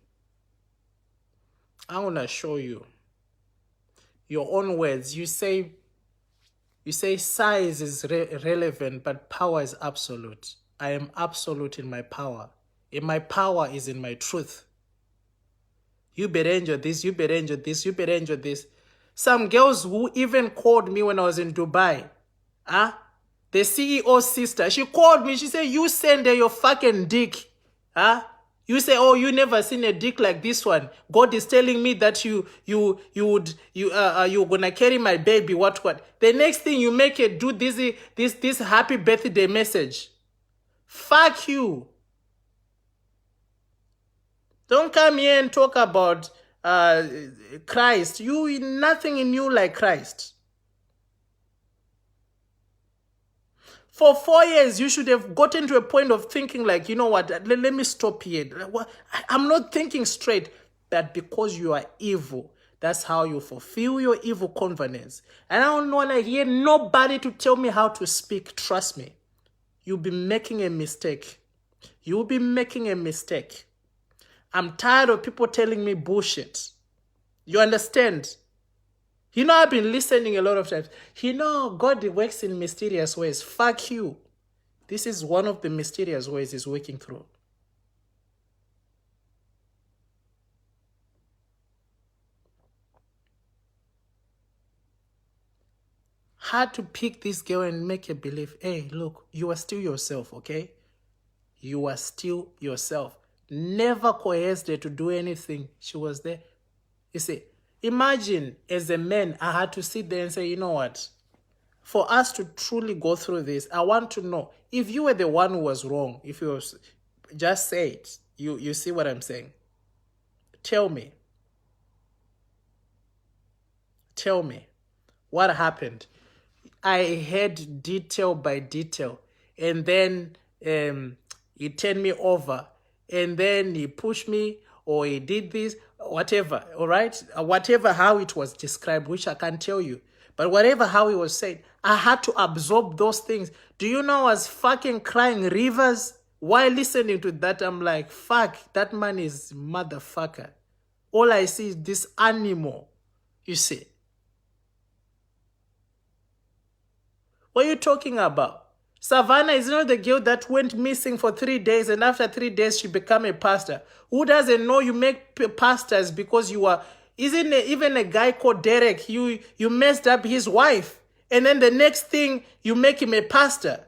I'm gonna show you. Your own words. You say size is relevant, but power is absolute. I am absolute in my power. And my power is in my truth. You better enjoy this, you better enjoy this, you better enjoy this. Some girls who even called me when I was in Dubai. Huh? The CEO's sister, she called me. She said, you send her your fucking dick. Huh? You say, oh, you never seen a dick like this one. God is telling me that you're gonna carry my baby. What? The next thing you make it do this happy birthday message. Fuck you. Don't come here and talk about Christ. Nothing in you like Christ. For 4 years, you should have gotten to a point of thinking like, you know what, let me stop here. I'm not thinking straight. That because you are evil, that's how you fulfill your evil covenants. And I don't want to hear nobody to tell me how to speak. Trust me. You'll be making a mistake. You'll be making a mistake. I'm tired of people telling me bullshit. You understand? You know, I've been listening a lot of times. You know, God works in mysterious ways. Fuck you. This is one of the mysterious ways He's working through. Hard to pick this girl and make her believe, hey, look, you are still yourself, okay? You are still yourself. Never coerced her to do anything. She was there. You see, imagine as a man, I had to sit there and say, you know what? For us to truly go through this, I want to know if you were the one who was wrong. If you was, just say it. You see what I'm saying? Tell me. Tell me what happened. I heard detail by detail, and then he turned me over, and then he pushed me, or he did this, whatever, all right? Whatever how it was described, which I can't tell you. But whatever how it was said, I had to absorb those things. Do you know I was fucking crying rivers while listening to that? I'm like, fuck, that man is motherfucker. All I see is this animal, you see. What are you talking about? Savannah is not the girl that went missing for 3 days and after 3 days she became a pastor. Who doesn't know you make pastors because you are... Isn't there even a guy called Derek? You messed up his wife. And then the next thing, you make him a pastor.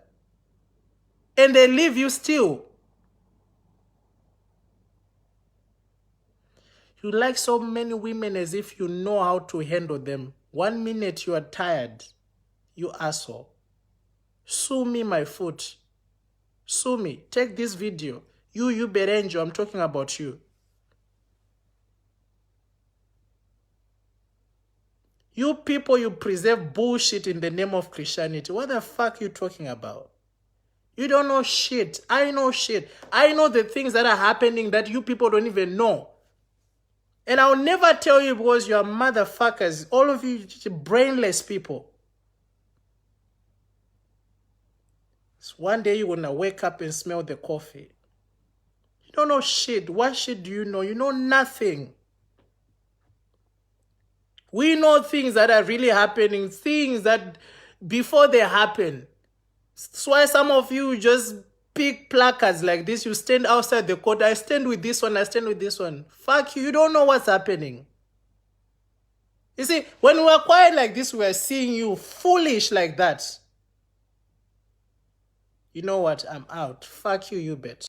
And they leave you still. You like so many women as if you know how to handle them. 1 minute you are tired. You asshole. Sue me my foot. Sue me. Take this video. You Berenjo, I'm talking about you. You people, you preserve bullshit in the name of Christianity. What the fuck are you talking about? You don't know shit. I know shit. I know the things that are happening that you people don't even know. And I'll never tell you because you're motherfuckers. All of you brainless people. So one day you're going to wake up and smell the coffee. You don't know shit. What shit do you know? You know nothing. We know things that are really happening, things that before they happen. That's why some of you just pick placards like this. You stand outside the court. I stand with this one. I stand with this one. Fuck you. You don't know what's happening. You see, when we are quiet like this, we are seeing you foolish like that. You know what? I'm out. Fuck you, you bet.